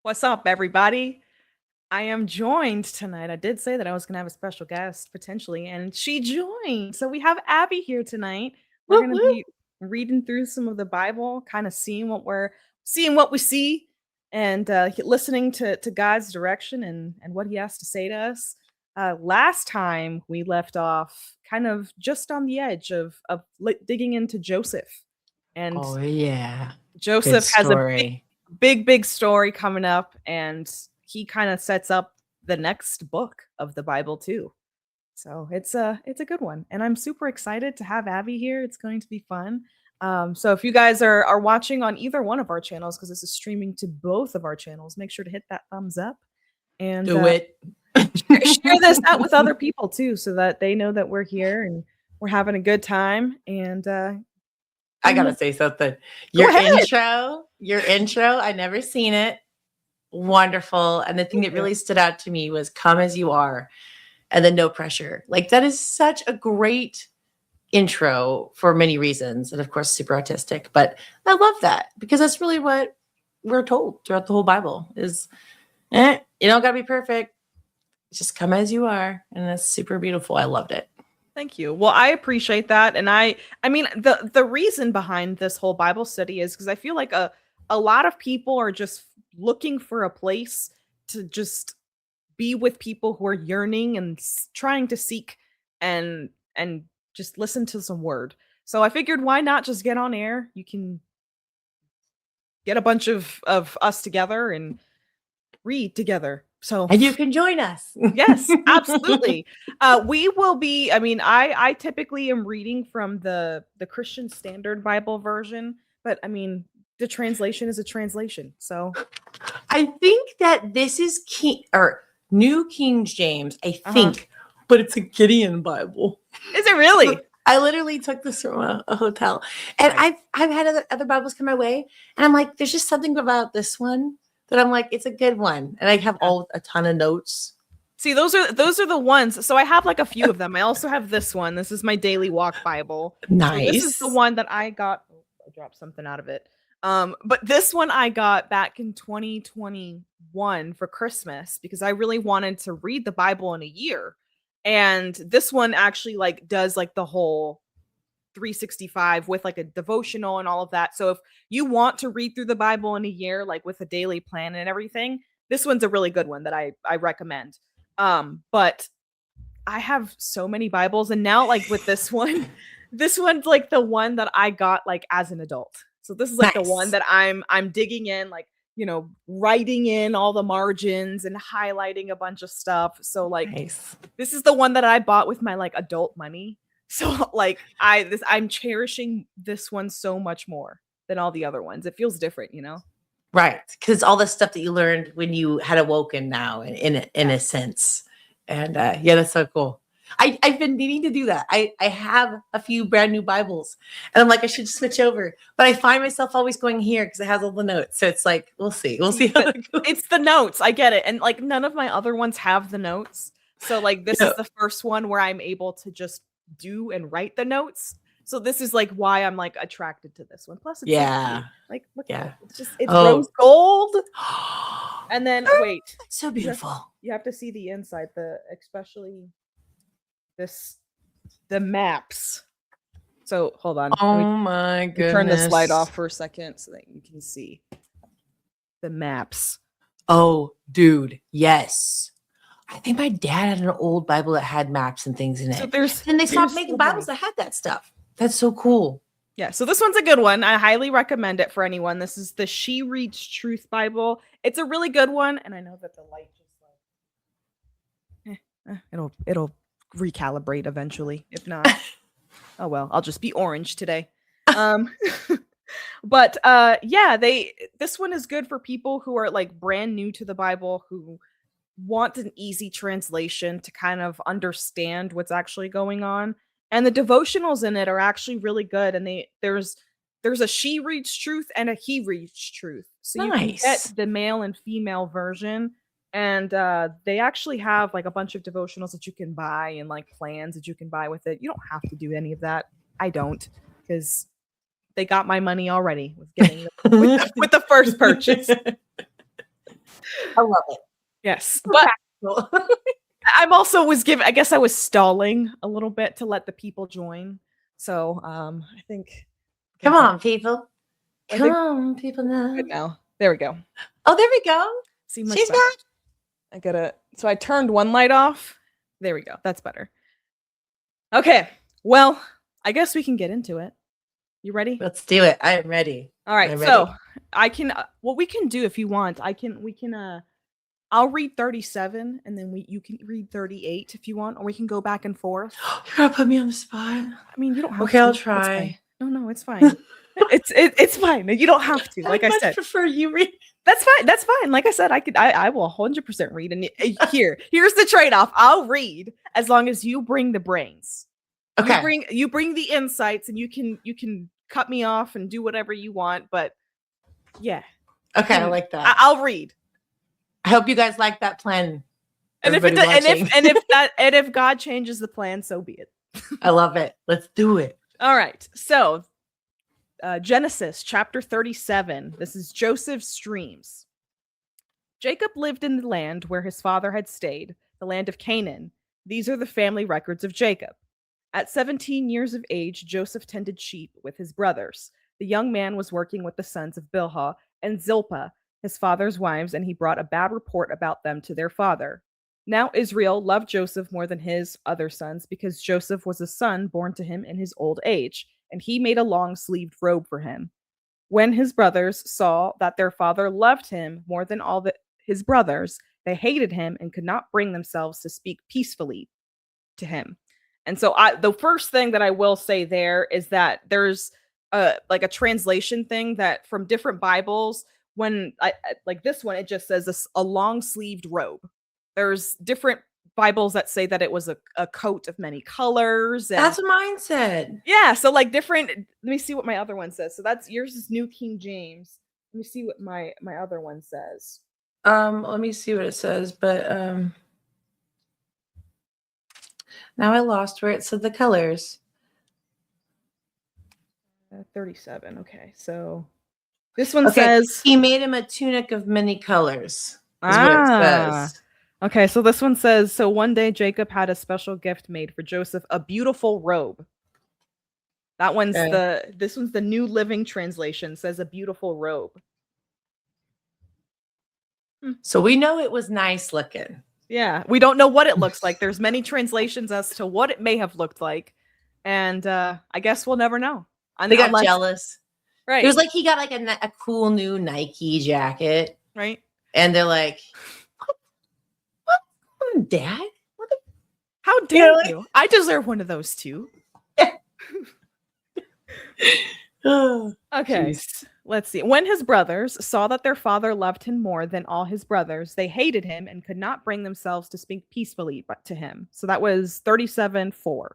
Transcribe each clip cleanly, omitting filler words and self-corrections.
What's up, everybody? I am joined tonight. I did say that I was going to have a special guest potentially, and she joined. So we have Abby here tonight. We're Whoop, going to whoop. be reading through some of the Bible, kind of seeing what we see, and listening to God's direction and what He has to say to us. Last time we left off kind of just on the edge of digging into Joseph, and Oh yeah. Good Joseph has a story. big story coming up, and he kind of sets up the next book of the Bible too. So it's a good one, and I'm super excited to have Abby here. It's going to be fun. So if you guys are watching on either one of our channels, because this is streaming to both of our channels, make sure to hit that thumbs up and Do it. share this out with other people too, so that they know that we're here and we're having a good time. And I gotta say something. Your intro, I never seen it. Wonderful. And the thing that really stood out to me was come as you are and then no pressure. Like that is such a great intro for many reasons. And of course, super artistic. But I love that because that's really what we're told throughout the whole Bible is you don't gotta be perfect. Just come as you are. And that's super beautiful. I loved it. Thank you. Well, I appreciate that. And I mean, the reason behind this whole Bible study is because I feel like a lot of people are just looking for a place to just be with people who are yearning and trying to seek and just listen to some word. So I figured why not just get on air? You can get a bunch of us together and read together. So And you can join us. yes, absolutely. We will be, I mean, I typically am reading from the Christian Standard Bible version, but I mean, the translation is a translation. So I think that this is New King James, I think, but it's a Gideon Bible. Is it really? I literally took this from a hotel, and Right. I've had other Bibles come my way, and I'm like, there's just something about this one that I'm like, it's a good one, and I have a ton of notes. See, those are the ones. So I have like a few of them. I also have this one. This is my daily walk Bible. Nice. So this is the one that I got. Oh, I dropped something out of it. But this one I got back in 2021 for Christmas because I really wanted to read the Bible in a year. And this one actually like does like the whole 365 with like a devotional and all of that. So if you want to read through the Bible in a year, like with a daily plan and everything, this one's a really good one that I recommend. But I have so many Bibles, and now like with this one, this one's like the one that I got like as an adult. So this is like the one that I'm digging in, like, you know, writing in all the margins and highlighting a bunch of stuff. So like this is the one that I bought with my like adult money. So like I'm cherishing this one so much more than all the other ones. It feels different, you know? Right. Because all the stuff that you learned when you had awoken now in a sense. And yeah, that's so cool. I've been needing to do that. I have a few brand new Bibles and I'm like, I should switch over. But I find myself always going here because it has all the notes. So it's like, we'll see. We'll see how that goes. It's the notes. I get it. And like none of my other ones have the notes. So like this is the first one where I'm able to just do and write the notes. So this is like why I'm like attracted to this one. Plus it's like look at it. It's just rose gold. And then wait. So beautiful. You have to see the inside, especially the maps. So hold on. Oh my goodness. Turn this light off for a second so that you can see the maps. Oh, dude, yes. I think my dad had an old Bible that had maps and things in it. So and they stopped making Bibles that had that stuff. That's so cool. Yeah, so this one's a good one. I highly recommend it for anyone. This is the She Reads Truth Bible. It's a really good one, and I know that the light just like it'll recalibrate eventually. If not, oh well, I'll just be orange today. But yeah, this one is good for people who are like brand new to the Bible, who want an easy translation to kind of understand what's actually going on. And the devotionals in it are actually really good. And there's a She Reads Truth and a He Reads Truth. So you can get Nice. the male and female version. And they actually have like a bunch of devotionals that you can buy and like plans that you can buy with it. You don't have to do any of that. I don't, because they got my money already with getting with the first purchase. I love it. Yes, but Cool. I'm also was given. I guess I was stalling a little bit to let the people join. So I think. Come on, people. I Come think on, people good now. now. There we go. Oh, there we go. See, much She's better. back. I gotta. So I turned one light off. There we go. That's better. Okay. Well, I guess we can get into it. You ready? Let's do it. I am ready. All right. I'm So ready. I can. What we can do if you want, we can. I'll read 37, and then you can read 38 if you want, or we can go back and forth. You're gonna put me on the spot. I mean, you don't have Okay, to. I'll It's fine. try. No, it's fine. It's fine. You don't have to. Like I said, prefer you read. that's fine. That's fine. Like I said, I will 100% read. And here's the trade-off. I'll read as long as you bring the brains. Okay. You bring the insights, and you can cut me off and do whatever you want. But yeah. Okay, I like that. I'll read. I hope you guys like that plan. And if God changes the plan, so be it. I love it. Let's do it. All right. So Genesis chapter 37. This is Joseph's dreams. Jacob lived in the land where his father had stayed, the land of Canaan. These are the family records of Jacob. At 17 years of age, Joseph tended sheep with his brothers. The young man was working with the sons of Bilhah and Zilpah, his father's wives, and he brought a bad report about them to their father. Now Israel loved Joseph more than his other sons because Joseph was a son born to him in his old age, and he made a long-sleeved robe for him. When his brothers saw that their father loved him more than his brothers, they hated him and could not bring themselves to speak peacefully to him. And so the first thing that I will say there is that there's like a translation thing that from different Bibles, when I like this one, it just says a long-sleeved robe. There's different Bibles that say that it was a coat of many colors. And, that's what mine said. Yeah, so like different. Let me see what my other one says. So that's yours is New King James. Let me see what my other one says. Let me see what it says, but now I lost where it said the colors. 37. Okay, so this one says he made him a tunic of many colors. Is what it says. Okay, so this one says, so one day Jacob had a special gift made for Joseph, a beautiful robe. That one's this one's the New Living Translation, says a beautiful robe. So we know it was nice looking. Yeah, we don't know what it looks like. There's many translations as to what it may have looked like. And I guess we'll never know. They got jealous. Right. It was like he got like a cool new Nike jacket. Right. And they're like, what? Dad? How dare you? I deserve one of those too. Okay. Geez. Let's see. When his brothers saw that their father loved him more than all his brothers, they hated him and could not bring themselves to speak peacefully to him. So that was 37:4.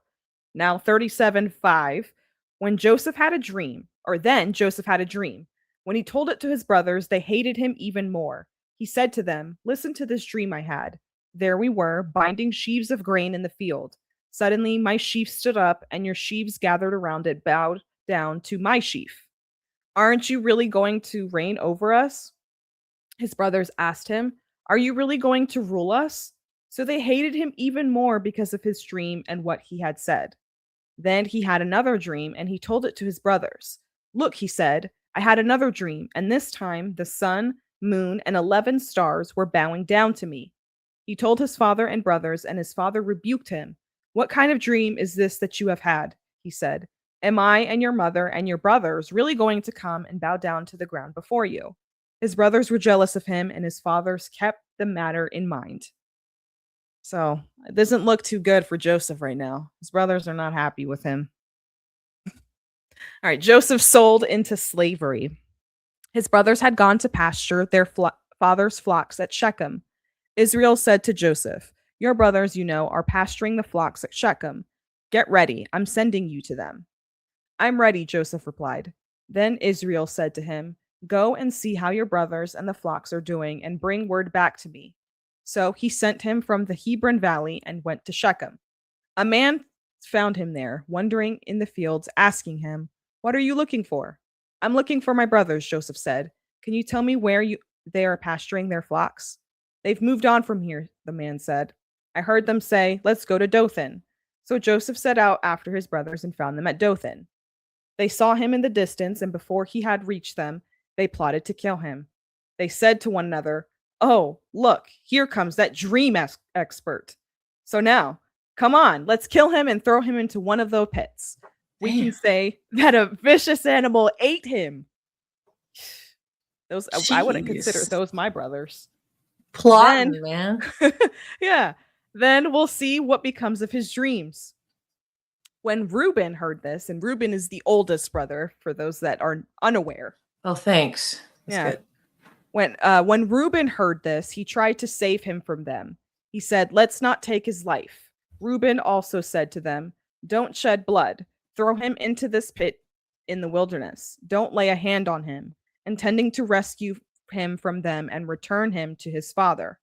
Now 37:5. When Joseph had a dream, or then Joseph had a dream. When he told it to his brothers, they hated him even more. He said to them, "Listen to this dream I had. There we were, binding sheaves of grain in the field. Suddenly my sheaf stood up, and your sheaves gathered around it bowed down to my sheaf. Aren't you really going to reign over us?" His brothers asked him, "Are you really going to rule us?" So they hated him even more because of his dream and what he had said. Then he had another dream, and he told it to his brothers. "Look," he said, "I had another dream, and this time the sun, moon, and 11 stars were bowing down to me." He told his father and brothers, and his father rebuked him. "What kind of dream is this that you have had?" he said. "Am I and your mother and your brothers really going to come and bow down to the ground before you?" His brothers were jealous of him, and his fathers kept the matter in mind. So it doesn't look too good for Joseph right now. His brothers are not happy with him. All right, Joseph sold into slavery. His brothers had gone to pasture their father's flocks at Shechem. Israel said to Joseph, "Your brothers, you know, are pasturing the flocks at Shechem. Get ready, I'm sending you to them." "I'm ready," Joseph replied. Then Israel said to him, Go and see how your brothers and the flocks are doing and bring word back to me. So he sent him from the Hebron Valley and went to Shechem. A man found him there, wandering in the fields, asking him, "What are you looking for?" "I'm looking for my brothers," Joseph said. "Can you tell me where they are pasturing their flocks?" "They've moved on from here," the man said. "I heard them say, 'Let's go to Dothan.'" So Joseph set out after his brothers and found them at Dothan. They saw him in the distance, and before he had reached them, they plotted to kill him. They said to one another, "Oh, look, here comes that dream expert. So now, come on, let's kill him and throw him into one of those pits. We can say that a vicious animal ate him." Those I wouldn't consider those my brothers. Plotting, man. Yeah. Then we'll see what becomes of his dreams. When Reuben heard this, and Reuben is the oldest brother for those that are unaware. Oh, thanks. That's good. When Reuben heard this, he tried to save him from them. He said, "Let's not take his life." Reuben also said to them, "Don't shed blood. Throw him into this pit in the wilderness. Don't lay a hand on him," intending to rescue him from them and return him to his father.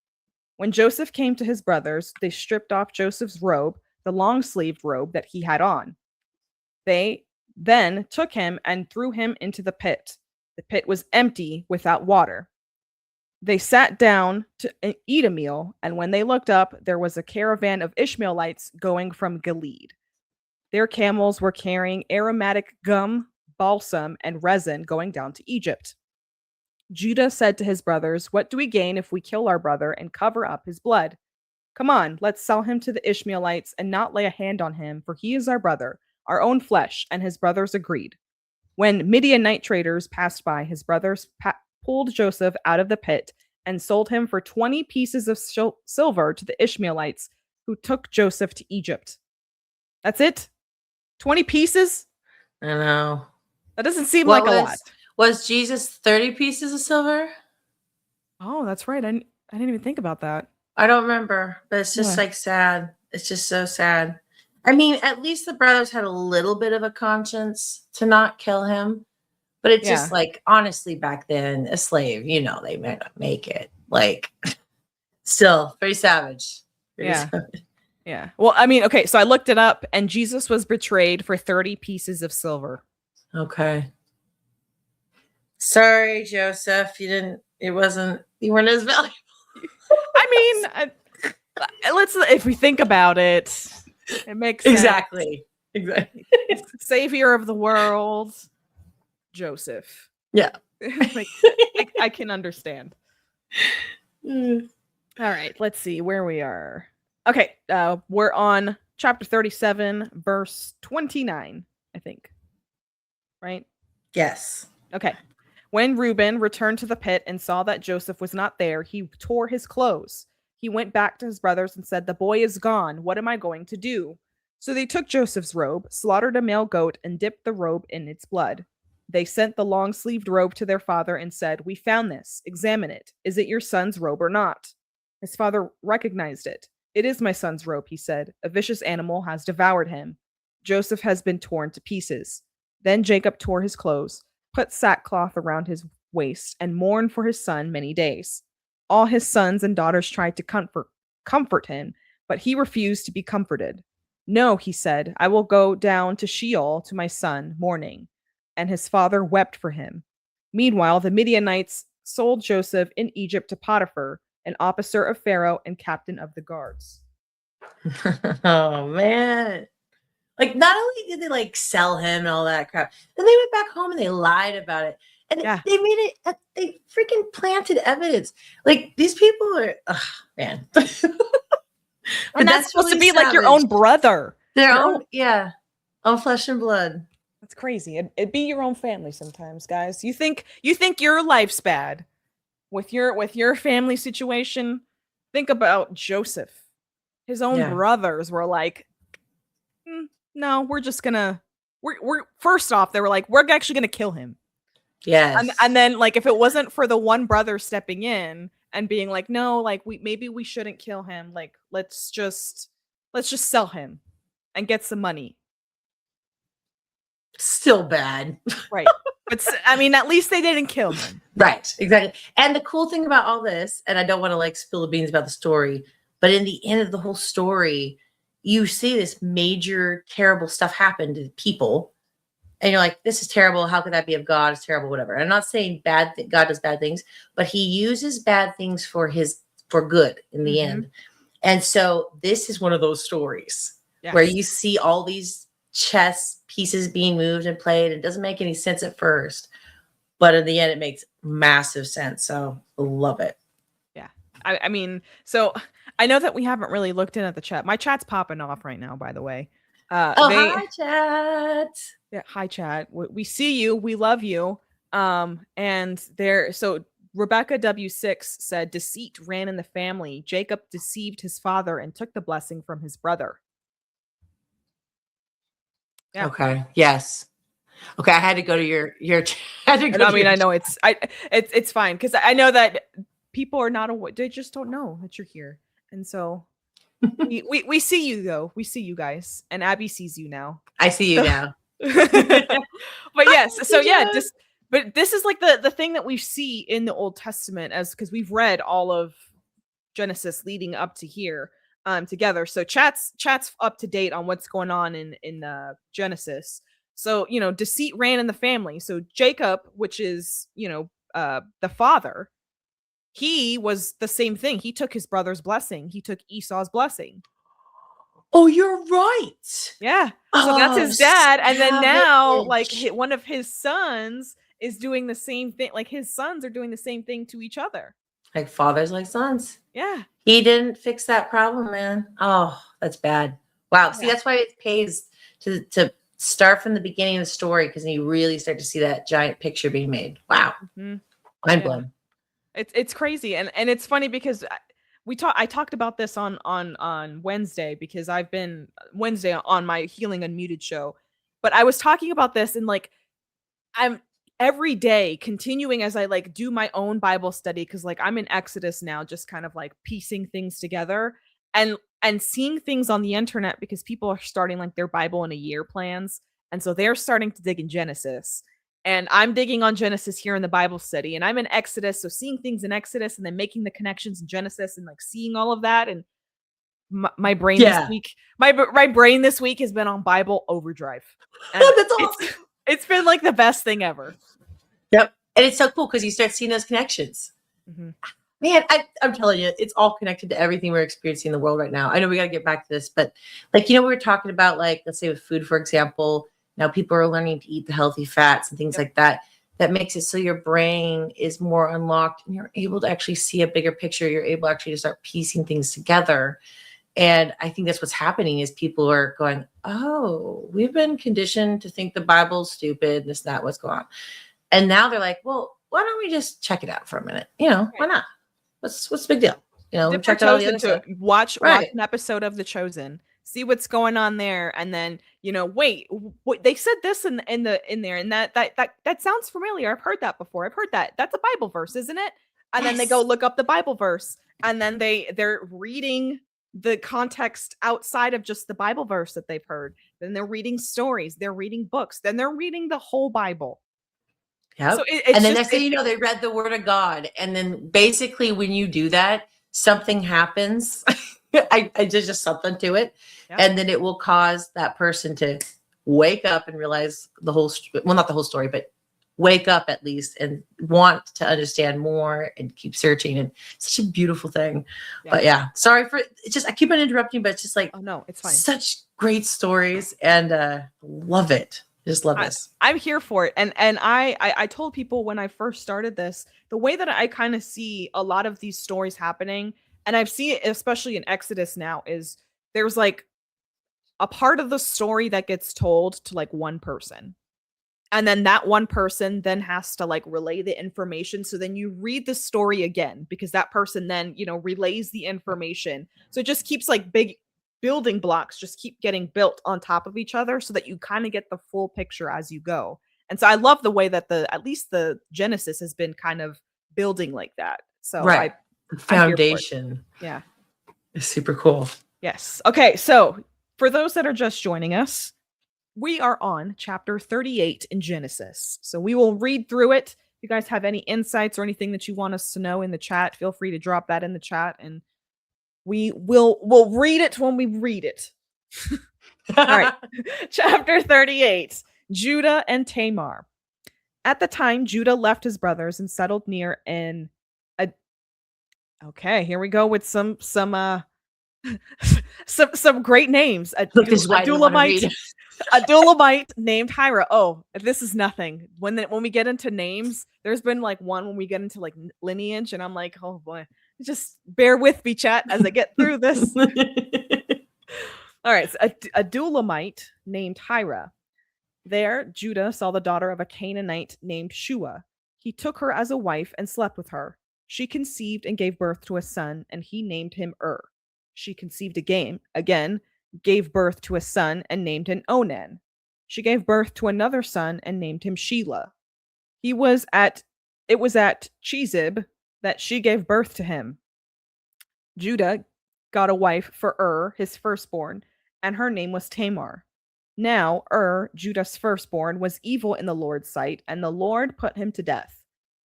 When Joseph came to his brothers, they stripped off Joseph's robe, the long-sleeved robe that he had on. They then took him and threw him into the pit. The pit was empty, without water. They sat down to eat a meal, and when they looked up, there was a caravan of Ishmaelites going from Gilead. Their camels were carrying aromatic gum, balsam, and resin going down to Egypt. Judah said to his brothers, "What do we gain if we kill our brother and cover up his blood? Come on, let's sell him to the Ishmaelites and not lay a hand on him, for he is our brother, our own flesh." And his brothers agreed. When Midianite traders passed by, his brothers pulled Joseph out of the pit and sold him for 20 pieces of silver to the Ishmaelites, who took Joseph to Egypt. That's it? 20 pieces? I know. That doesn't seem like a lot. Was Jesus 30 pieces of silver? Oh, that's right. I didn't even think about that. I don't remember, but it's just like sad. It's just so sad. I mean, at least the brothers had a little bit of a conscience to not kill him. But it's just like, honestly, back then, a slave, they may not make it. Like, still, very savage. Savage. Yeah. Well, I mean, okay, so I looked it up, and Jesus was betrayed for 30 pieces of silver. Okay. Sorry, Joseph. You weren't as valuable. I mean, if we think about it, it makes sense. Exactly. Savior of the world, Joseph. Yeah. I can understand. All right, let's see where we are. Okay, we're on chapter 37, verse 29, I think. Right? Yes. Okay. When Reuben returned to the pit and saw that Joseph was not there, he tore his clothes. He went back to his brothers and said, "The boy is gone. What am I going to do?" So they took Joseph's robe, slaughtered a male goat, and dipped the robe in its blood. They sent the long-sleeved robe to their father and said, "We found this. Examine it. Is it your son's robe or not?" His father recognized it. "It is my son's robe," he said. "A vicious animal has devoured him. Joseph has been torn to pieces." Then Jacob tore his clothes, put sackcloth around his waist, and mourned for his son many days. All his sons and daughters tried to comfort him, but he refused to be comforted. "No," he said, "I will go down to Sheol to my son, mourning." And his father wept for him. Meanwhile, the Midianites sold Joseph in Egypt to Potiphar, an officer of Pharaoh and captain of the guards. Oh, man. Like, not only did they sell him and all that crap, then they went back home and they lied about it. And they made it, they freaking planted evidence. Like, these people are, man. And that's supposed to be like your own brother. Their own, own flesh and blood. That's crazy. It'd be your own family sometimes, guys. You think your life's bad with your family situation? Think about Joseph. His own brothers were like, "No, we're just gonna. We're first off, they were like, we're actually gonna kill him." Yes. And then if it wasn't for the one brother stepping in and being like, "No, maybe we shouldn't kill him. Let's just sell him and get some money." Still bad. Right. But I mean, at least they didn't kill him. Right, exactly. And the cool thing about all this, and I don't want to like spill the beans about the story, but in the end of the whole story, you see this major terrible stuff happen to people, and you're like, this is terrible. How could that be of God? It's terrible, whatever. And I'm not saying God does bad things, but he uses bad things for good in the end. And so this is one of those stories where you see all these chess pieces being moved and played. It doesn't make any sense at first, but in the end, it makes massive sense. So I love it. Yeah. I mean, so I know that we haven't really looked in at the chat. My chat's popping off right now, by the way. Hi, chat. Yeah, hi, chat. We see you. We love you. And so Rebecca W6 said, deceit ran in the family. Jacob deceived his father and took the blessing from his brother. Yeah. Okay. Yes. Okay. I had to go to your I know it's fine because I know that people are not aware. They just don't know that you're here. And so we see you though. We see you guys, and Abby sees you now. I see you now. But yes, so yeah, but this is like the thing that we see in the Old Testament, as because we've read all of Genesis leading up to here together. So chat's up to date on what's going on in Genesis. So, deceit ran in the family. So Jacob, which is, the father, he was the same thing. He took his brother's blessing. He took Esau's blessing. Oh, you're right. Yeah. So that's his dad. And then now, like, one of his sons is doing the same thing. Like, his sons are doing the same thing to each other. Like fathers, like sons. Yeah. He didn't fix that problem, man. Oh, that's bad. Wow. Yeah. See, that's why it pays to start from the beginning of the story, because you really start to see that giant picture being made. Wow. Mind blown. It's crazy. And it's funny because I talked about this on Wednesday, because I've been Wednesday on my Healing Unmuted show, but I was talking about this, and like I'm every day continuing as I like do my own Bible study, because like I'm in Exodus now, just kind of like piecing things together and seeing things on the internet, because people are starting like their Bible in a year plans, and so they're starting to dig in Genesis. And I'm digging on Genesis here in the Bible study, and I'm in Exodus. So seeing things in Exodus and then making the connections in Genesis and like seeing all of that. And my brain this week, my brain this week has been on Bible overdrive. And that's awesome. It's been like the best thing ever. Yep. And it's so cool because you start seeing those connections. Man, I'm telling you, it's all connected to everything we're experiencing in the world right now. I know we got to get back to this, but like, we were talking about, like, let's say with food, for example. Now people are learning to eat the healthy fats and things like that. That makes it so your brain is more unlocked and you're able to actually see a bigger picture. You're able actually to start piecing things together. And I think that's what's happening is people are going, oh, we've been conditioned to think the Bible's stupid. This, not what's going on. And now they're like, well, why don't we just check it out for a minute? Why not? What's the big deal? Check out the other watch an episode of The Chosen. See what's going on there, and then wait, what they said this in there, and that sounds familiar. I've heard that before. I've heard that. That's a Bible verse, isn't it? And then they go look up the Bible verse, and then they're reading the context outside of just the Bible verse that they've heard. Then they're reading stories, they're reading books, then they're reading the whole Bible. Yeah. So and then next thing they read the Word of God, and then basically when you do that, something happens. I did just something to it. Yep. And then it will cause that person to wake up and realize the whole, well, not the whole story, but wake up at least and want to understand more and keep searching. And it's such a beautiful thing. Yeah. But yeah, sorry for it's just, I keep on interrupting, but it's just like, oh no, it's fine. Such great stories, and love it. Just love this. I'm here for it. And I told people when I first started this, the way that I kind of see a lot of these stories happening, and I've seen it especially in Exodus now, is there's like a part of the story that gets told to like one person. And then that one person then has to like relay the information. So then you read the story again, because that person then, relays the information. So it just keeps like big building blocks just keep getting built on top of each other, so that you kind of get the full picture as you go. And so I love the way that at least the Genesis has been kind of building like that. So right. Foundation. Yeah. It's super cool. Yes. Okay. So for those that are just joining us, we are on chapter 38 in Genesis. So we will read through it. If you guys have any insights or anything that you want us to know in the chat, feel free to drop that in the chat and we'll read it when we read it. All right. Chapter 38. Judah and Tamar. At the time, Judah left his brothers and settled near okay, here we go with some great names. Look, this is why I didn't want to read. Adulamite named Hira. Oh, this is nothing. When we get into names, there's been like one when we get into like lineage, and I'm like, oh boy, just bear with me, chat, as I get through this. All right, so Adulamite named Hira. There, Judah saw the daughter of a Canaanite named Shua. He took her as a wife and slept with her. She conceived and gave birth to a son, and he named him She conceived again, gave birth to a son, and named him Onan. She gave birth to another son and named him Shelah. It was at Chezib that she gave birth to him. Judah got a wife for his firstborn, and her name was Tamar. Now, Judah's firstborn, was evil in the Lord's sight, and the Lord put him to death.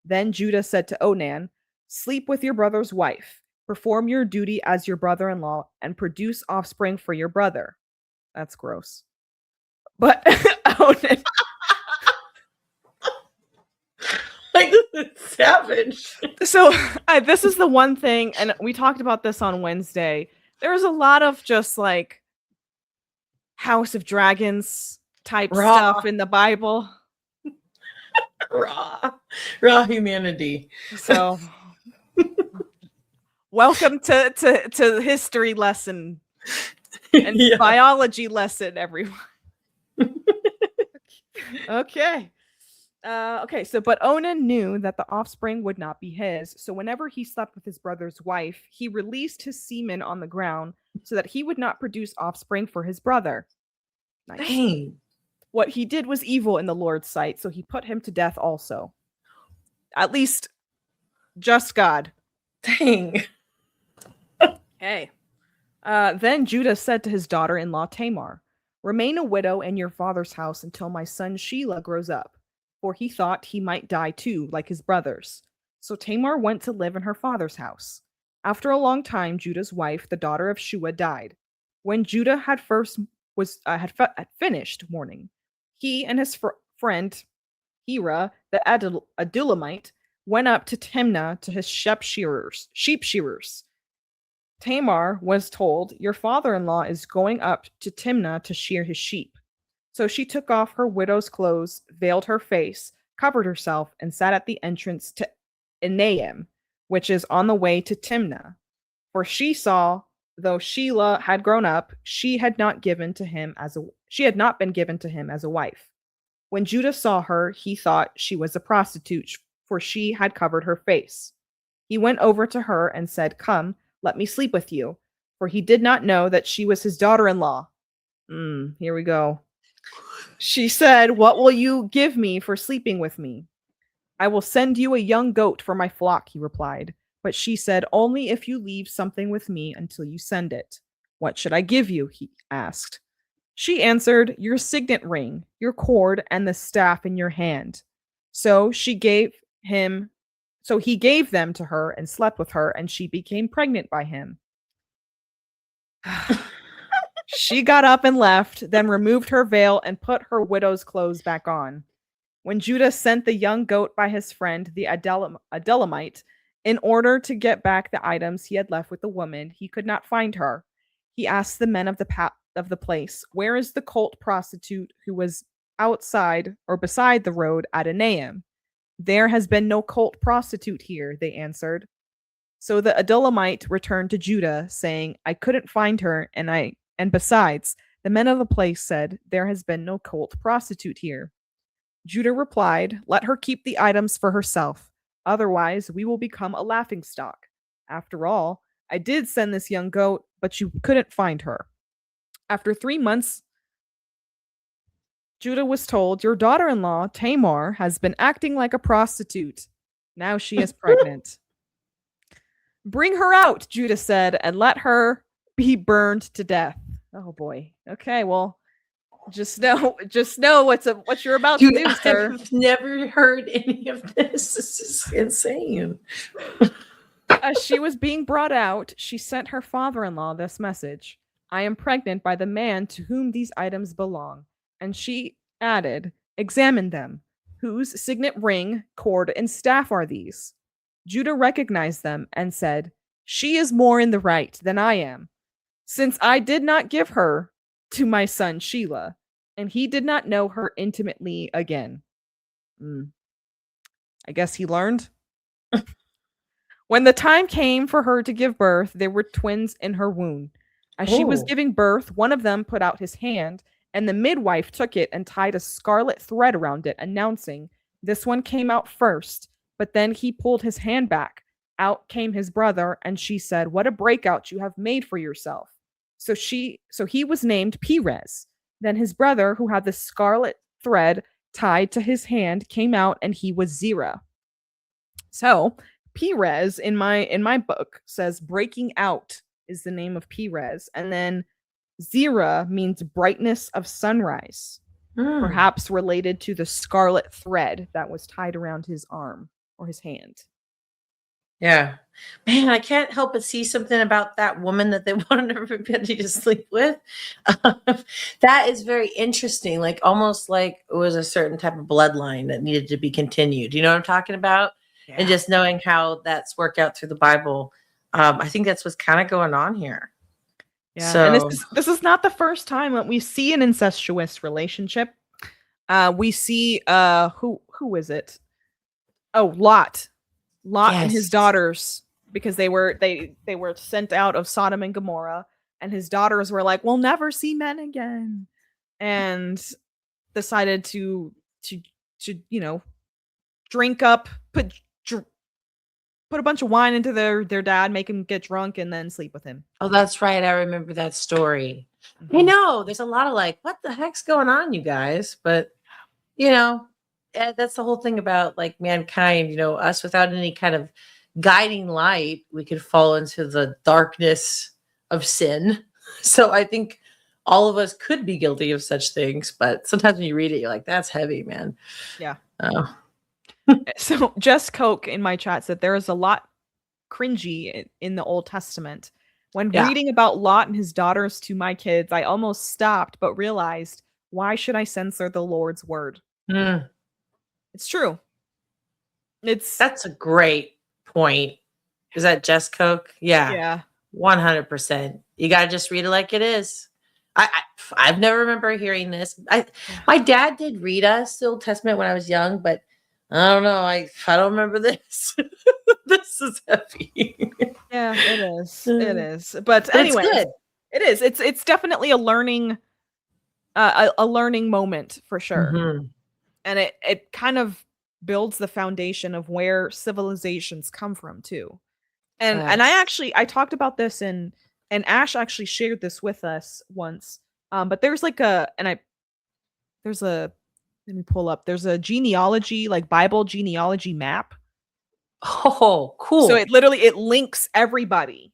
Then Judah said to Onan, "Sleep with your brother's wife, perform your duty as your brother-in-law, and produce offspring for your brother." That's gross. But Onan... Like, this is savage. So, this is the one thing, and we talked about this on Wednesday. There's a lot of just like House of Dragons type stuff in the Bible. Raw humanity. So welcome to history lesson and biology lesson, everyone. Okay. But Onan knew that the offspring would not be his. So whenever he slept with his brother's wife, he released his semen on the ground so that he would not produce offspring for his brother. Nice. Dang. What he did was evil in the Lord's sight, so he put him to death also. At least, just God. Dang. Hey. Then Judah said to his daughter-in-law Tamar, "Remain a widow in your father's house until my son Shelah grows up," for he thought he might die too, like his brothers. So Tamar went to live in her father's house. After a long time, Judah's wife, the daughter of Shua, died. When Judah had finished mourning, he and his friend Hira, the Adulamite, went up to Timnah to his sheep shearers. Tamar was told, "Your father-in-law is going up to Timnah to shear his sheep." So she took off her widow's clothes, veiled her face, covered herself, and sat at the entrance to Enaim, which is on the way to Timnah. For she saw, though Shelah had grown up, she had not been given to him as a wife. When Judah saw her, he thought she was a prostitute, for she had covered her face. He went over to her and said, "Come, let me sleep with you," for he did not know that she was his daughter-in-law. Here we go. She said, "What will you give me for sleeping with me?" "I will send you a young goat for my flock," he replied. But she said, "Only if you leave something with me until you send it." "What should I give you?" he asked. She answered, "Your signet ring, your cord, and the staff in your hand." So he gave them to her and slept with her, and she became pregnant by him. She got up and left, then removed her veil and put her widow's clothes back on. When Judah sent the young goat by his friend, the Adulamite, in order to get back the items he had left with the woman, he could not find her. He asked the men of the place, "Where is the cult prostitute who was outside or beside the road at Enaim?" "There has been no cult prostitute here," they answered. So the Adulamite returned to Judah, saying, "I couldn't find her, and besides, the men of the place said, 'There has been no cult prostitute here.'" Judah replied, "Let her keep the items for herself. Otherwise, we will become a laughingstock. After all, I did send this young goat, but you couldn't find her." After 3 months, Judah was told, "Your daughter-in-law, Tamar, has been acting like a prostitute. Now she is pregnant." "Bring her out," Judah said, "and let her be burned to death." Oh boy. Okay, well, Just know what you're about to Dude, do, sir. I've never heard any of this. This is insane. As she was being brought out, she sent her father-in-law this message: I am pregnant by the man to whom these items belong. And she added, examine them. Whose signet ring, cord, and staff are these? Judah recognized them and said, she is more in the right than I am, since I did not give her to my son Sheila, and he did not know her intimately again. I guess he learned. When the time came for her to give birth, there were twins in her womb. As she was giving birth, one of them put out his hand, and the midwife took it and tied a scarlet thread around it, announcing, this one came out first. But then he pulled his hand back. Out came his brother, and she said, what a breakout you have made for yourself. So he was named Perez. Then his brother, who had the scarlet thread tied to his hand, came out, and he was Zerah. So Perez in my book says breaking out is the name of Perez, and then Zerah means brightness of sunrise, perhaps related to the scarlet thread that was tied around his arm or his hand. Yeah. Man, I can't help but see something about that woman that they wanted everybody to sleep with. That is very interesting. Like almost like it was a certain type of bloodline that needed to be continued. You know what I'm talking about? Yeah. And just knowing how that's worked out through the Bible. I think that's what's kind of going on here. Yeah. So, and this is not the first time that we see an incestuous relationship. We see who is it? Oh, Lot. Lot and his daughters, because they were sent out of Sodom and Gomorrah, and his daughters were like, we'll never see men again, and decided to drink up, put a bunch of wine into their dad, make him get drunk, and then sleep with him. Oh, that's right. I remember that story. Mm-hmm. I know there's a lot of like, what the heck's going on, you guys? But that's the whole thing about like mankind, us without any kind of guiding light, we could fall into the darkness of sin. So I think all of us could be guilty of such things, but sometimes when you read it, you're like, that's heavy, man. Yeah. So Jess Coke in my chat said there is a lot cringy in the Old Testament. When reading about Lot and his daughters to my kids, I almost stopped, but realized, why should I censor the Lord's word? It's true. That's a great point. Is that Jess Coke? Yeah. 100%. You got to just read it like it is. I've never remember hearing this. My dad did read us the Old Testament when I was young, but I don't know. I don't remember this. This is heavy. Yeah, it is. It is. But anyway, it is. It's definitely a learning moment for sure. Mm-hmm. And it kind of builds the foundation of where civilizations come from too. And I talked about this and Ash actually shared this with us once. But there's like let me pull up. There's a genealogy, like Bible genealogy map. Oh, cool. So it links everybody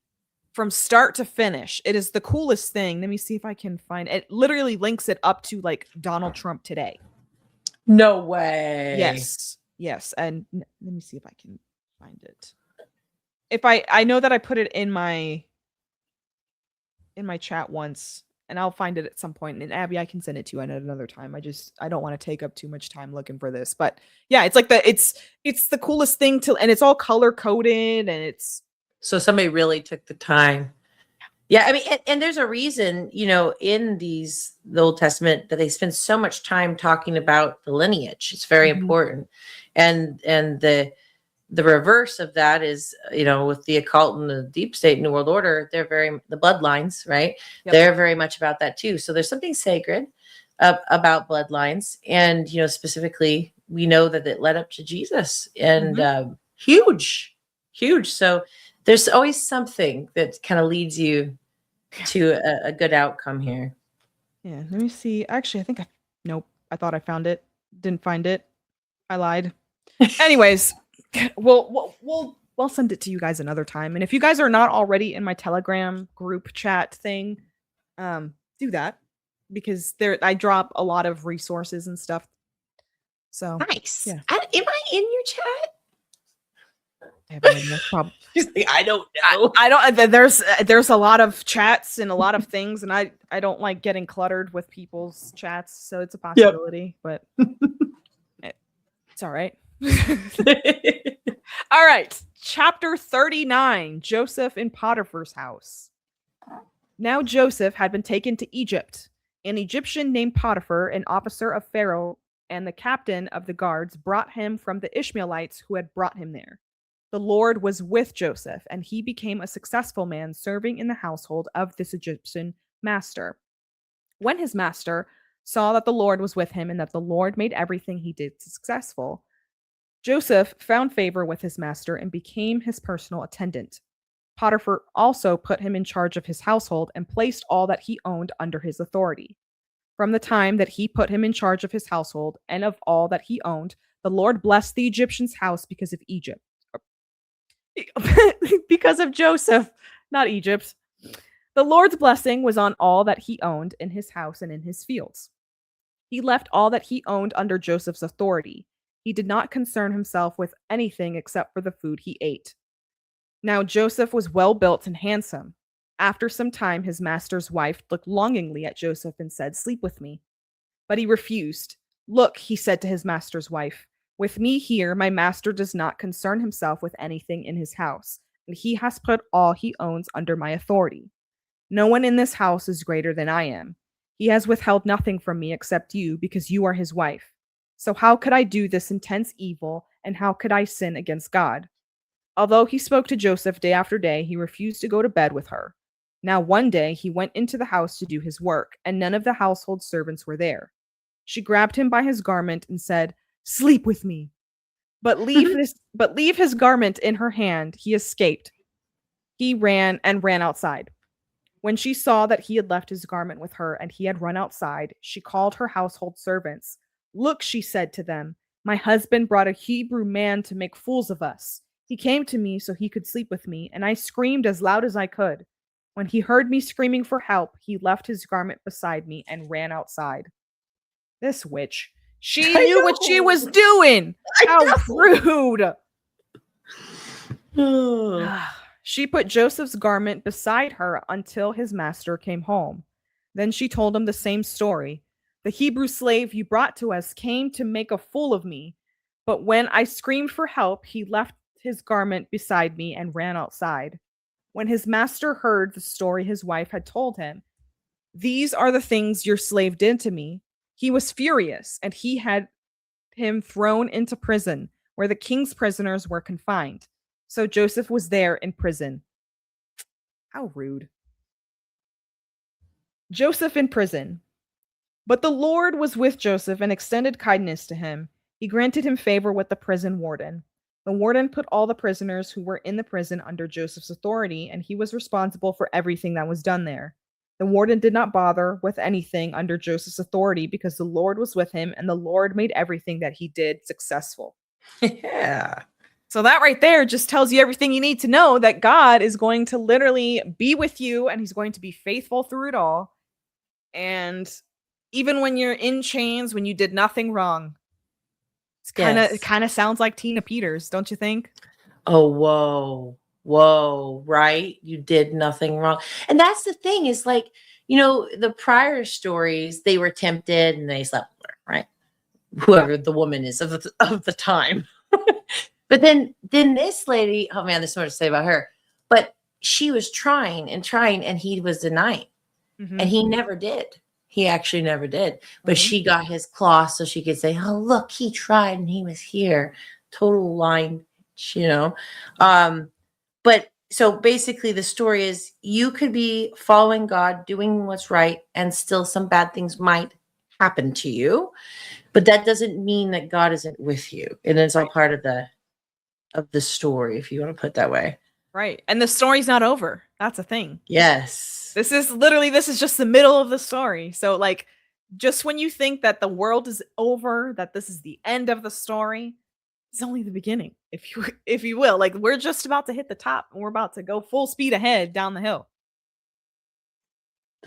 from start to finish. It is the coolest thing. Let me see if I can find it. It literally links it up to like Donald Trump today. No way. Yes. And let me see if I can find it. If I know that I put it in my chat once, and I'll find it at some point. And Abby, I can send it to you at another time. I don't want to take up too much time looking for this, but yeah, it's like it's the coolest thing and it's all color coded, and it's. So somebody really took the time. Yeah, I mean, and there's a reason, in the Old Testament that they spend so much time talking about the lineage. It's very important. And the reverse of that is, with the occult and the deep state New World Order, the bloodlines, right? Yep. They're very much about that too. So there's something sacred about bloodlines. And, specifically, we know that it led up to Jesus, and huge. So there's always something that kind of leads you to a good outcome here. Yeah, let me see. Actually, nope. I thought I found it. Didn't find it. I lied. Anyways, we'll send it to you guys another time. And if you guys are not already in my Telegram group chat thing, do that. because I drop a lot of resources and stuff. So Nice. yeah. Am I in your chat? I have no idea. Probably. She's like, I don't know. I don't. There's a lot of chats and a lot of things, and I don't like getting cluttered with people's chats, so it's a possibility, but it's all right. All right, chapter 39, Joseph in Potiphar's house. Now Joseph had been taken to Egypt. An Egyptian named Potiphar, an officer of Pharaoh, and the captain of the guards brought him from the Ishmaelites who had brought him there. The Lord was with Joseph, and he became a successful man serving in the household of this Egyptian master. When his master saw that the Lord was with him and that the Lord made everything he did successful, Joseph found favor with his master and became his personal attendant. Potiphar also put him in charge of his household and placed all that he owned under his authority. From the time that he put him in charge of his household and of all that he owned, the Lord blessed the Egyptian's house because of Egypt. Because of Joseph, not Egypt. The Lord's blessing was on all that he owned in his house and in his fields. He left all that he owned under Joseph's authority. He did not concern himself with anything except for the food he ate. Now Joseph was well built and handsome. After some time, his master's wife looked longingly at Joseph and said, "Sleep with me." But he refused. "Look," he said to his master's wife, "with me here, my master does not concern himself with anything in his house, and he has put all he owns under my authority. No one in this house is greater than I am. He has withheld nothing from me except you, because you are his wife. So how could I do this intense evil, and how could I sin against God?" Although he spoke to Joseph day after day, he refused to go to bed with her. Now one day he went into the house to do his work, and none of the household servants were there. She grabbed him by his garment and said, "Sleep with me." But leave his garment in her hand. He escaped. He ran outside. When she saw that he had left his garment with her and he had run outside, she called her household servants. "Look," she said to them, "my husband brought a Hebrew man to make fools of us. He came to me so he could sleep with me, and I screamed as loud as I could. When he heard me screaming for help, he left his garment beside me and ran outside." This witch. She knew what she was doing. How rude. She put Joseph's garment beside her until his master came home. Then she told him the same story. "The Hebrew slave you brought to us came to make a fool of me. But when I screamed for help, he left his garment beside me and ran outside." When his master heard the story his wife had told him, "These are the things your slave did to me," he was furious, and he had him thrown into prison, where the king's prisoners were confined. So Joseph was there in prison. How rude. Joseph in prison. But the Lord was with Joseph and extended kindness to him. He granted him favor with the prison warden. The warden put all the prisoners who were in the prison under Joseph's authority, and he was responsible for everything that was done there. The warden did not bother with anything under Joseph's authority because the Lord was with him, and the Lord made everything that he did successful. Yeah. So that right there just tells you everything you need to know, that God is going to literally be with you, and he's going to be faithful through it all. And even when you're in chains, when you did nothing wrong, it kind of sounds like Tina Peters, don't you think? Oh, whoa, right? You did nothing wrong. And that's the thing, is like, the prior stories, they were tempted and they slept with her, right? Whoever the woman is of the time. But then this lady, oh man, there's so much to say about her. But she was trying, and he was denying. Mm-hmm. And he never did. He actually never did. But she got his claw so she could say, "Oh, look, he tried and he was here." Total lying, But so basically the story is, you could be following God, doing what's right, and still some bad things might happen to you. But that doesn't mean that God isn't with you. And it's all part of the story, if you want to put it that way. Right. And the story's not over. That's a thing. Yes. This is just the middle of the story. So like, just when you think that the world is over, that this is the end of the story, it's only the beginning, if you will. Like, we're just about to hit the top and we're about to go full speed ahead down the hill.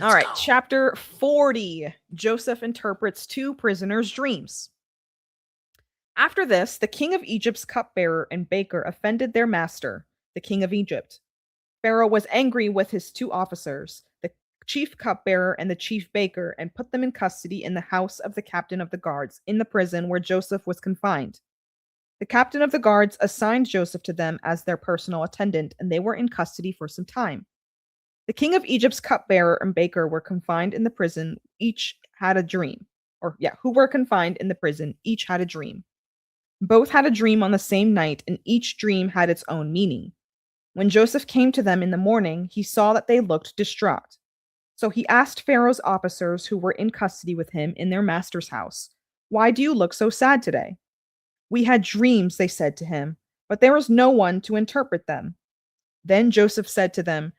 All right, chapter 40. Joseph interprets two prisoners' dreams. After this, the king of Egypt's cupbearer and baker offended their master, the king of Egypt. Pharaoh was angry with his two officers, the chief cupbearer and the chief baker, and put them in custody in the house of the captain of the guards, in the prison where Joseph was confined. The captain of the guards assigned Joseph to them as their personal attendant, and they were in custody for some time. The king of Egypt's cupbearer and baker were confined in the prison, each had a dream. Who were confined in the prison, each had a dream. Both had a dream on the same night, and each dream had its own meaning. When Joseph came to them in the morning, he saw that they looked distraught. So he asked Pharaoh's officers who were in custody with him in their master's house, "Why do you look so sad today?" "We had dreams," they said to him, "but there was no one to interpret them." Then Joseph said to them,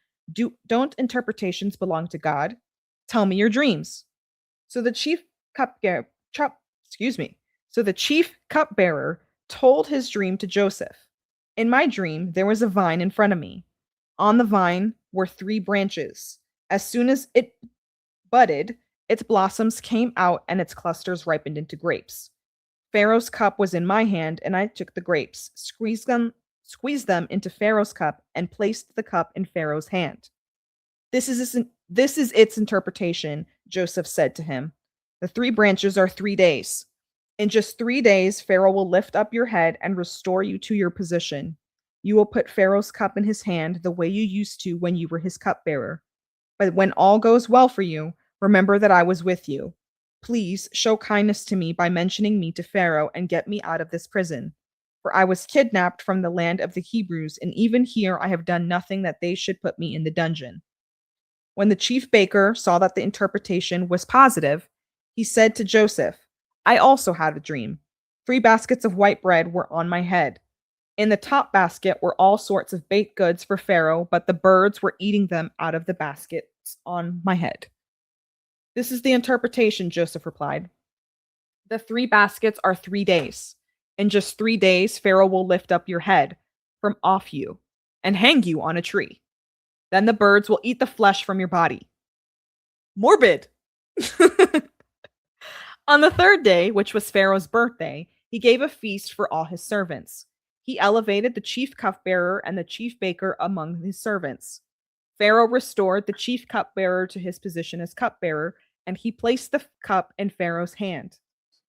Don't interpretations belong to God? Tell me your dreams." So the chief cupbearer, told his dream to Joseph. "In my dream, there was a vine in front of me. On the vine were 3 branches. As soon as it budded, its blossoms came out and its clusters ripened into grapes. Pharaoh's cup was in my hand, and I took the grapes, squeezed them into Pharaoh's cup, and placed the cup in Pharaoh's hand." This is its interpretation, Joseph said to him. "The 3 branches are 3 days. In just 3 days, Pharaoh will lift up your head and restore you to your position. You will put Pharaoh's cup in his hand the way you used to when you were his cupbearer. But when all goes well for you, remember that I was with you. Please show kindness to me by mentioning me to Pharaoh and get me out of this prison. For I was kidnapped from the land of the Hebrews, and even here I have done nothing that they should put me in the dungeon." When the chief baker saw that the interpretation was positive, he said to Joseph, "I also had a dream. 3 baskets of white bread were on my head. In the top basket were all sorts of baked goods for Pharaoh, but the birds were eating them out of the baskets on my head." "This is the interpretation," Joseph replied. "The 3 baskets are 3 days. In just 3 days, Pharaoh will lift up your head from off you and hang you on a tree. Then the birds will eat the flesh from your body." Morbid. On the 3rd day, which was Pharaoh's birthday, he gave a feast for all his servants. He elevated the chief cupbearer and the chief baker among his servants. Pharaoh restored the chief cupbearer to his position as cupbearer, and he placed the cup in Pharaoh's hand.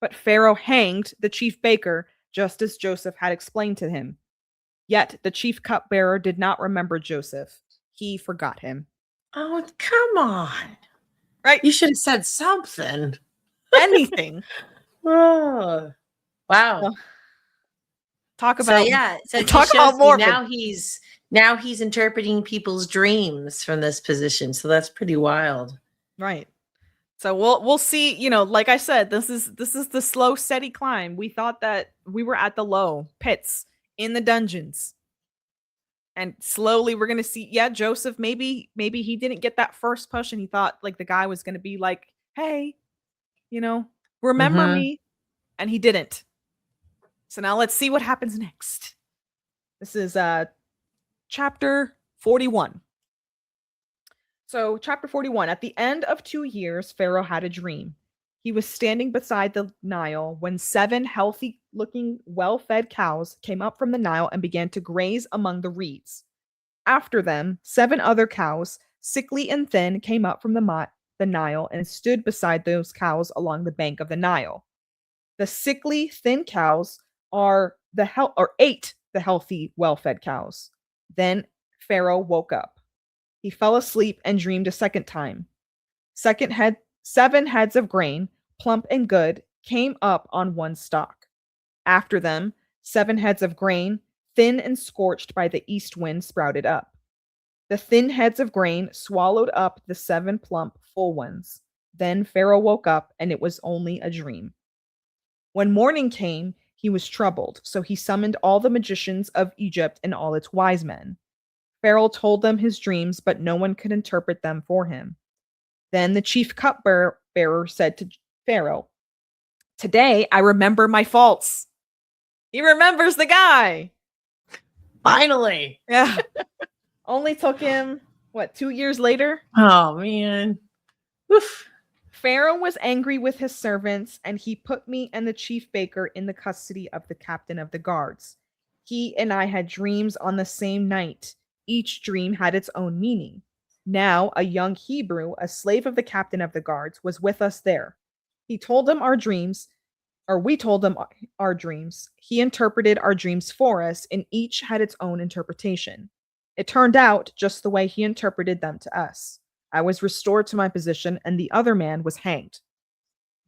But Pharaoh hanged the chief baker, just as Joseph had explained to him. Yet the chief cupbearer did not remember Joseph. He forgot him. Oh, come on. Right? You should have said something. Anything. Oh, wow. Well, talk about more. Now he's interpreting people's dreams from this position. So that's pretty wild. Right. So we'll see, like I said, this is the slow, steady climb. We thought that we were at the low pits in the dungeons. And slowly we're going to see, Joseph, maybe he didn't get that first push and he thought like the guy was going to be like, "Hey, remember me." And he didn't. So now let's see what happens next. This is chapter 41. So chapter 41, at the end of 2 years, Pharaoh had a dream. He was standing beside the Nile when 7 healthy-looking, well-fed cows came up from the Nile and began to graze among the reeds. After them, 7 other cows, sickly and thin, came up from the Nile and stood beside those cows along the bank of the Nile. The sickly, thin cows ate the healthy, well-fed cows. Then Pharaoh woke up. He fell asleep and dreamed a second time. 7 heads of grain, plump and good, came up on one stalk. After them, 7 heads of grain, thin and scorched by the east wind, sprouted up. The thin heads of grain swallowed up the 7 plump, full ones. Then Pharaoh woke up, and it was only a dream. When morning came, he was troubled, so he summoned all the magicians of Egypt and all its wise men. Pharaoh told them his dreams, but no one could interpret them for him. Then the chief cupbearer said to Pharaoh, "Today I remember my faults." He remembers the guy. Finally. Yeah. Only took him, 2 years later? Oh, man. Oof. Pharaoh was angry with his servants, and he put me and the chief baker in the custody of the captain of the guards. He and I had dreams on the same night. Each dream had its own meaning. Now, a young Hebrew, a slave of the captain of the guards, was with us there. He told him our dreams, or we told him our dreams. He interpreted our dreams for us, and each had its own interpretation. It turned out just the way he interpreted them to us. I was restored to my position, and the other man was hanged.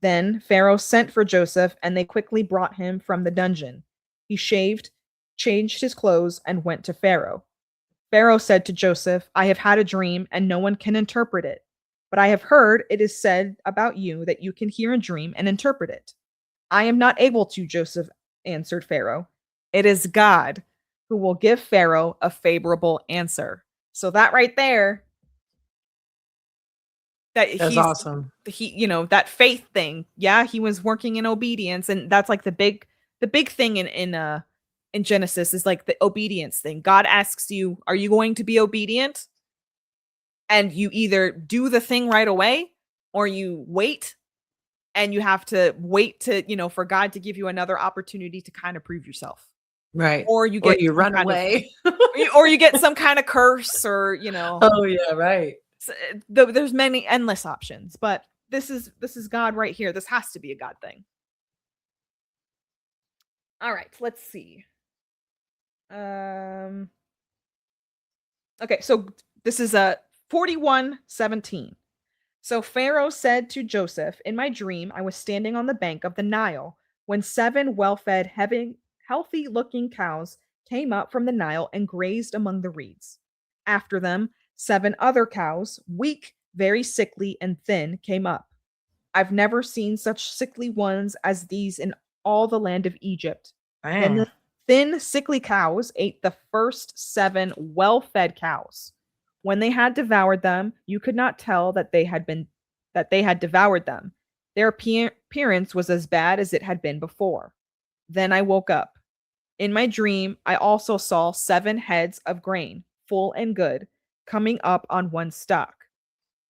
Then Pharaoh sent for Joseph, and they quickly brought him from the dungeon. He shaved, changed his clothes, and went to Pharaoh. Pharaoh said to Joseph, I have had a dream, and no one can interpret it. But I have heard it is said about you that you can hear a dream and interpret it. I am not able to, Joseph answered Pharaoh. It is God who will give Pharaoh a favorable answer. So that right there, That's awesome. That faith thing. Yeah, he was working in obedience, and that's like the big thing in Genesis is like the obedience thing. God asks you, are you going to be obedient? And you either do the thing right away, or you wait, and you have to wait to, for God to give you another opportunity to kind of prove yourself. Right. Or you run away. Or you get some kind of curse, or Oh yeah, right. There's many endless options, but this is God right here. This has to be a God thing. All right, let's see. Okay, so this is a 41:17. So Pharaoh said to Joseph, in my dream, I was standing on the bank of the Nile when 7 well-fed, healthy-looking cows came up from the Nile and grazed among the reeds. After them, 7 other cows, weak, very sickly, and thin, came up. I've never seen such sickly ones as these in all the land of Egypt. Then the thin, sickly cows ate the first 7 well-fed cows. When they had devoured them, you could not tell that they had devoured them. Their appearance was as bad as it had been before. Then I woke up. In my dream, I also saw 7 heads of grain, full and good, coming up on one stalk.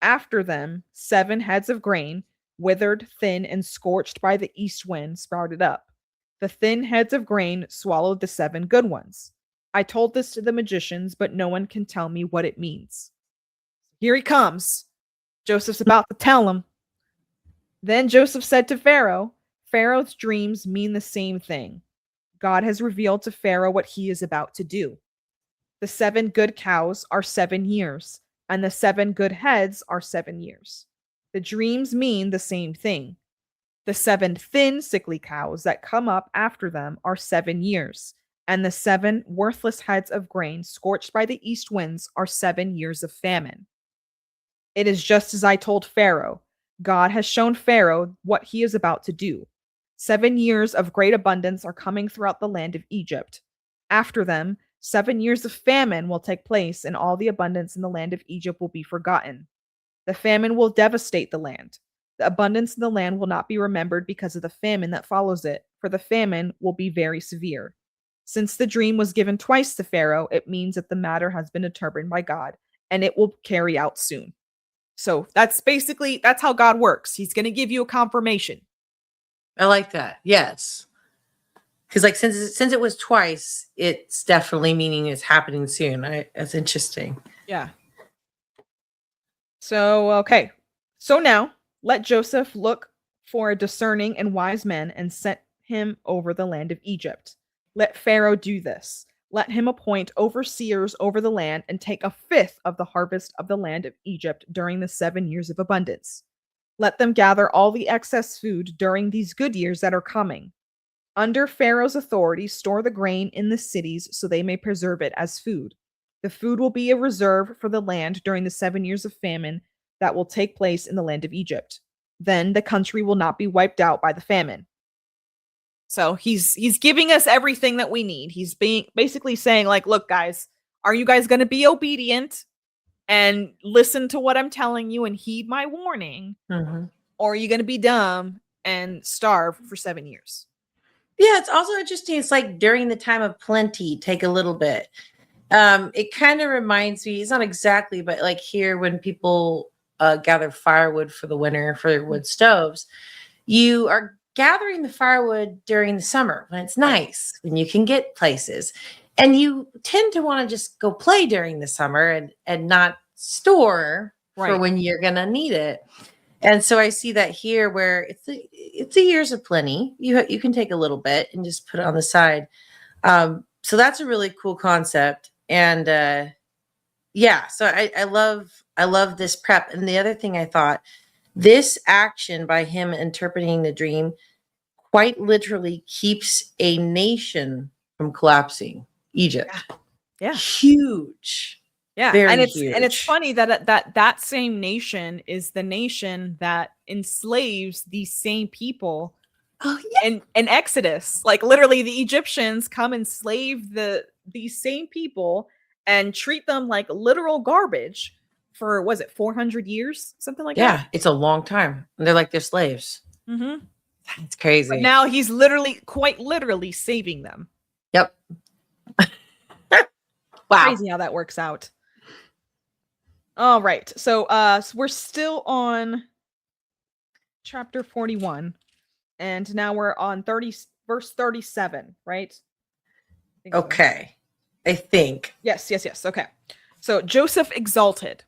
After them, 7 heads of grain, withered, thin, and scorched by the east wind, sprouted up. The thin heads of grain swallowed the 7 good ones. I told this to the magicians, but no one can tell me what it means. Here he comes. Joseph's about to tell him. Then Joseph said to Pharaoh, Pharaoh's dreams mean the same thing. God has revealed to Pharaoh what he is about to do. The 7 good cows are 7 years, and the 7 good heads are 7 years. The dreams mean the same thing. The 7 thin, sickly cows that come up after them are 7 years, and the 7 worthless heads of grain scorched by the east winds are 7 years of famine. It is just as I told Pharaoh. God has shown Pharaoh what he is about to do. 7 years of great abundance are coming throughout the land of Egypt. After them, 7 years of famine will take place, and all the abundance in the land of Egypt will be forgotten. The famine will devastate the land. The abundance in the land will not be remembered because of the famine that follows it, for the famine will be very severe. Since the dream was given twice to Pharaoh, it means that the matter has been determined by God, and it will carry out soon. So that's how God works. He's going to give you a confirmation. I like that. Yes. Because since it was twice, it's definitely meaning it's happening soon. That's interesting. Yeah. So, okay. So now let Joseph look for a discerning and wise man and set him over the land of Egypt. Let Pharaoh do this. Let him appoint overseers over the land and take 1/5 of the harvest of the land of Egypt during the 7 years of abundance. Let them gather all the excess food during these good years that are coming. Under Pharaoh's authority, store the grain in the cities so they may preserve it as food. The food will be a reserve for the land during the 7 years of famine that will take place in the land of Egypt. Then the country will not be wiped out by the famine. So he's giving us everything that we need. He's basically saying, like, look, guys, are you guys going to be obedient and listen to what I'm telling you and heed my warning? Mm-hmm. Or are you going to be dumb and starve for 7 years? Yeah, it's also interesting. It's like during the time of plenty, take a little bit. It kind of reminds me, it's not exactly, but like here when people gather firewood for the winter for your wood stoves, you are gathering the firewood during the summer when it's nice, when you can get places. And you tend to want to just go play during the summer and not store for when you're going to need it. And so I see that here where it's a years of plenty. You can take a little bit and just put it on the side. So that's a really cool concept. And so I love this prep. And the other thing I thought, this action by him interpreting the dream quite literally keeps a nation from collapsing. Egypt. Yeah. Huge. Yeah. Very huge. And it's funny that same nation is the nation that enslaves these same people in Exodus. Like literally the Egyptians come enslave these same people and treat them like literal garbage for, was it 400 years? Something like that? Yeah, it's a long time. And they're like, they're slaves. Mm-hmm. It's crazy. But now he's quite literally saving them. Yep. Wow. Crazy how that works out. All right. So we're still on chapter 41. And now we're on verse 37, right? Okay. I think. Yes. Okay. So Joseph exalted.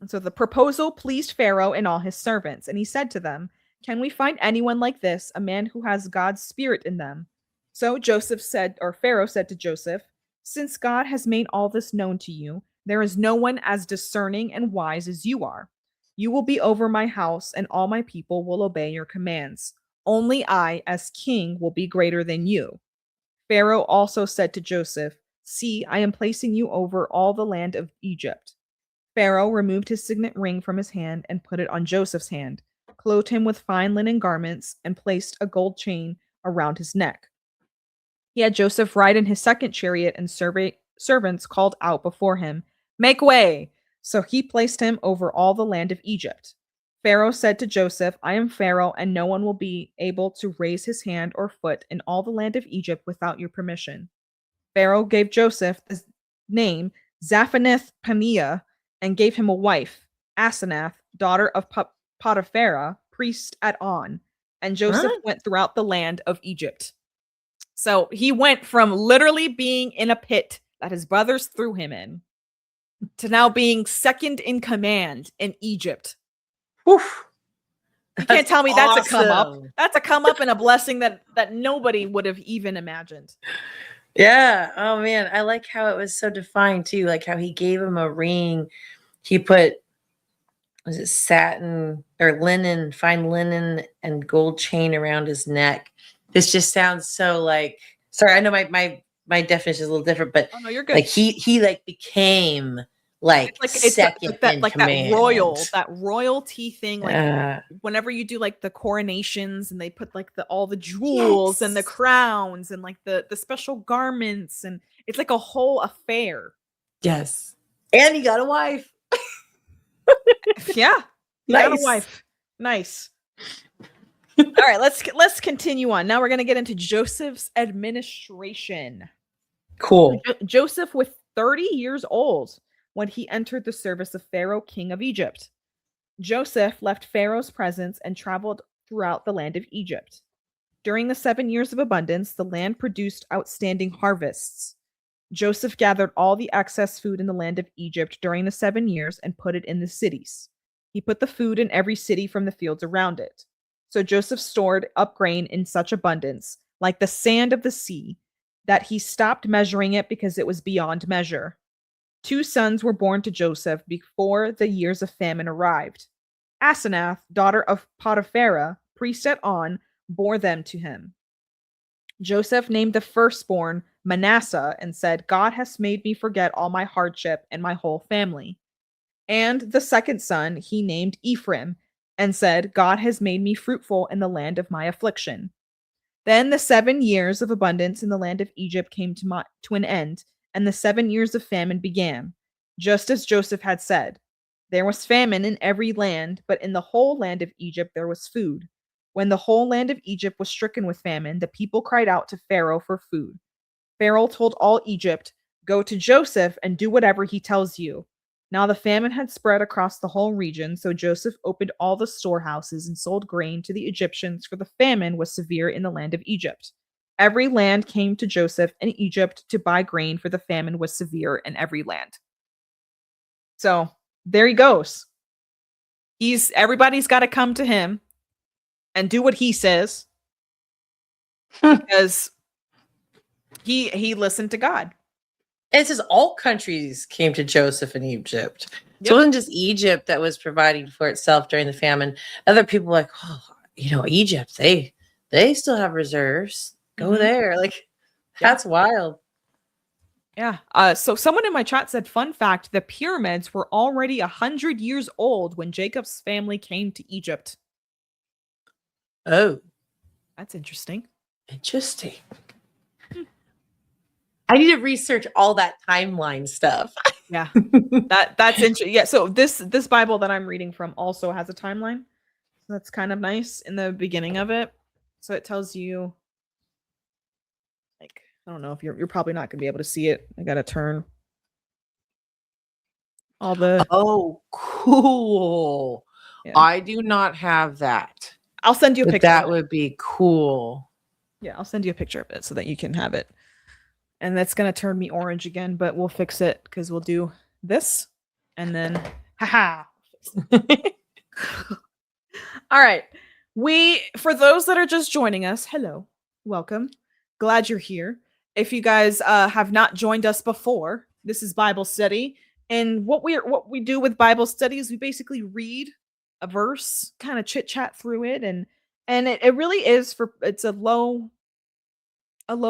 And so the proposal pleased Pharaoh and all his servants. And he said to them, "Can we find anyone like this, a man who has God's spirit in them?" So Pharaoh said to Joseph, "Since God has made all this known to you, there is no one as discerning and wise as you are. You will be over my house, and all my people will obey your commands. Only I, as king, will be greater than you." Pharaoh also said to Joseph, "See, I am placing you over all the land of Egypt." Pharaoh removed his signet ring from his hand and put it on Joseph's hand, clothed him with fine linen garments, and placed a gold chain around his neck. He had Joseph ride in his second chariot, and servants called out before him, "Make way!" So he placed him over all the land of Egypt. Pharaoh said to Joseph, "I am Pharaoh, and no one will be able to raise his hand or foot in all the land of Egypt without your permission." Pharaoh gave Joseph the name Zaphenath-Paneah and gave him a wife, Asenath, daughter of Potiphera, priest at On. And Joseph went throughout the land of Egypt. So he went from literally being in a pit that his brothers threw him in to now being second in command in Egypt. Oof. You can't tell me that's a come up. That's a come up and a blessing that nobody would have even imagined. Yeah. Oh man, I like how it was so defined too. Like how he gave him a ring. He put, was it satin or linen, fine linen, and gold chain around his neck. This just sounds so like. Sorry, I know my definition is a little different, but oh no, you're good. Like he like became like second in command. that royalty thing. Like whenever you do like the coronations and they put like all the jewels and the crowns and like the special garments, and it's like a whole affair. Yes, and he got a wife. Yeah, he got a wife. Nice. All right, let's continue on. Now we're gonna get into Joseph's administration. Cool. Joseph was 30 years old when he entered the service of Pharaoh, king of Egypt. Joseph left Pharaoh's presence and traveled throughout the land of Egypt. During the 7 years of abundance, the land produced outstanding harvests. Joseph gathered all the excess food in the land of Egypt during the 7 years and put it in the cities. He put the food in every city from the fields around it. So Joseph stored up grain in such abundance, like the sand of the sea, that he stopped measuring it because it was beyond measure. 2 sons were born to Joseph before the years of famine arrived. Asenath, daughter of Potiphera, priest at On, bore them to him. Joseph named the firstborn Manasseh and said, "God has made me forget all my hardship and my whole family." And the second son he named Ephraim and said, "God has made me fruitful in the land of my affliction." Then the 7 years of abundance in the land of Egypt came to an end, and the 7 years of famine began, just as Joseph had said. There was famine in every land, but in the whole land of Egypt there was food. When the whole land of Egypt was stricken with famine, the people cried out to Pharaoh for food. Pharaoh told all Egypt, "Go to Joseph and do whatever he tells you." Now the famine had spread across the whole region, so Joseph opened all the storehouses and sold grain to the Egyptians, for the famine was severe in the land of Egypt. Every land came to Joseph in Egypt to buy grain, for the famine was severe in every land. So there he goes. Everybody's got to come to him and do what he says because he listened to God. And it says all countries came to Joseph in Egypt. Yep. So it wasn't just Egypt that was providing for itself during the famine. Other people were like, oh, Egypt, they still have reserves. Go there. Like, that's wild. Yeah. So someone in my chat said, fun fact, the pyramids were already 100 years old when Jacob's family came to Egypt. Oh. That's interesting. Interesting. I need to research all that timeline stuff. Yeah. That's interesting. Yeah. So this Bible that I'm reading from also has a timeline. So that's kind of nice in the beginning of it. So it tells you, like, I don't know if you're probably not gonna be able to see it. I gotta turn all the. Oh, cool. Yeah. I do not have that. I'll send you a picture. That would be cool. Yeah, I'll send you a picture of it so that you can have it. And that's gonna turn me orange again, but we'll fix it because we'll do this and then haha. All right. For those that are just joining us, hello, welcome. Glad you're here. If you guys have not joined us before, this is Bible study. And what we do with Bible study is we basically read a verse, kind of chit chat through it, and it really is it's a low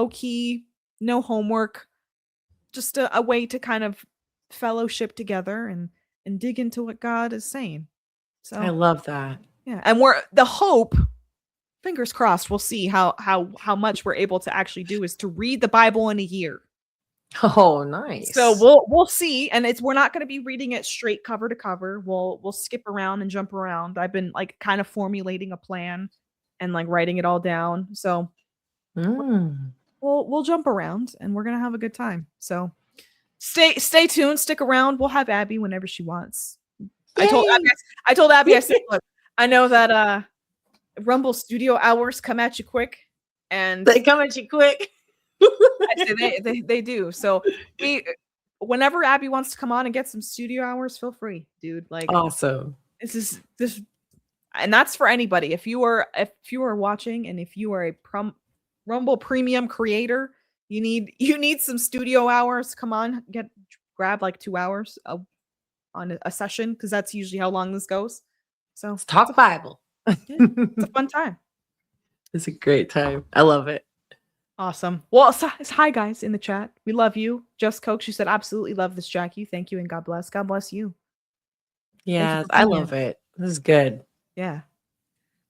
key, no homework, just a way to kind of fellowship together and dig into what God is saying. So I love that. Yeah, and the hope, fingers crossed, we'll see how much we're able to actually do is to read the Bible in a year. Oh, nice. So we'll see, and we're not going to be reading it straight cover to cover. We'll skip around and jump around. I've been like kind of formulating a plan and like writing it all down. So we'll jump around and we're gonna have a good time. So stay tuned, stick around. We'll have Abby whenever she wants. Yay! I told Abby, I said, look, I know that Rumble studio hours come at you quick, and they come at you quick. I say they do. So whenever Abby wants to come on and get some studio hours, feel free, dude. Like, awesome. This and that's for anybody. If you are watching and if you are a Rumble premium creator, you need some studio hours. Come on, grab like 2 hours on a session, because that's usually how long this goes. So let's talk Bible. It's a fun time. It's a great time. I love it. Awesome. Well, hi guys in the chat. We love you. Just Coke, she said, absolutely love this, Jackie. Thank you and God bless. God bless you. Yeah, I love it. This is good. Yeah.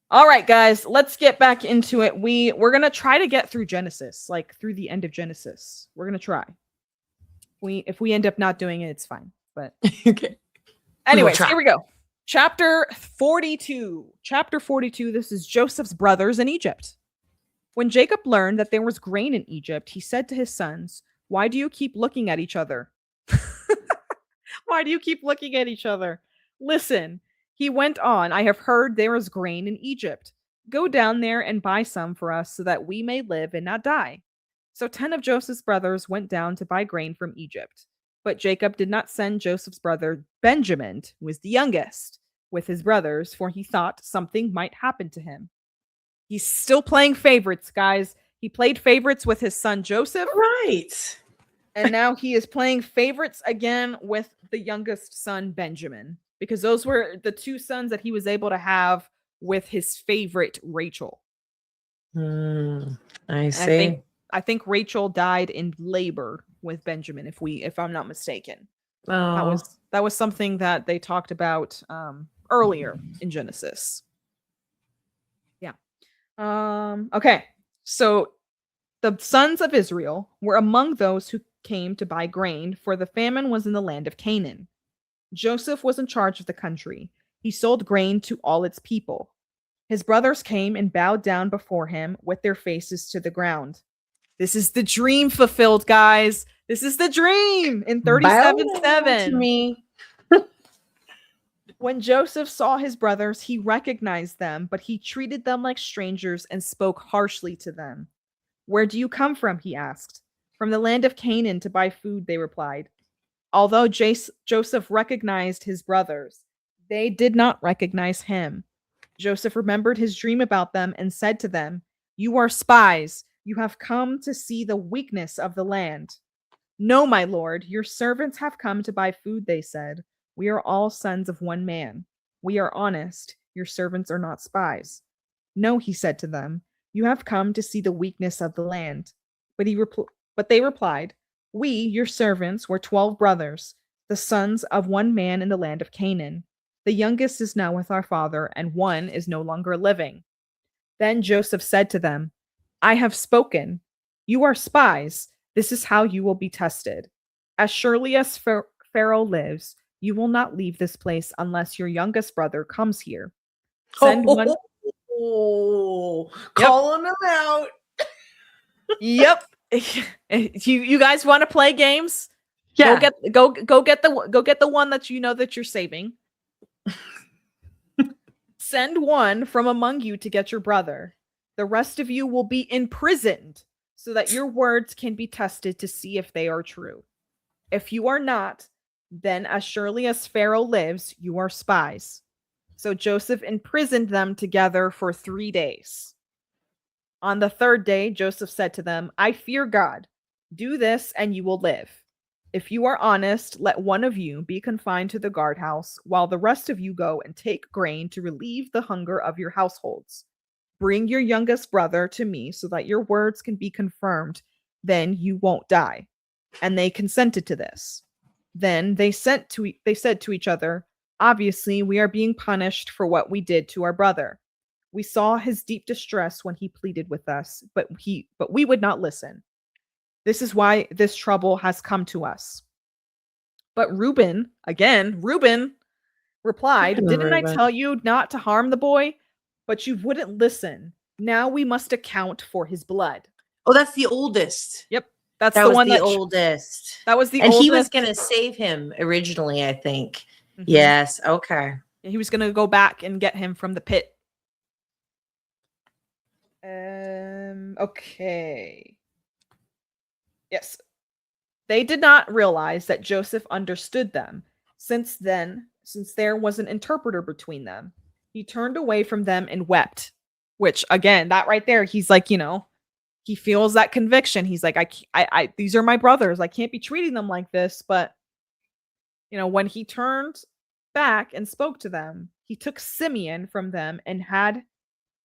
All right, guys, let's get back into it. We're gonna try to get through Genesis, like through the end of Genesis. We're gonna try. If we end up not doing it, it's fine. But okay. Anyways, here we go. Chapter 42. Chapter 42. This is Joseph's brothers in Egypt. When Jacob learned that there was grain in Egypt, he said to his sons, "Why do you keep looking at each other? Why do you keep looking at each other? Listen," he went on, "I have heard there is grain in Egypt. Go down there and buy some for us so that we may live and not die." So 10 of Joseph's brothers went down to buy grain from Egypt. But Jacob did not send Joseph's brother Benjamin, who was the youngest, with his brothers, for he thought something might happen to him. He's still playing favorites, guys. He played favorites with his son Joseph. Right. And now he is playing favorites again with the youngest son, Benjamin, because those were the 2 sons that he was able to have with his favorite Rachel. I see. I think Rachel died in labor with Benjamin, if I'm not mistaken. Oh. That was something that they talked about earlier in Genesis. Yeah. Okay. So the sons of Israel were among those who came to buy grain, for the famine was in the land of Canaan. Joseph was in charge of the country. He sold grain to all its people. His brothers came and bowed down before him with their faces to the ground. This is the dream fulfilled, guys. This is the dream in 37:7. Me. When Joseph saw his brothers, he recognized them, but he treated them like strangers and spoke harshly to them. Where do you come from? He asked. From the land of Canaan to buy food, they replied. Although Joseph recognized his brothers, they did not recognize him. Joseph remembered his dream about them and said to them, "You are spies. You have come to see the weakness of the land." "No, my lord, your servants have come to buy food," they said. "We are all sons of one man. We are honest. Your servants are not spies." "No," he said to them, "you have come to see the weakness of the land." But they replied, "We, your servants, were 12 brothers, the sons of one man in the land of Canaan. The youngest is now with our father, and one is no longer living." Then Joseph said to them, "I have spoken. You are spies. This is how you will be tested. As surely as Pharaoh lives, you will not leave this place unless your youngest brother comes here. Send one." Oh, Yep. calling them out. Yep. You guys want to play games? Yeah. Go get the one that you know that you're saving. Send one from among you to get your brother. The rest of you will be imprisoned so that your words can be tested to see if they are true. If you are not, then as surely as Pharaoh lives, you are spies. So Joseph imprisoned them together for 3 days. On the third day, Joseph said to them, "I fear God. Do this and you will live. If you are honest, let one of you be confined to the guardhouse, while the rest of you go and take grain to relieve the hunger of your households. Bring your youngest brother to me so that your words can be confirmed. Then you won't die." And they consented to this. Then they said to each other, "Obviously, we are being punished for what we did to our brother. We saw his deep distress when he pleaded with us, but we would not listen. This is why this trouble has come to us." But Reuben replied, "Didn't I tell you not to harm the boy? But you wouldn't listen. Now we must account for his blood." Oh, that's the oldest. Yep. That was one the oldest. That was the and oldest. He was going to save him originally, I think. Mhm. Yes. Okay. He was going to go back and get him from the pit. Okay. Yes. They did not realize that Joseph understood them. Since there was an interpreter between them, he turned away from them and wept. Which, again, that right there, he's like, he feels that conviction. He's like, I these are my brothers. I can't be treating them like this. But, when he turned back and spoke to them, he took Simeon from them and had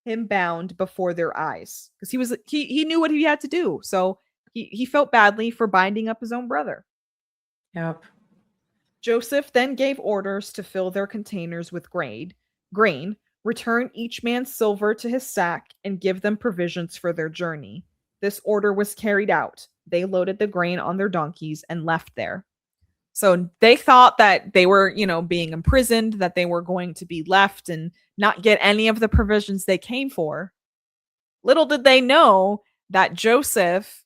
him bound before their eyes, because he knew what he had to do. So he felt badly for binding up his own brother. Yep. Joseph then gave orders to fill their containers with grain, return each man's silver to his sack, and give them provisions for their journey. This order was carried out. They loaded the grain on their donkeys and left there. So they thought that they were, being imprisoned, that they were going to be left and not get any of the provisions they came for. Little did they know that Joseph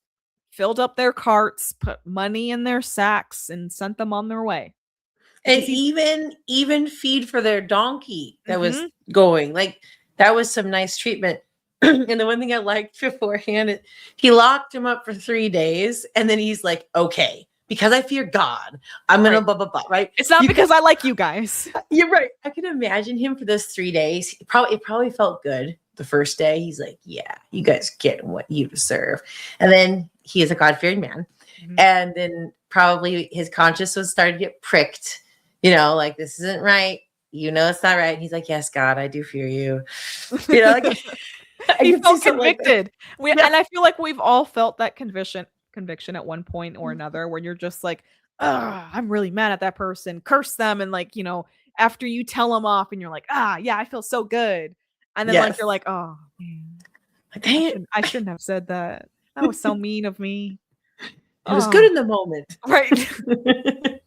filled up their carts, put money in their sacks, and sent them on their way. And even feed for their donkey that was going. Like, that was some nice treatment. And the one thing I liked beforehand, he locked him up for 3 days, and then he's like, "Okay, because I fear God, I'm gonna blah blah blah." Right? It's not because I like you guys. You're right. I can imagine him for those 3 days. It probably felt good the first day. He's like, "Yeah, you guys get what you deserve." And then he is a God-fearing man, and then probably his conscience was starting to get pricked. Like, this isn't right. It's not right. And he's like, "Yes, God, I do fear you." Like, he felt convicted. And I feel like we've all felt that conviction at one point or another, where you're just like, I'm really mad at that person, curse them, and like, after you tell them off and you're like, yeah, I feel so good, and then like you're like, oh man, I shouldn't have said that. That was so mean of me. It was good in the moment, right?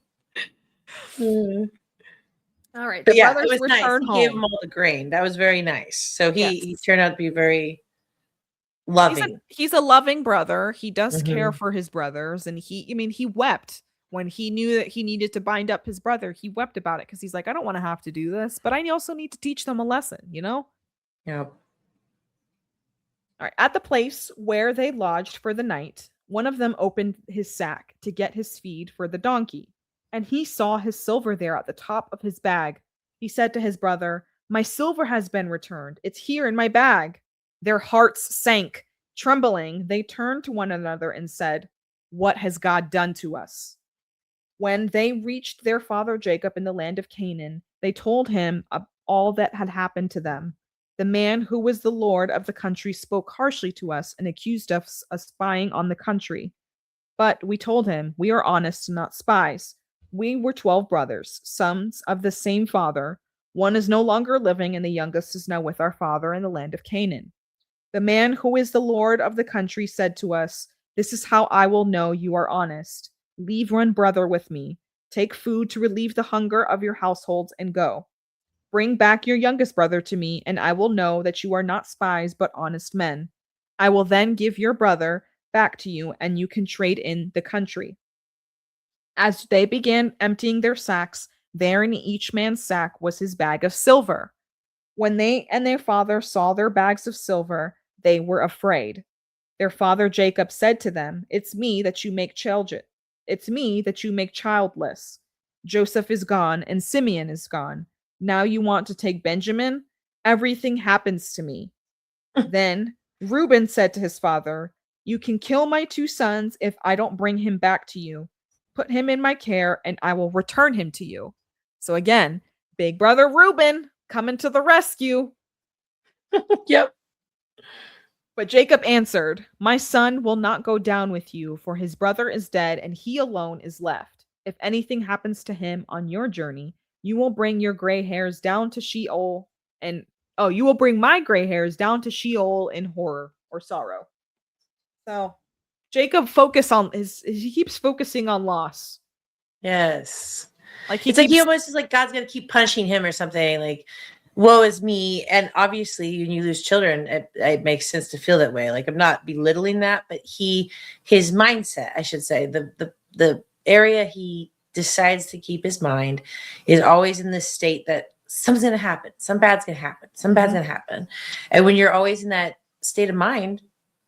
All right. But yeah, it was nice. He gave them all the grain. That was very nice. So he turned out to be very loving. He's a loving brother. He does care for his brothers, and he wept When he knew that he needed to bind up his brother, he wept about it because he's like, I don't want to have to do this, but I also need to teach them a lesson, you know? Yeah. All right. At the place where they lodged for the night, one of them opened his sack to get his feed for the donkey, and he saw his silver there at the top of his bag. He said to his brother, My silver has been returned. It's here in my bag. Their hearts sank. Trembling, they turned to one another and said, What has God done to us? When they reached their father Jacob in the land of Canaan, they told him of all that had happened to them. The man who was the lord of the country spoke harshly to us and accused us of spying on the country. But we told him, We are honest and not spies. We were 12 brothers, sons of the same father. One is no longer living, and the youngest is now with our father in the land of Canaan. The man who is the lord of the country said to us, This is how I will know you are honest. Leave one brother with me. Take food to relieve the hunger of your households and go. Bring back your youngest brother to me, and I will know that you are not spies but honest men. I will then give your brother back to you, and you can trade in the country. As they began emptying their sacks, there in each man's sack was his bag of silver. When they and their father saw their bags of silver, they were afraid. Their father Jacob said to them, It's me that you make childless. Joseph is gone, and Simeon is gone. Now you want to take Benjamin? Everything happens to me. Then Reuben said to his father, You can kill my 2 sons if I don't bring him back to you. Put him in my care, and I will return him to you. So again, big brother Reuben coming to the rescue. Yep. But Jacob answered, My son will not go down with you, for his brother is dead, and he alone is left. If anything happens to him on your journey, you will bring your gray hairs down to Sheol, and you will bring my gray hairs down to Sheol in horror or sorrow. So Jacob he keeps focusing on loss. Yes. Like it's like he almost is like God's gonna keep punishing him or something. Like, woe is me. And obviously, when you lose children, it makes sense to feel that way. Like, I'm not belittling that, but his mindset, I should say, the area he decides to keep his mind is always in this state that something's gonna happen, some bad's gonna happen, some bad's gonna happen. And when you're always in that state of mind,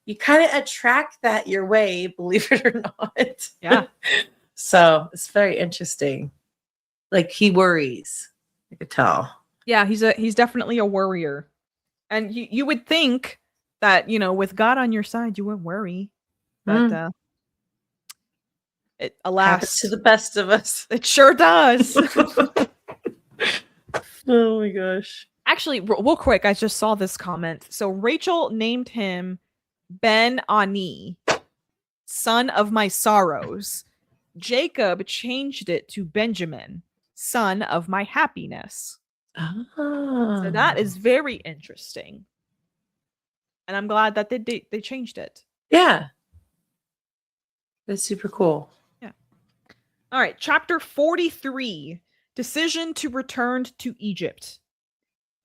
you kind of attract that your way, believe it or not. Yeah. So it's very interesting. Like, he worries. I could tell. Yeah, he's definitely a worrier. And you would think that, with God on your side, you wouldn't worry. But it alas happens to the best of us. It sure does. Oh my gosh. Actually, real quick, I just saw this comment. So Rachel named him Ben-Ani, son of my sorrows. Jacob changed it to Benjamin, son of my happiness. So that is very interesting. And I'm glad that they changed it. Yeah. That's super cool. Yeah. All right. Chapter 43, Decision to Return to Egypt.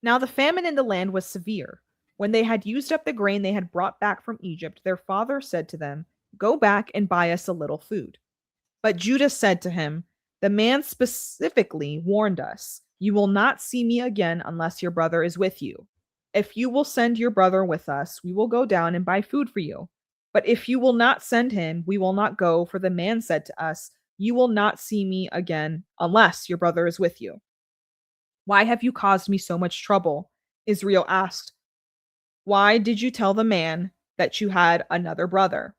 Now the famine in the land was severe. When they had used up the grain they had brought back from Egypt, their father said to them, Go back and buy us a little food. But Judah said to him, The man specifically warned us, You will not see me again unless your brother is with you. If you will send your brother with us, we will go down and buy food for you. But if you will not send him, we will not go, for the man said to us, You will not see me again unless your brother is with you. Why have you caused me so much trouble? Israel asked. Why did you tell the man that you had another brother?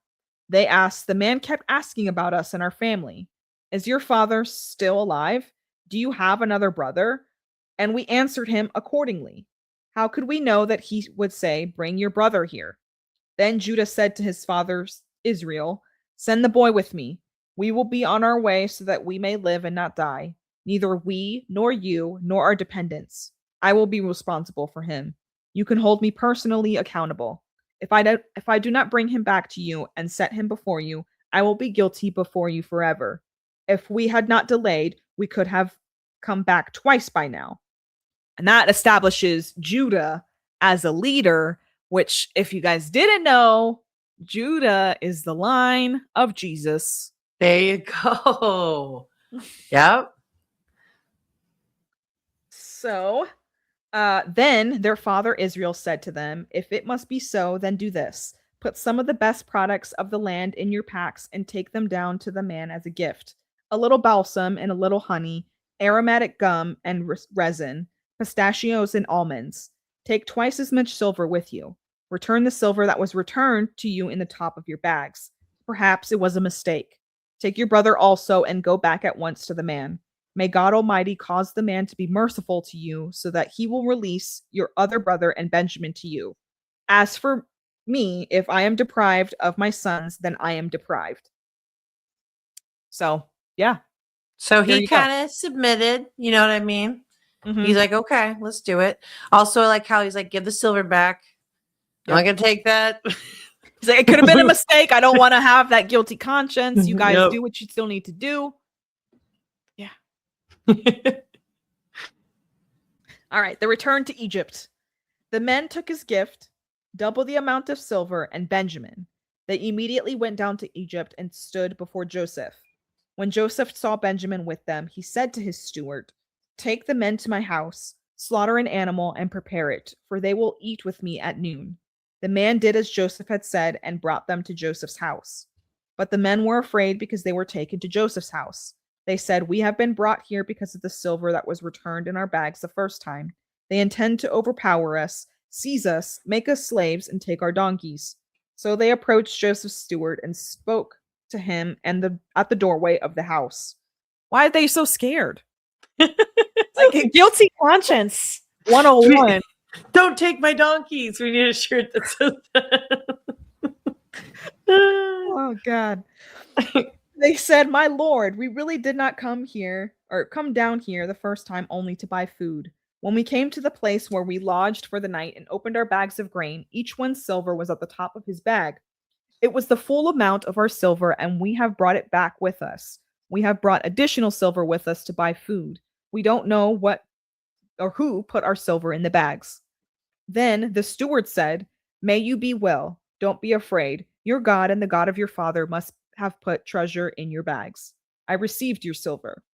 They asked, The man kept asking about us and our family. Is your father still alive? Do you have another brother? And we answered him accordingly. How could we know that he would say, Bring your brother here? Then Judah said to his father Israel, Send the boy with me. We will be on our way so that we may live and not die. Neither we, nor you, nor our dependents. I will be responsible for him. You can hold me personally accountable. If I do not bring him back to you and set him before you, I will be guilty before you forever. If we had not delayed, we could have come back twice by now. And that establishes Judah as a leader, which, if you guys didn't know, Judah is the line of Jesus. There you go. Yep. So then their father Israel said to them, "If it must be so, then do this. Put some of the best products of the land in your packs and take them down to the man as a gift. A little balsam and a little honey, aromatic gum and resin, pistachios and almonds. Take twice as much silver with you. Return the silver that was returned to you in the top of your bags. Perhaps it was a mistake. Take your brother also and go back at once to the man. May God Almighty cause the man to be merciful to you so that he will release your other brother and Benjamin to you. As for me, if I am deprived of my sons, then I am deprived." So, yeah. So There he you go. kind of submitted, you know what I mean? Mhm. He's like, okay, let's do it. Also, I like how he's like, give the silver back. I'm not Yep. gonna take that. He's like, "It could have been a mistake. I don't want to have that guilty conscience. You guys Yep. do what you still need to do." Yeah. All right. The return to Egypt. The men took his gift, double the amount of silver, and Benjamin. They immediately went down to Egypt and stood before Joseph. When Joseph saw Benjamin with them, he said to his steward, "Take the men to my house, slaughter an animal, and prepare it, for they will eat with me at noon." The man did as Joseph had said and brought them to Joseph's house. But the men were afraid because they were taken to Joseph's house. They said, "We have been brought here because of the silver that was returned in our bags the first time. They intend to overpower us, seize us, make us slaves, and take our donkeys." So they approached Joseph's steward and spoke to him at the doorway of the house. Why are they so scared? Like a guilty conscience 101. Don't take my donkeys. We need a shirt that says that. Oh God. They said, "My lord, we really did not come down here the first time only to buy food. When we came to the place where we lodged for the night and opened our bags of grain, each one's silver was at the top of his bag. It was the full amount of our silver, and we have brought it back with us. We have brought additional silver with us to buy food. We don't know what or who put our silver in the bags." Then the steward said, "May you be well. Don't be afraid. Your God and the God of your father must have put treasure in your bags. I received your silver."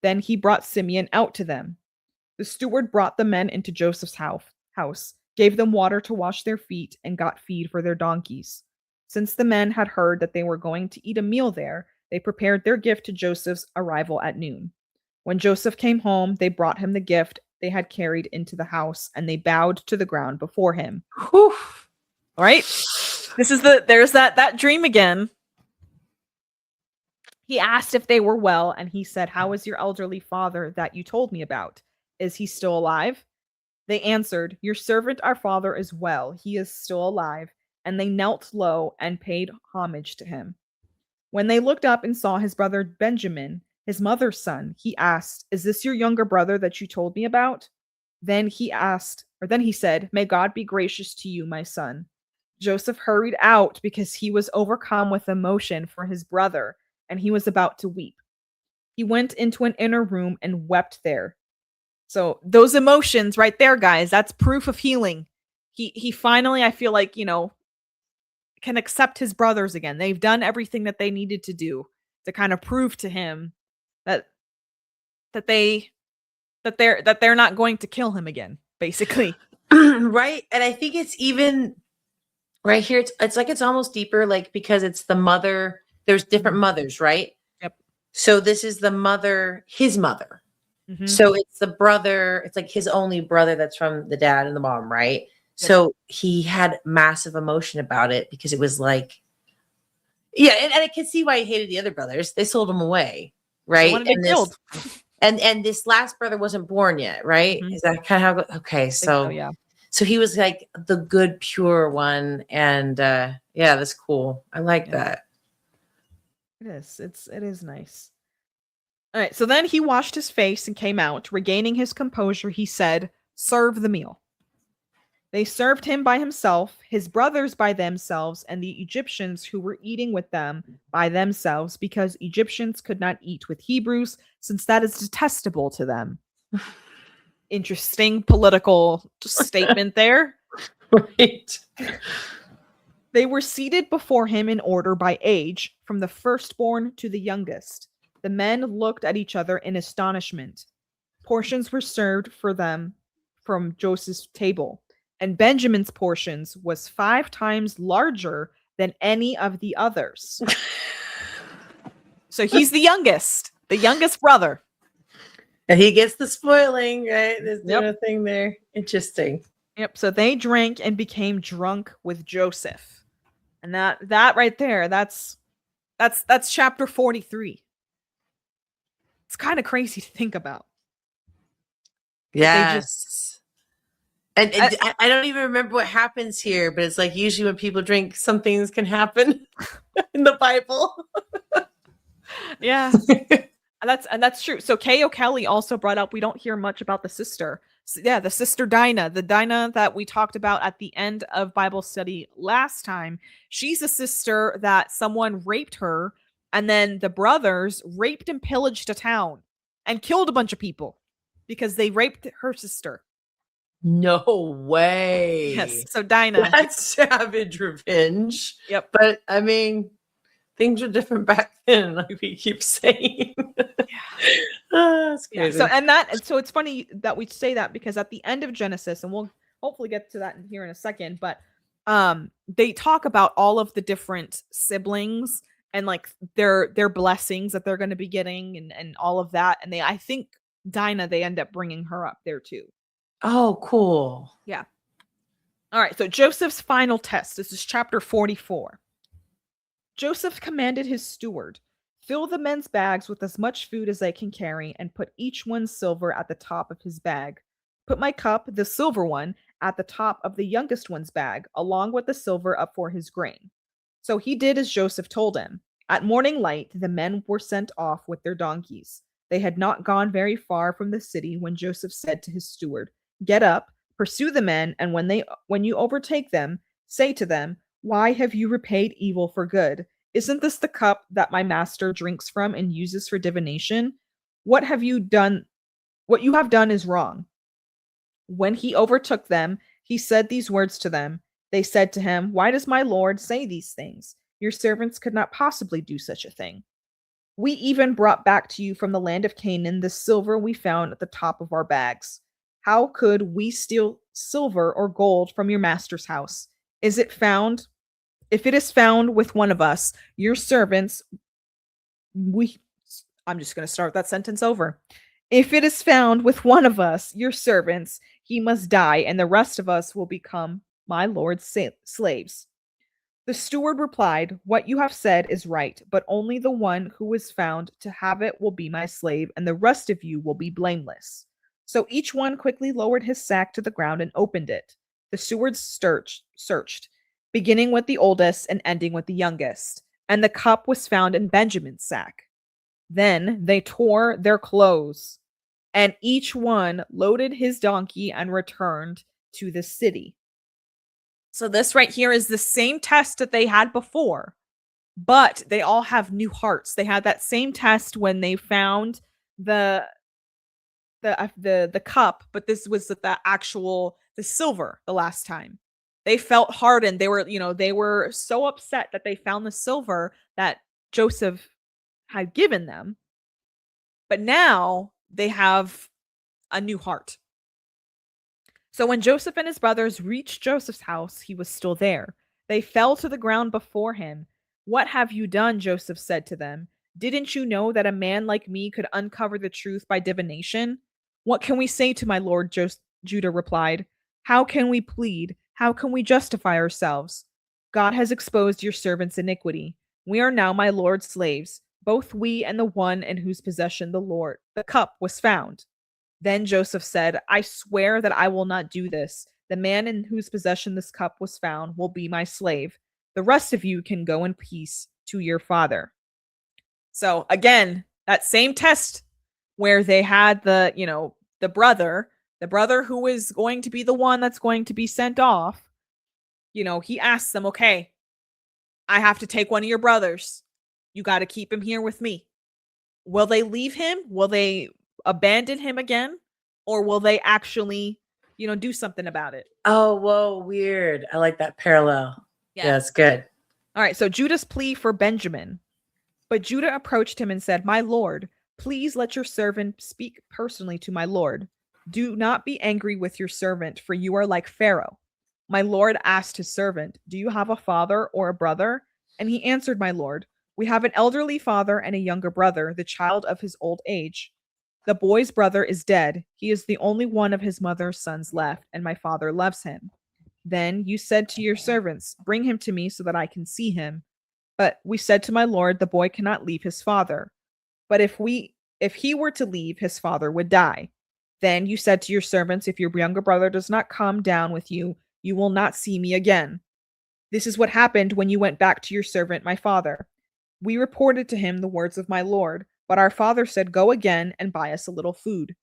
Then he brought Simeon out to them. The steward brought the men into Joseph's house, gave them water to wash their feet, and got feed for their donkeys. Since the men had heard that they were going to eat a meal there, they prepared their gift to Joseph's arrival at noon. When Joseph came home, they brought him the gift they had carried into the house, and they bowed to the ground before him. Whew. All right. There's that dream again. He asked if they were well, and he said, "How is your elderly father that you told me about? Is he still alive?" They answered, "Your servant our father is well. He is still alive." And they knelt low and paid homage to him. When they looked up and saw his brother Benjamin, his mother's son, he asked, "Is this your younger brother that you told me about?" Then he said, "May God be gracious to you, my son." Joseph hurried out because he was overcome with emotion for his brother, and he was about to weep. He went into an inner room and wept there. So those emotions right there, guys, that's proof of healing. He finally, I feel like, can accept his brothers again. They've done everything that they needed to do to kind of prove to him that they're not going to kill him again, basically. Right. And I think it's even right here. It's like it's almost deeper, like because it's the mother. There's different mothers, right? Yep. So this is the mother, his mother. Mm-hmm. So it's the brother, it's like his only brother that's from the dad and the mom, right? Yep. So he had massive emotion about it because it was like, yeah, and I can see why he hated the other brothers. They sold him away, right? They want to get killed. And this last brother wasn't born yet, right? Mm-hmm. Is that kind of how? Okay, so yeah. So he was like the good, pure one, and yeah, that's cool. I like that. It is. It is nice. All right. So then he washed his face and came out, regaining his composure. He said, "Serve the meal." They served him by himself, his brothers by themselves, and the Egyptians who were eating with them by themselves, because Egyptians could not eat with Hebrews, since that is detestable to them. Interesting political statement there. Right. They were seated before him in order by age, from the firstborn to the youngest. The men looked at each other in astonishment. Portions were served for them from Joseph's table, and Benjamin's portions was 5 times larger than any of the others. So he's the youngest brother. And he gets the spoiling, right? There's Yep. a thing there. Interesting. Yep. So they drank and became drunk with Joseph. And that right there, that's chapter 43. It's kind of crazy to think about. Yes. And I don't even remember what happens here, but it's like usually when people drink, some things can happen in the Bible. Yeah. And that's true. So K.O. Kelly also brought up, we don't hear much about the sister. So, yeah, the sister Dinah, the Dinah that we talked about at the end of Bible study last time. She's a sister that someone raped her, and then the brothers raped and pillaged a town and killed a bunch of people because they raped her sister. No way. Yes. So Dinah. That's savage revenge. Yep. But I mean, things were different back then, like we keep saying. That's crazy. Yeah. So it's funny that we say that because at the end of Genesis, and we'll hopefully get to that here in a second, but they talk about all of the different siblings and like their blessings that they're going to be getting and all of that. And I think Dinah, they end up bringing her up there too. Oh, cool. Yeah. All right. So Joseph's final test. This is chapter 44. Joseph commanded his steward, fill the men's bags with as much food as they can carry and put each one's silver at the top of his bag. Put my cup, the silver one, at the top of the youngest one's bag, along with the silver up for his grain. So he did as Joseph told him. At morning light, the men were sent off with their donkeys. They had not gone very far from the city when Joseph said to his steward, get up, pursue the men, and when you overtake them, say to them, why have you repaid evil for good? Isn't this the cup that my master drinks from and uses for divination? What have you done? What you have done is wrong. When he overtook them, he said these words to them. They said to him, why does my lord say these things? Your servants could not possibly do such a thing. We even brought back to you from the land of Canaan the silver we found at the top of our bags. How could we steal silver or gold from your master's house? Is it found? If it is found with one of us, your servants, I'm just going to start that sentence over. If it is found with one of us, your servants, he must die, and the rest of us will become my lord's slaves. The steward replied, what you have said is right, but only the one who is found to have it will be my slave, and the rest of you will be blameless. So each one quickly lowered his sack to the ground and opened it. The steward searched, beginning with the oldest and ending with the youngest, and the cup was found in Benjamin's sack. Then they tore their clothes, and each one loaded his donkey and returned to the city. So this right here is the same test that they had before, but they all have new hearts. They had that same test when they found the cup, but this was the silver the last time. They felt hardened. They were so upset that they found the silver that Joseph had given them. But now they have a new heart. So when Joseph and his brothers reached Joseph's house, he was still there. They fell to the ground before him. What have you done? Joseph said to them. Didn't you know that a man like me could uncover the truth by divination? What can we say to my lord? Judah replied. How can we plead? How can we justify ourselves? God has exposed your servant's iniquity. We are now my lord's slaves, both we and the one in whose possession the cup was found. Then Joseph said, I swear that I will not do this. The man in whose possession this cup was found will be my slave. The rest of you can go in peace to your father. So again, that same test where they had the brother who is going to be the one that's going to be sent off, he asks them, okay, I have to take one of your brothers. You got to keep him here with me. Will they leave him? Will they abandon him again? Or will they actually, do something about it? Oh, whoa, weird. I like that parallel. Yeah, it's good. All right. So Judah's plea for Benjamin. But Judah approached him and said, My lord, please let your servant speak personally to my lord. Do not be angry with your servant, for you are like Pharaoh. My lord asked his servant, Do you have a father or a brother? And he answered, My lord, we have an elderly father and a younger brother, the child of his old age. The boy's brother is dead. He is the only one of his mother's sons left, and my father loves him. Then you said to your servants, Bring him to me so that I can see him. But we said to my lord, The boy cannot leave his father. But if he were to leave, his father would die. Then you said to your servants, If your younger brother does not come down with you, you will not see me again. This is what happened when you went back to your servant, my father. We reported to him the words of my lord, but our father said, Go again and buy us a little food.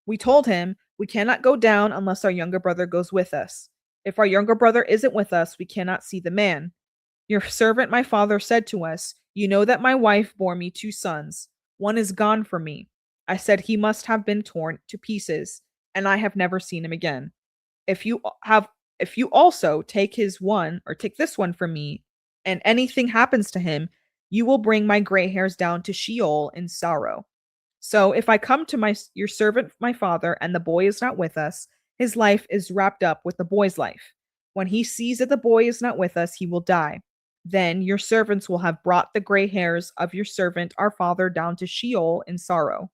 We told him, We cannot go down unless our younger brother goes with us. If our younger brother isn't with us, we cannot see the man. Your servant, my father, said to us, You know that my wife bore me 2 sons. One is gone from me. I said he must have been torn to pieces, and I have never seen him again. If you also take take this one from me, and anything happens to him, you will bring my gray hairs down to Sheol in sorrow. So if I come to your servant, my father, and the boy is not with us, his life is wrapped up with the boy's life. When he sees that the boy is not with us, he will die. Then your servants will have brought the gray hairs of your servant, our father, down to Sheol in sorrow.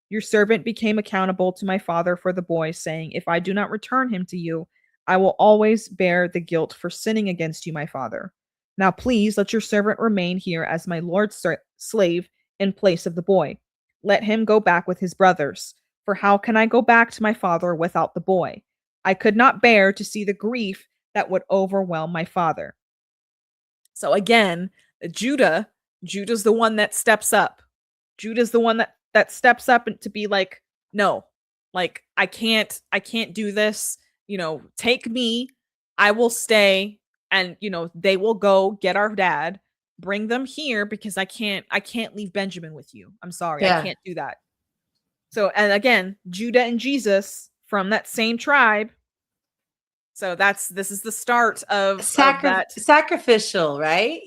Your servant became accountable to my father for the boy, saying, If I do not return him to you, I will always bear the guilt for sinning against you, my father. Now please let your servant remain here as my lord's slave in place of the boy. Let him go back with his brothers. For how can I go back to my father without the boy? I could not bear to see the grief that would overwhelm my father. So again, Judah's the one that steps up. Judah's the one that steps up and to be like, no, like I can't do this. Take me. I will stay, and they will go get our dad, bring them here because I can't leave Benjamin with you. I'm sorry, I can't do that. So, and again, Judah and Jesus from that same tribe. So this is the start of that sacrificial, right?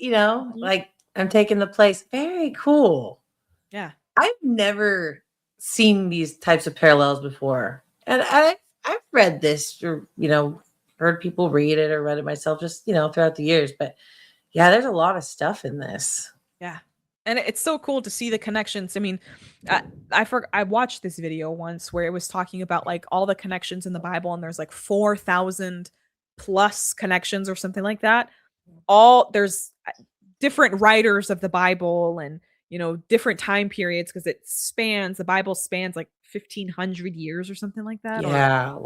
Like I'm taking the place. Very cool. Yeah. I've never seen these types of parallels before. And I've read this or, heard people read it or read it myself just, throughout the years. But yeah, there's a lot of stuff in this. Yeah. And it's so cool to see the connections. I mean, I watched this video once where it was talking about like all the connections in the Bible, and there's like 4,000 plus connections or something like that. There's different writers of the Bible and different time periods, because the Bible spans like 1,500 years or something like that. Yeah,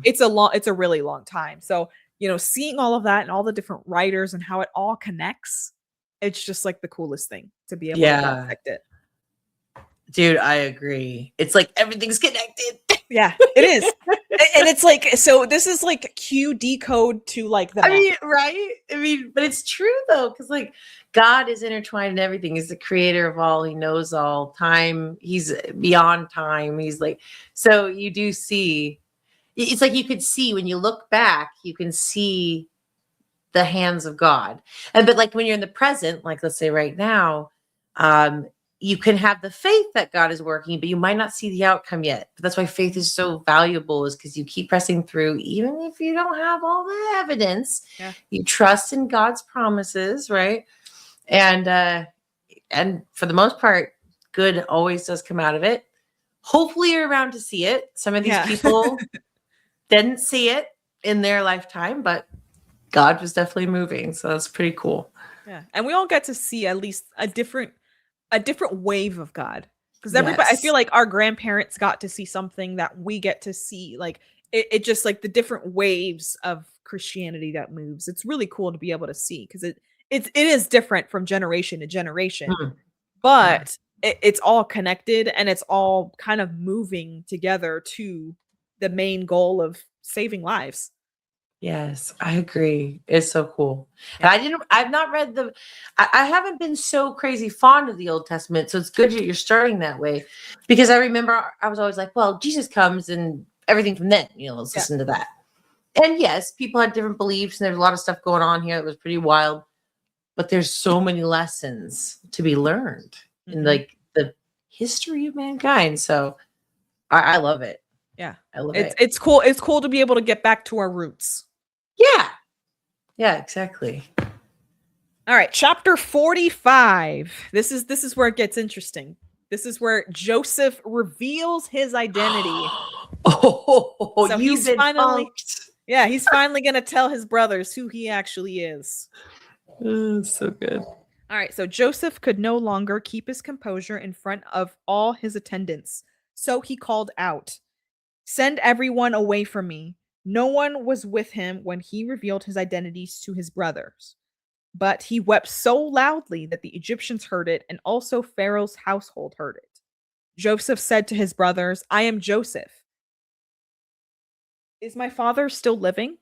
it's a really long time. So seeing all of that and all the different writers and how it all connects, it's just like the coolest thing to be able to dissect it. Dude, I agree. It's like everything's connected. Yeah, it is. And it's like, so this is like QD code to like the map. Right? But it's true though, because like God is intertwined in everything. He's the creator of all. He knows all time. He's beyond time. He's like, so you do see, it's like you could see when you look back, you can see the hands of God. But like when you're in the present, like let's say right now, you can have the faith that God is working, but you might not see the outcome yet. But that's why faith is so valuable, is because you keep pressing through, even if you don't have all the evidence. Yeah. You trust in God's promises, right? And for the most part, good always does come out of it. Hopefully you're around to see it. Some of these people didn't see it in their lifetime, but God was definitely moving. So that's pretty cool. Yeah. And we all get to see at least a different wave of God, because everybody, I feel like our grandparents got to see something that we get to see. Like it just like the different waves of Christianity that moves. It's really cool to be able to see, because it is different from generation to generation, but it's all connected and it's all kind of moving together to the main goal of saving lives. Yes, I agree. It's so cool. Yeah. And I've not read I haven't been so crazy fond of the Old Testament. So it's good that you're starting that way, because I remember I was always like, well, Jesus comes and everything from then, let's listen to that. And yes, people had different beliefs, and there's a lot of stuff going on here that was pretty wild. But there's so many lessons to be learned in like the history of mankind. So I love it. Yeah. I love it. It's cool. It's cool to be able to get back to our roots. Yeah. Yeah, exactly. All right, chapter 45. This is where it gets interesting. This is where Joseph reveals his identity. Oh, so you've been finally, punked. yeah, he's finally gonna tell his brothers who he actually is. So good. All right, so Joseph could no longer keep his composure in front of all his attendants. So he called out, "Send everyone away from me." No one was with him when he revealed his identities to his brothers. But he wept so loudly that the Egyptians heard it, and also Pharaoh's household heard it. Joseph said to his brothers, "I am Joseph. Is my father still living?"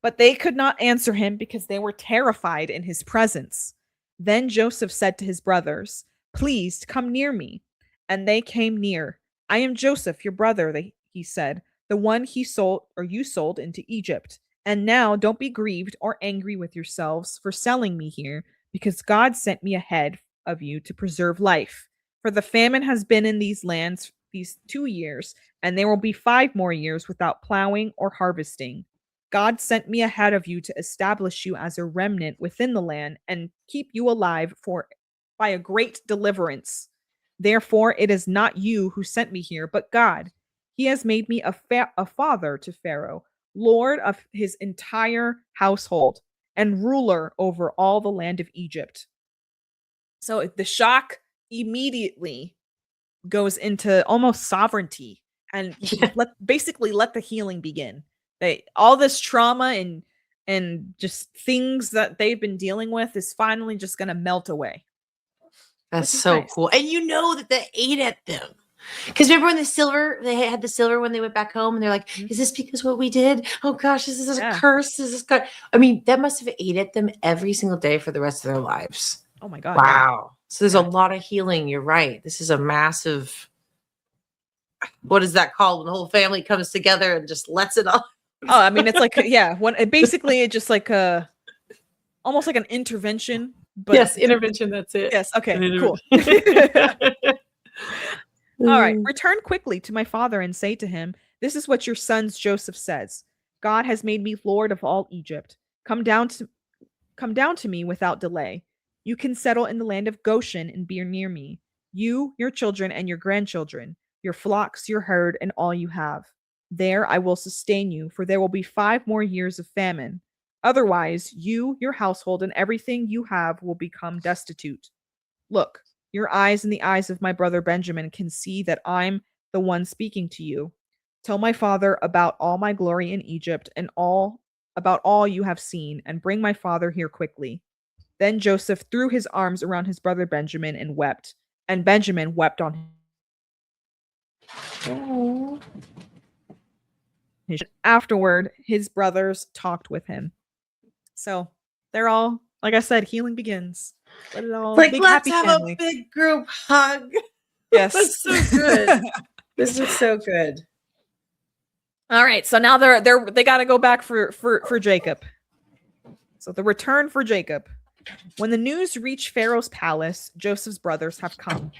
But they could not answer him because they were terrified in his presence. Then Joseph said to his brothers, "Please come near me." And they came near. "I am Joseph, your brother," he said, "the one you sold into Egypt. And now don't be grieved or angry with yourselves for selling me here, because God sent me ahead of you to preserve life. For the famine has been in these lands these 2 years, and there will be 5 more years without plowing or harvesting. God sent me ahead of you to establish you as a remnant within the land and keep you alive by a great deliverance. Therefore, it is not you who sent me here, but God. He has made me a father to Pharaoh, lord of his entire household, and ruler over all the land of Egypt." So the shock immediately goes into almost sovereignty and basically let the healing begin. All this trauma and just things that they've been dealing with is finally just going to melt away. That's so nice. Cool. And you know that they ate at them. Because remember when they had the silver when they went back home, and they're like, "Is this because what we did? Oh gosh, this is a curse. This is good." I mean, that must have ate at them every single day for the rest of their lives. Oh my God. Wow. Yeah. So there's a lot of healing. You're right. This is a massive, what is that called? When the whole family comes together and just lets it all. Oh, I mean, it's like, it's just like almost like an intervention. But yes, intervention. That's it. Yes. Okay, cool. All right, return quickly to my father and say to him, "This is what your sons Joseph says. God has made me lord of all Egypt. Come down to me without delay. You can settle in the land of Goshen and be near me. You, your children, and your grandchildren, your flocks, your herd, and all you have. There I will sustain you, for there will be 5 more years of famine. Otherwise, you, your household, and everything you have will become destitute. Look, your eyes and the eyes of my brother Benjamin can see that I'm the one speaking to you. Tell my father about all my glory in Egypt and about all you have seen, and bring my father here quickly." Then Joseph threw his arms around his brother Benjamin and wept, and Benjamin wept on him. Afterward, his brothers talked with him. So they're all, like I said, healing begins. Let it all like, let's have family. A big group hug. Yes. That's so good. This is so good. All right, so now they got to go back for Jacob. So the return for Jacob. When the news reached Pharaoh's palace, Joseph's brothers have come.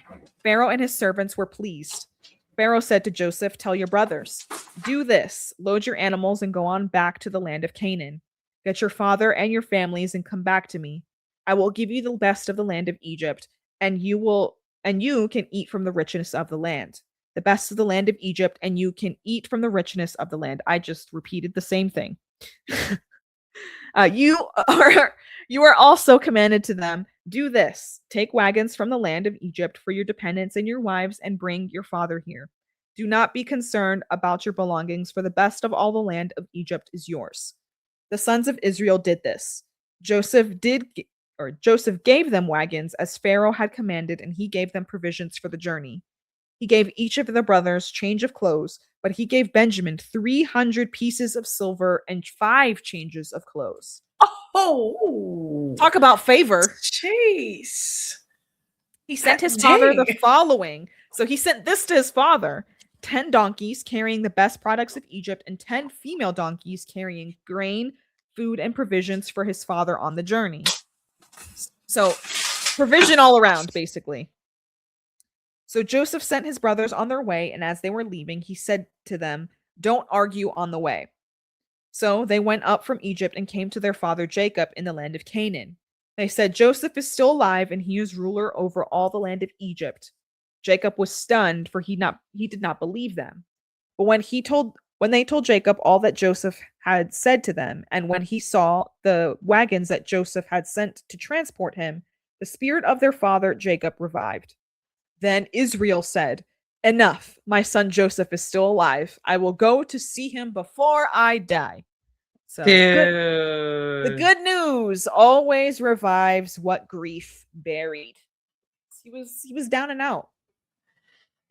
Pharaoh and his servants were pleased. Pharaoh said to Joseph, "Tell your brothers, do this, load your animals and go on back to the land of Canaan. Get your father and your families and come back to me. I will give you the best of the land of Egypt, and you can eat from the richness of the land. The best of the land of Egypt, and you can eat from the richness of the land." I just repeated the same thing. You are also commanded to them, "Do this, take wagons from the land of Egypt for your dependents and your wives, and bring your father here. Do not be concerned about your belongings, for the best of all the land of Egypt is yours." The sons of Israel did this. Joseph gave them wagons as Pharaoh had commanded, and he gave them provisions for the journey. He gave each of the brothers change of clothes, but he gave Benjamin 300 pieces of silver and 5 changes of clothes. Oh, talk about favor. Jeez. He sent his father the following. So he sent this to his father: 10 donkeys carrying the best products of Egypt and 10 female donkeys carrying grain, food, and provisions for his father on the journey. So, provision all around, basically. So Joseph sent his brothers on their way, and as they were leaving, he said to them, "Don't argue on the way." So they went up from Egypt and came to their father Jacob in the land of Canaan. They said, "Joseph is still alive, and he is ruler over all the land of Egypt." Jacob was stunned, for he did not believe them. But when they told Jacob all that Joseph had said to them, and when he saw the wagons that Joseph had sent to transport him, the spirit of their father Jacob revived. Then Israel said, "Enough, my son Joseph is still alive. I will go to see him before I die." So the Dude. good news always revives what grief buried. He was down and out.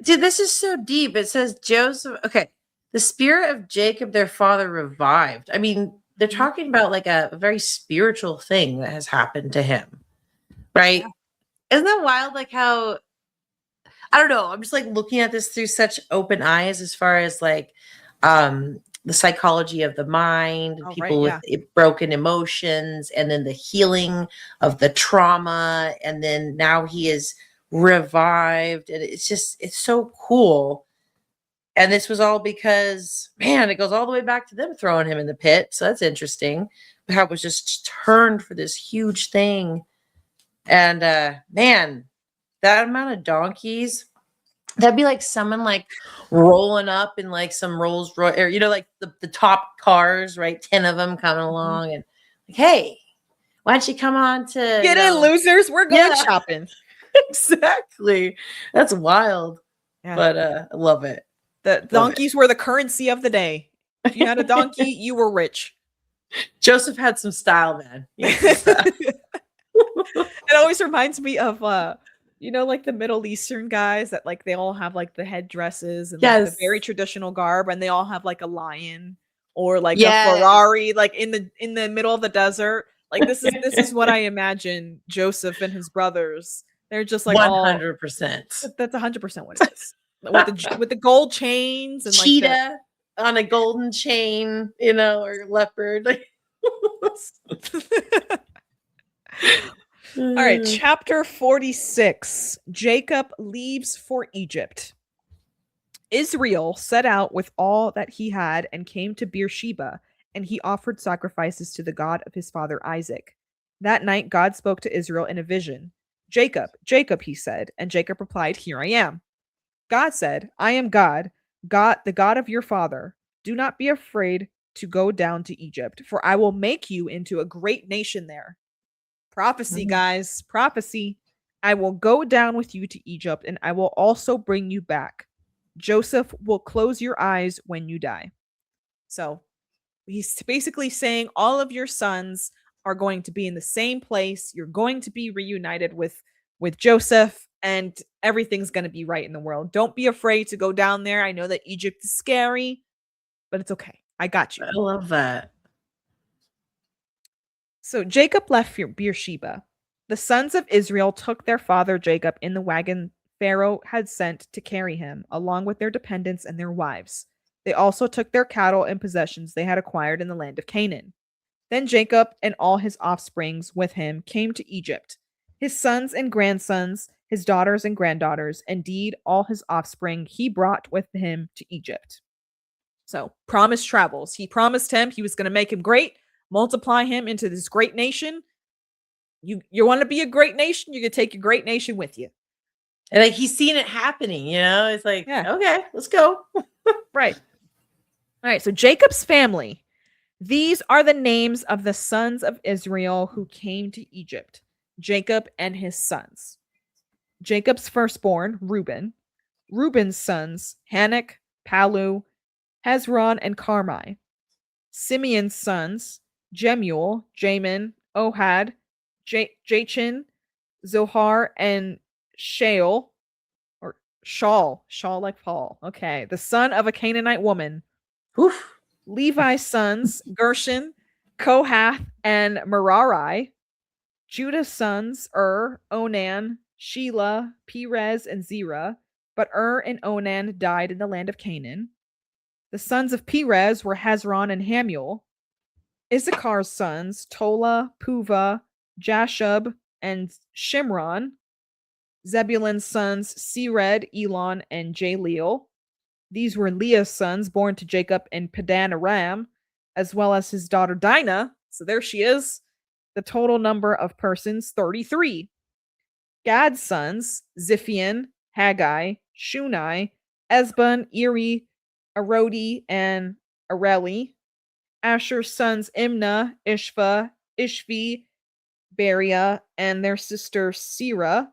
Dude, this is so deep. It says Joseph. Okay. The spirit of Jacob, their father, revived. I mean, they're Mhm. talking about like a very spiritual thing that has happened to him, right? Yeah. Isn't that wild? Like how, I don't know. I'm just like looking at this through such open eyes as far as like the psychology of the mind, Oh, right. people with Yeah. broken emotions, and then the healing of the trauma. And then now he is revived. And it's so cool. And this was all because, man, it goes all the way back to them throwing him in the pit. So that's interesting. How it was just turned for this huge thing. And man, that amount of donkeys, that'd be like someone like rolling up in like some Rolls Royce, or like the top cars, right? 10 of them coming Mhm. along and like, hey, why don't you come on to, Get in, losers. We're going yeah, shopping. exactly. That's wild. Yeah. But I love it. The Love it. donkeys were the currency of the day. If you had a donkey, you were rich. Joseph had some style, man. He had some style. It always reminds me of like the Middle Eastern guys that like they all have like the headdresses and like the Yes. very traditional garb, and they all have like a lion or like a Yes. Ferrari like in the middle of the desert. Like this is what I imagine Joseph and his brothers. They're just like all 100%. that's 100% what it is. With the gold chains and like the Cheetah on a golden chain, or leopard. All right, chapter 46. Jacob leaves for Egypt. Israel set out with all that he had and came to Beersheba, and he offered sacrifices to the God of his father Isaac. That night, God spoke to Israel in a vision. "Jacob, Jacob," he said, and Jacob replied, "Here I am." God said, "I am God, God, the God of your father. Do not be afraid to go down to Egypt, for I will make you into a great nation there." Prophecy, guys, prophecy. "I will go down with you to Egypt, and I will also bring you back. Joseph will close your eyes when you die." So he's basically saying all of your sons are going to be in the same place. You're going to be reunited with Joseph, and everything's going to be right in the world. Don't be afraid to go down there. I know that Egypt is scary, but it's okay. I got you. I love that. So Jacob left Beersheba. The sons of Israel took their father Jacob in the wagon Pharaoh had sent to carry him, along with their dependents and their wives. They also took their cattle and possessions they had acquired in the land of Canaan. Then Jacob and all his offsprings with him came to Egypt. His sons and grandsons, his daughters and granddaughters, indeed all his offspring, he brought with him to Egypt. So, promise travels. He promised him he was going to make him great, multiply him into this great nation. You want to be a great nation, you're going to take your great nation with you. And like he's seen it happening, It's like, Yeah. okay, let's go. Right. All right. So Jacob's family. These are the names of the sons of Israel who came to Egypt. Jacob and his sons. Jacob's firstborn, Reuben. Reuben's sons, Hanok, Palu, Hezron, and Carmi. Simeon's sons, Jemuel, Jamin, Ohad, Jachin, Zohar, and Shaul, or Shaul like Paul. Okay, the son of a Canaanite woman. Oof. Levi's sons, Gershon, Kohath, and Merari. Judah's sons, Onan, Shelah, Perez, and Zerah. but and Onan died in the land of Canaan. The sons of Perez were Hezron and Hamuel. Issachar's sons, Tola, Puva, Jashub, and Shimron. Zebulun's sons, Sered, Elon, and Jaleel. These were Leah's sons, born to Jacob in Padan Aram, as well as his daughter Dinah. So there she is. The total number of persons, 33. Gad's sons, Ziphion, Haggai, Shunai, Esbon, Eri, Arodi, and Areli. Asher's sons, Imnah, Ishva, Ishvi, Beria, and their sister Sirah.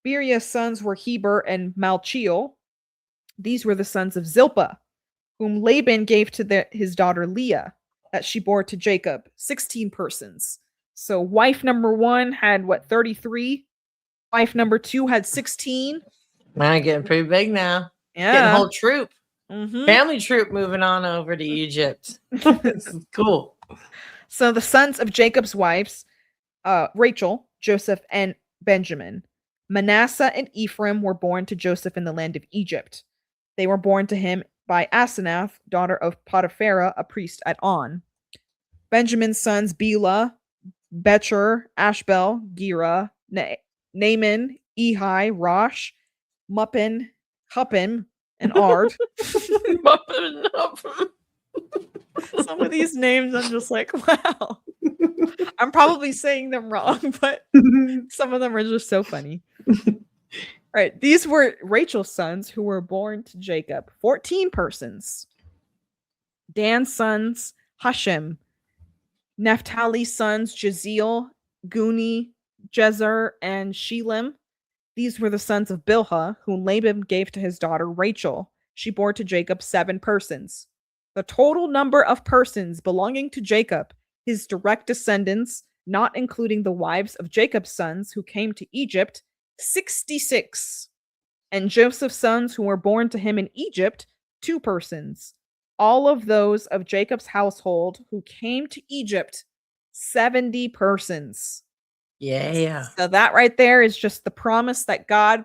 Beria's sons were Heber and Malchiel. These were the sons of Zilpah, whom Laban gave to his daughter Leah, that she bore to Jacob, 16 persons. So wife number 1 had, 33? Wife number 2 had 16. Man, getting pretty big now. Yeah. Getting a whole troop. Mm-hmm. Family troop moving on over to Egypt. This is cool. So the sons of Jacob's wives, Rachel, Joseph, and Benjamin. Manasseh and Ephraim were born to Joseph in the land of Egypt. They were born to him by Asenath, daughter of Potipharah, a priest at On. Benjamin's sons, Bela, Becher, Ashbel, Gera, Naaman, Ehi, Rosh, Muppin, Huppim, and Ard. Muppin, Huppim. Some of these names, I'm just like, wow. I'm probably saying them wrong, but some of them are just so funny. All right, these were Rachel's sons who were born to Jacob, 14 persons. Dan's sons, Hashem. Naphtali's sons, Jaziel, Guni, Jezer, and Shelim. These were the sons of Bilhah, whom Laban gave to his daughter Rachel. She bore to Jacob 7 persons. The total number of persons belonging to Jacob, his direct descendants, not including the wives of Jacob's sons who came to Egypt, 66. And Joseph's sons who were born to him in Egypt, 2 persons. All of those of Jacob's household who came to Egypt, 70 persons. Yeah. So that right there is just the promise that God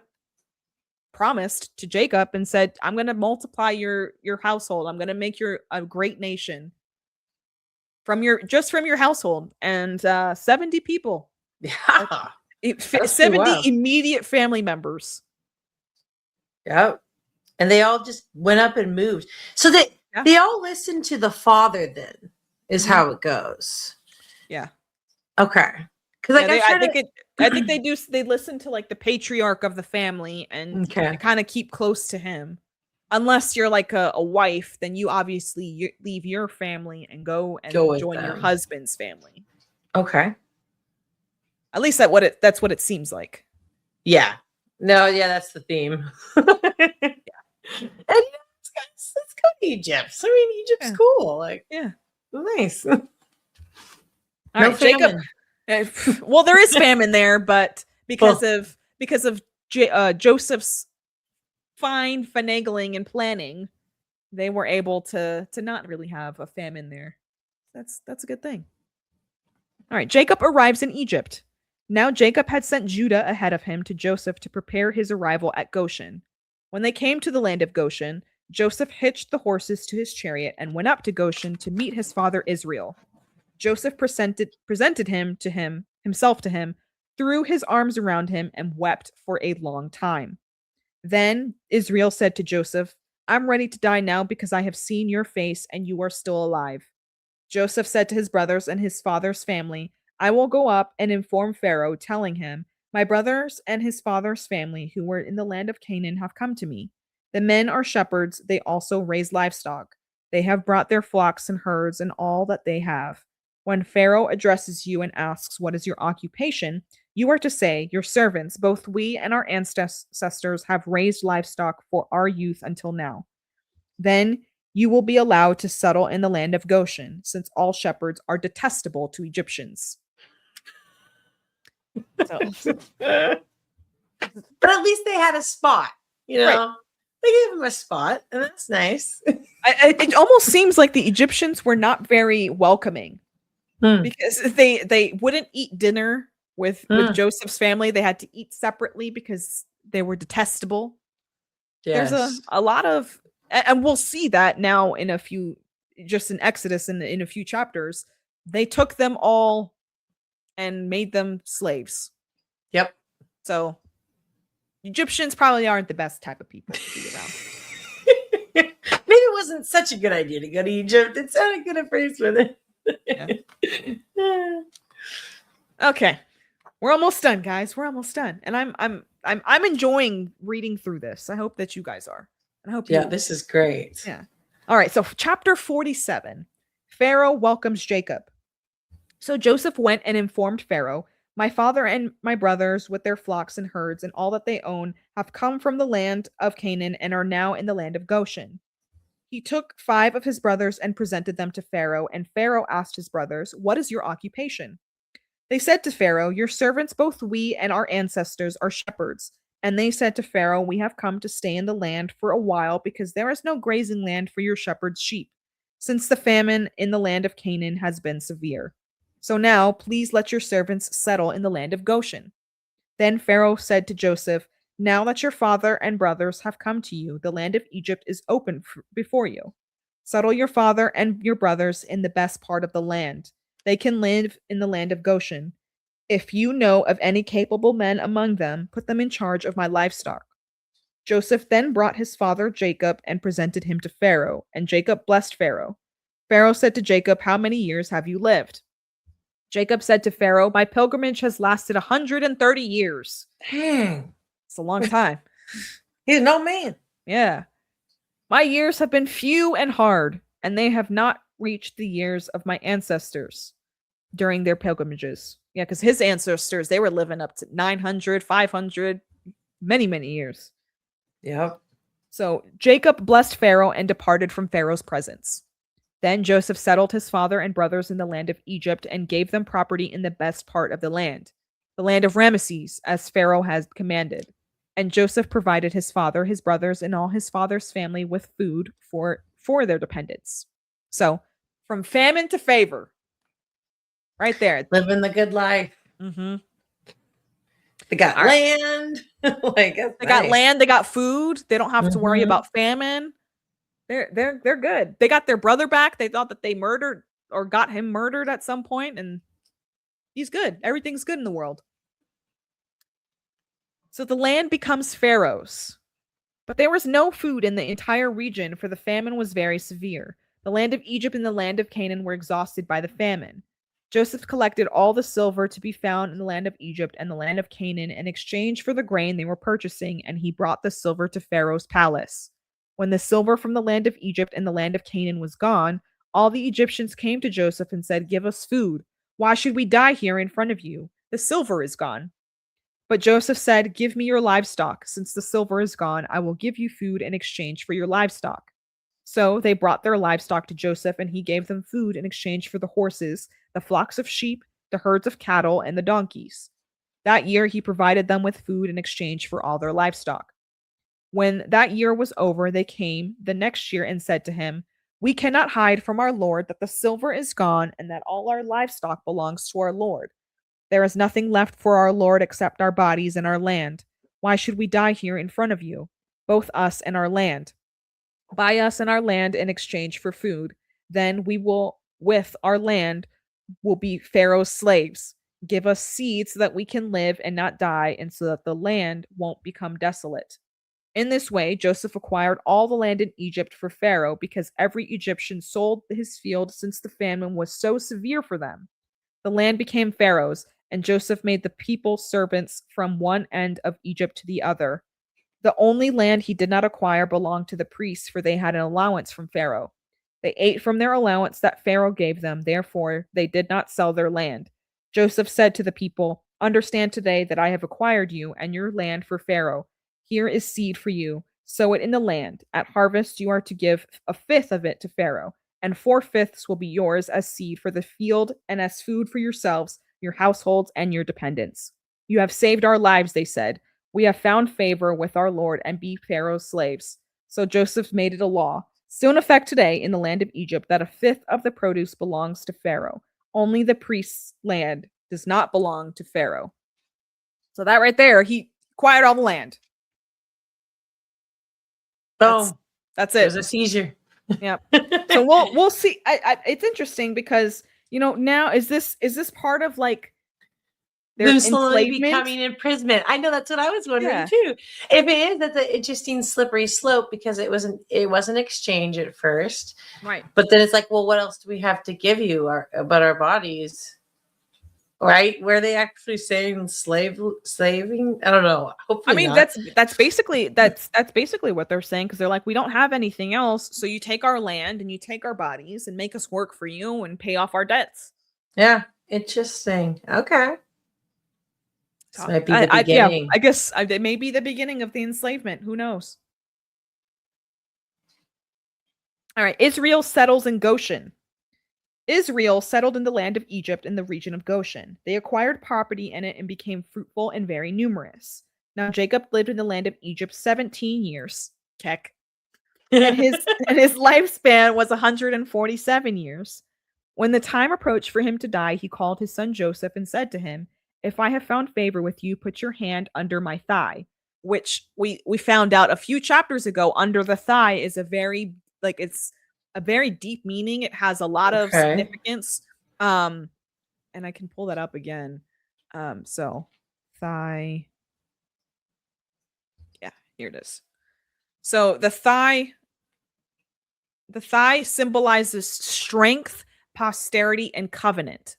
promised to Jacob and said, I'm going to multiply your household. I'm going to make you a great nation from your household. And 70 people. Yeah. 70 immediate family members. Yep. And they all just went up and moved. So they all listened to the father then, is how it goes. Yeah. Okay. Because I think they do. They listen to like the patriarch of the family and kind of keep close to him. Unless you're like a wife, then you obviously leave your family and go join your husband's family. Okay. At least that's what it seems like. Yeah. No. Yeah, that's the theme. Yeah. And let's go to Egypt. I mean, Egypt's cool. Like, yeah, nice. All right, Jacob. Well, there is famine there, but because of Joseph's fine finagling and planning, they were able to not really have a famine there. That's a good thing. All right, Jacob arrives in Egypt. Now Jacob had sent Judah ahead of him to Joseph to prepare his arrival at Goshen. When they came to the land of Goshen, Joseph hitched the horses to his chariot and went up to Goshen to meet his father Israel. Joseph presented himself to him, threw his arms around him, and wept for a long time. Then Israel said to Joseph, I'm ready to die now because I have seen your face and you are still alive. Joseph said to his brothers and his father's family, I will go up and inform Pharaoh, telling him, my brothers and his father's family who were in the land of Canaan have come to me. The men are shepherds, they also raise livestock. They have brought their flocks and herds and all that they have. When Pharaoh addresses you and asks, what is your occupation? You are to say, your servants, both we and our ancestors, have raised livestock for our youth until now. Then you will be allowed to settle in the land of Goshen, since all shepherds are detestable to Egyptians. But at least they had a spot, you know? Right. They gave him a spot, and that's nice. It almost seems like the Egyptians were not very welcoming. Because they wouldn't eat dinner with Joseph's family. They had to eat separately because they were detestable. There's Yes. a lot of, and we'll see that now in a few, just in Exodus in a few chapters, they took them all and made them slaves. Yep. So Egyptians probably aren't the best type of people to be around. Maybe it wasn't such a good idea to go to Egypt. It sounded good at first with it. Yeah. Okay. We're almost done, guys. We're almost done. And I'm enjoying reading through this. I hope that you guys are. And I hope Yeah, you this is great. Yeah. All right, so chapter 47. Pharaoh welcomes Jacob. So Joseph went and informed Pharaoh, "My father and my brothers with their flocks and herds and all that they own have come from the land of Canaan and are now in the land of Goshen." He took 5 of his brothers and presented them to Pharaoh, and Pharaoh asked his brothers, "What is your occupation?" They said to Pharaoh, "Your servants, both we and our ancestors, are shepherds." And they said to Pharaoh, "We have come to stay in the land for a while because there is no grazing land for your shepherds' sheep, since the famine in the land of Canaan has been severe. So now, please let your servants settle in the land of Goshen." Then Pharaoh said to Joseph, "Now that your father and brothers have come to you, the land of Egypt is open before you. Settle your father and your brothers in the best part of the land. They can live in the land of Goshen. If you know of any capable men among them, put them in charge of my livestock." Joseph then brought his father Jacob and presented him to Pharaoh, and Jacob blessed Pharaoh. Pharaoh said to Jacob, "How many years have you lived?" Jacob said to Pharaoh, "My pilgrimage has lasted 130 years. Dang. It's a long time." He's no man. Yeah. "My years have been few and hard, and they have not reached the years of my ancestors during their pilgrimages." Yeah, because his ancestors, they were living up to 900, 500, many, many years. Yep. So Jacob blessed Pharaoh and departed from Pharaoh's presence. Then Joseph settled his father and brothers in the land of Egypt and gave them property in the best part of the land of Ramesses, as Pharaoh had commanded. And Joseph provided his father, his brothers, and all his father's family with food for their dependents. So, from famine to favor, right there. Living the good life. Mm-hmm. They got All right. land. They got land, they got food. They don't have to worry Mhm. about famine. They're good. They got their brother back. They thought that they murdered or got him murdered at some point, and he's good. Everything's good in the world. So the land becomes Pharaoh's. But there was no food in the entire region, for the famine was very severe. The land of Egypt and the land of Canaan were exhausted by the famine. Joseph collected all the silver to be found in the land of Egypt and the land of Canaan in exchange for the grain they were purchasing, and he brought the silver to Pharaoh's palace. When the silver from the land of Egypt and the land of Canaan was gone, all the Egyptians came to Joseph and said, "Give us food. Why should we die here in front of you? The silver is gone." But Joseph said, "Give me your livestock. Since the silver is gone, I will give you food in exchange for your livestock." So they brought their livestock to Joseph, and he gave them food in exchange for the horses, the flocks of sheep, the herds of cattle, and the donkeys. That year he provided them with food in exchange for all their livestock. When that year was over, they came the next year and said to him, "We cannot hide from our Lord that the silver is gone and that all our livestock belongs to our Lord. There is nothing left for our Lord except our bodies and our land. Why should we die here in front of you, both us and our land? Buy us and our land in exchange for food. Then we will, with our land, will be Pharaoh's slaves. Give us seed so that we can live and not die, and so that the land won't become desolate." In this way, Joseph acquired all the land in Egypt for Pharaoh because every Egyptian sold his field since the famine was so severe for them. The land became Pharaoh's, and Joseph made the people servants from one end of Egypt to the other. The only land he did not acquire belonged to the priests, for they had an allowance from Pharaoh. They ate from their allowance that Pharaoh gave them, therefore they did not sell their land. Joseph said to the people, "Understand today that I have acquired you and your land for Pharaoh. Here is seed for you. Sow it in the land. At harvest you are to give a fifth of it to Pharaoh, and 4/5 will be yours as seed for the field and as food for yourselves, your households, and your dependents." "You have saved our lives," they said. "We have found favor with our Lord and be Pharaoh's slaves." So Joseph made it a law, still in effect today in the land of Egypt, that a fifth of the produce belongs to Pharaoh. Only the priest's land does not belong to Pharaoh. So that right there, he acquired all the land. Boom. That's There's it. a seizure. Yeah. So we'll see. It's interesting because, now is this part of like their Them slowly enslavement? becoming imprisonment. I know, that's what I was wondering Yeah. too. If it is, that's an interesting slippery slope, because it wasn't exchange at first. Right. But then it's like, well, what else do we have to give you but our bodies? Right? Were they actually saying slaving? I don't know. Hopefully I mean, not. that's basically what they're saying, because they're like, we don't have anything else, so you take our land and you take our bodies and make us work for you and pay off our debts. Yeah. Interesting. Okay. This So, might be the beginning. I guess it may be the beginning of the enslavement. Who knows? All right. Israel settles in Goshen. Israel settled in the land of Egypt in the region of Goshen. They acquired property in it and became fruitful and very numerous. Now Jacob lived in the land of Egypt 17 years. Keck. And his lifespan was 147 years. When the time approached for him to die, he called his son Joseph and said to him, "If I have found favor with you, put your hand under my thigh." Which we found out a few chapters ago. Under the thigh is it's a very deep meaning. It has a lot of Okay. significance. And I can pull that up again. So thigh. Yeah, here it is. So the thigh symbolizes strength, posterity, and covenant.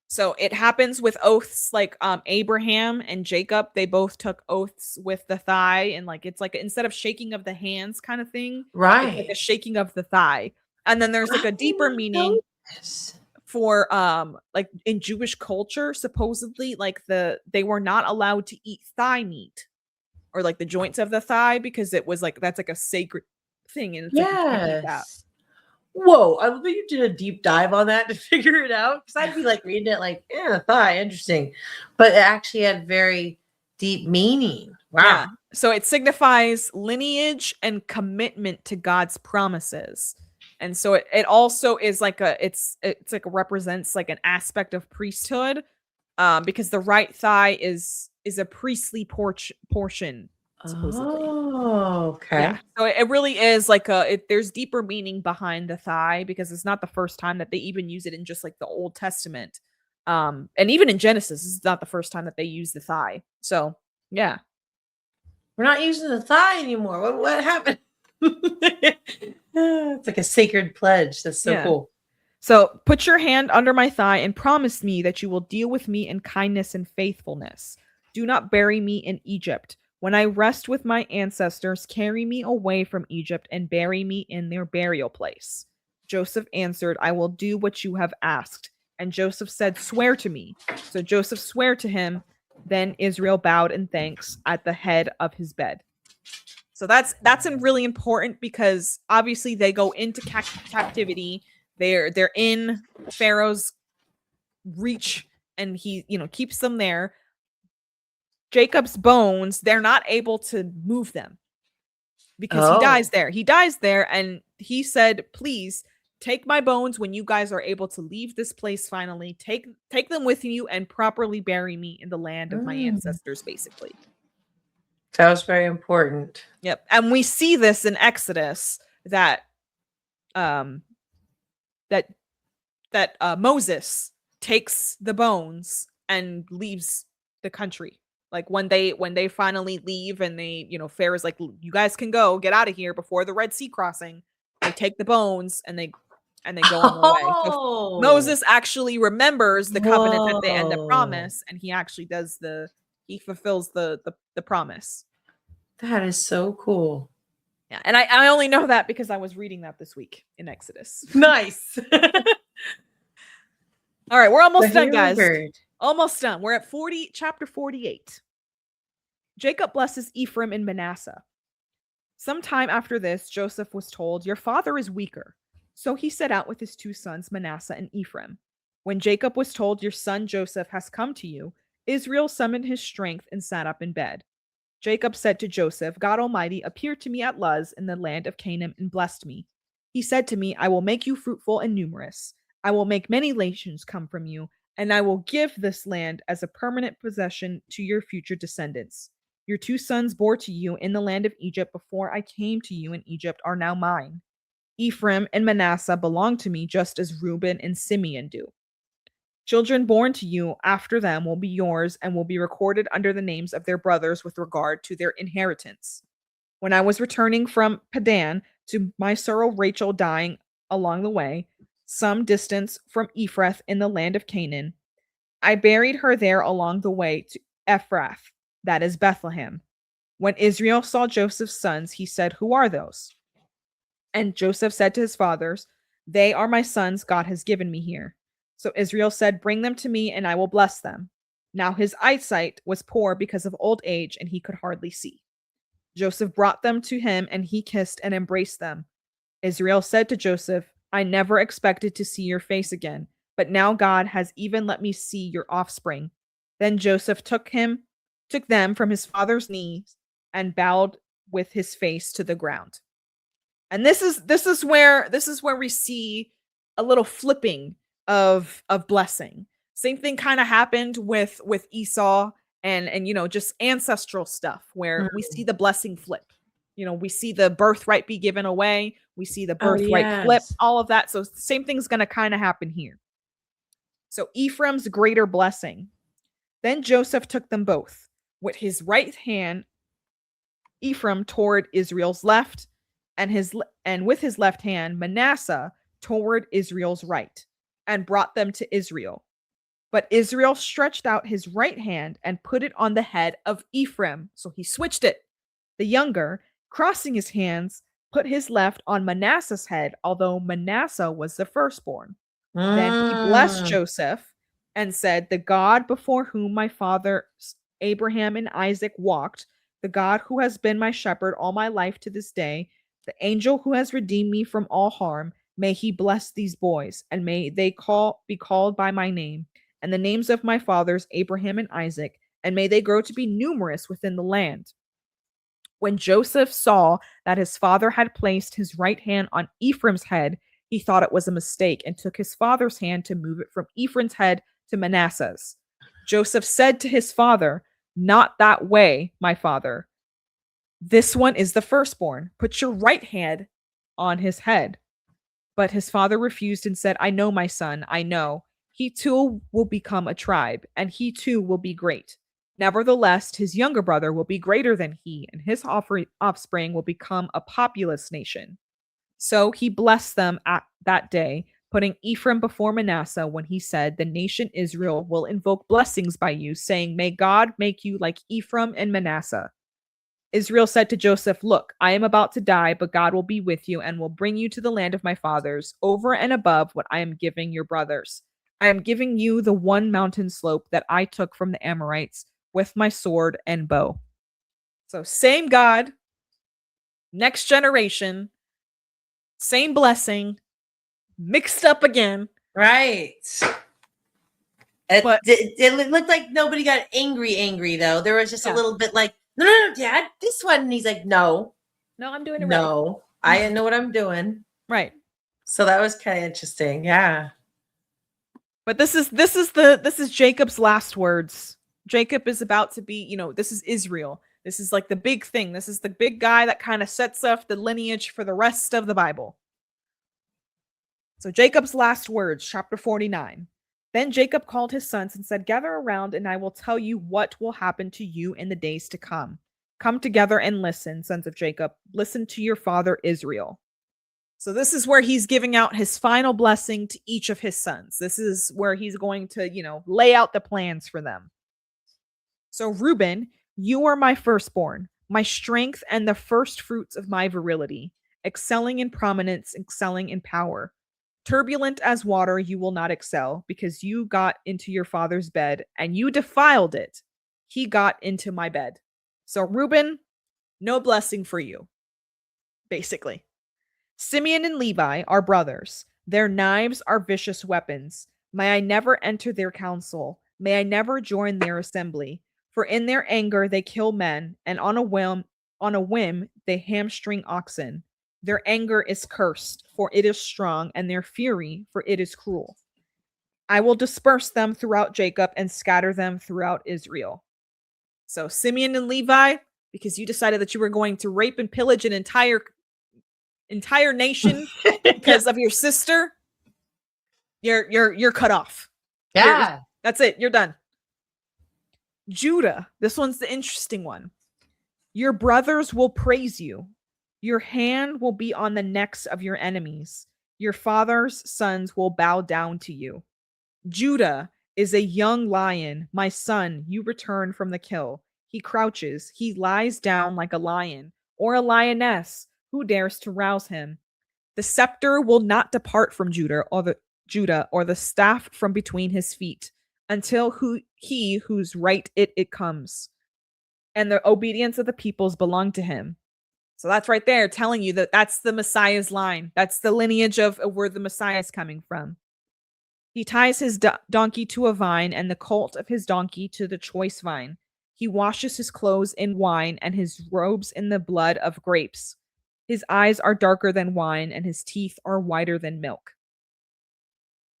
So it happens with oaths, like Abraham and Jacob. They both took oaths with the thigh, and like it's like instead of shaking of the hands kind of thing, it's like Right. a shaking of the thigh. And then there's like a I did deeper not meaning know this. for like in Jewish culture, supposedly like they were not allowed to eat thigh meat or like the joints of the thigh, because it was like that's like a sacred thing, and it's like you can't eat that. Yes. Whoa, I love that you did a deep dive on that to figure it out. Because I'd be like reading it like, yeah, thigh, interesting. But it actually had very deep meaning. Wow. Yeah. So it signifies lineage and commitment to God's promises. And so it also is like it's like represents like an aspect of priesthood, because the right thigh is a priestly portion, supposedly. Oh, okay. Yeah. So it really is like there's deeper meaning behind the thigh, because it's not the first time that they even use it in just like the Old Testament. And even in Genesis, this is not the first time that they use the thigh. So yeah. We're not using the thigh anymore. What happened? It's like a sacred pledge. That's so cool. So put your hand under my thigh and promise me that you will deal with me in kindness and faithfulness. Do not bury me in Egypt. When I rest with my ancestors, carry me away from Egypt and bury me in their burial place. Joseph answered, I will do what you have asked. And Joseph said, swear to me. So Joseph swore to him. Then Israel bowed in thanks at the head of his bed. So that's really important, because obviously they go into captivity. They're in Pharaoh's reach, and he keeps them there. Jacob's bones, they're not able to move them because he dies there. He dies there, and he said, please take my bones when you guys are able to leave this place finally. Take them with you and properly bury me in the land of my ancestors, basically. That was very important. Yep. And we see this in Exodus that Moses takes the bones and leaves the country. Like when they finally leave, and they, Pharaoh's like, you guys can go, get out of here before the Red Sea crossing. They take the bones and they go on their way. So Moses actually remembers the covenant and the promise, and he actually he fulfills the promise. That is so cool. Yeah, and I only know that because I was reading that this week in Exodus. Nice. All right, we're almost done, guys. Almost done. We're at chapter 48. Jacob blesses Ephraim and Manasseh. Sometime after this, Joseph was told, your father is weaker. So he set out with his two sons, Manasseh and Ephraim. When Jacob was told, your son Joseph has come to you, Israel summoned his strength and sat up in bed. Jacob said to Joseph, God Almighty appeared to me at Luz in the land of Canaan and blessed me. He said to me, I will make you fruitful and numerous. I will make many nations come from you, and I will give this land as a permanent possession to your future descendants. Your 2 sons bore to you in the land of Egypt before I came to you in Egypt are now mine. Ephraim and Manasseh belong to me just as Reuben and Simeon do. Children born to you after them will be yours and will be recorded under the names of their brothers with regard to their inheritance. When I was returning from Padan to my sorrow Rachel dying along the way, some distance from Ephrath in the land of Canaan, I buried her there along the way to Ephrath, that is Bethlehem. When Israel saw Joseph's sons, he said, "Who are those?" And Joseph said to his fathers, "They are my sons God has given me here." So Israel said, "Bring them to me, and I will bless them." Now his eyesight was poor because of old age, and he could hardly see. Joseph brought them to him, and he kissed and embraced them. Israel said to Joseph, "I never expected to see your face again, but now God has even let me see your offspring." Then Joseph took them from his father's knees and bowed with his face to the ground. And this is where we see a little flipping of blessing. Same thing kind of happened with Esau and just ancestral stuff where we see the blessing flip. We see the birthright be given away, we see the birthright flip, yes. all of that. So same thing's going to kind of happen here. So Ephraim's greater blessing. Then Joseph took them both with his right hand, Ephraim toward Israel's left, and with his left hand Manasseh toward Israel's right, and brought them to Israel. But Israel stretched out his right hand and put it on the head of Ephraim. So he switched it. The younger, crossing his hands, put his left on Manasseh's head, although Manasseh was the firstborn. Then he blessed Joseph and said, "The God before whom my fathers Abraham and Isaac walked, the God who has been my shepherd all my life to this day, the angel who has redeemed me from all harm, may he bless these boys, and may they be called by my name, and the names of my fathers Abraham and Isaac, and may they grow to be numerous within the land." When Joseph saw that his father had placed his right hand on Ephraim's head, he thought it was a mistake and took his father's hand to move it from Ephraim's head to Manasseh's. Joseph said to his father, "Not that way, my father. This one is the firstborn. Put your right hand on his head." But his father refused and said, "I know, my son, I know. He too will become a tribe, and he too will be great. Nevertheless, his younger brother will be greater than he, and his offspring will become a populous nation." So he blessed them at that day, putting Ephraim before Manasseh when he said, "The nation Israel will invoke blessings by you, saying, 'May God make you like Ephraim and Manasseh.'" Israel said to Joseph, "Look, I am about to die, but God will be with you and will bring you to the land of my fathers, over and above what I am giving your brothers. I am giving you the one mountain slope that I took from the Amorites with my sword and bow." So same God, next generation, same blessing, mixed up again. Right. But It looked like nobody got angry though. There was just a little bit like, no, Dad, this one. And he's like, no, I'm doing it right. no, I know what I'm doing. Right. So that was kind of interesting. Yeah. But this is Jacob's last words. Jacob is about to be, this is Israel. This is like the big thing. This is the big guy that kind of sets up the lineage for the rest of the Bible. So Jacob's last words, chapter 49. Then Jacob called his sons and said, "Gather around, and I will tell you what will happen to you in the days to come. Come together and listen, sons of Jacob. Listen to your father Israel." So this is where he's giving out his final blessing to each of his sons. This is where he's going to, lay out the plans for them. So Reuben, you are my firstborn, my strength and the first fruits of my virility, excelling in prominence, excelling in power. Turbulent as water, you will not excel, because you got into your father's bed and you defiled it. He got into my bed. So Reuben, no blessing for you, basically. Simeon and Levi are brothers. Their knives are vicious weapons. May I never enter their council. May I never join their assembly. For in their anger they kill men, and on a whim they hamstring oxen. Their anger is cursed, for it is strong, and their fury, for it is cruel. I will disperse them throughout Jacob and scatter them throughout Israel. So Simeon and Levi, because you decided that you were going to rape and pillage an entire nation because of your sister, you're cut off. Yeah. That's it. You're done. Judah, this one's the interesting one. Your brothers will praise you. Your hand will be on the necks of your enemies. Your father's sons will bow down to you. Judah is a young lion. My son, you return from the kill. He crouches. He lies down like a lion or a lioness. Who dares to rouse him? The scepter will not depart from Judah or the staff from between his feet until he whose right it comes. And the obedience of the peoples belong to him. So that's right there telling you that that's the Messiah's line. That's the lineage of where the Messiah is coming from. He ties his donkey to a vine and the colt of his donkey to the choice vine. He washes his clothes in wine and his robes in the blood of grapes. His eyes are darker than wine and his teeth are whiter than milk.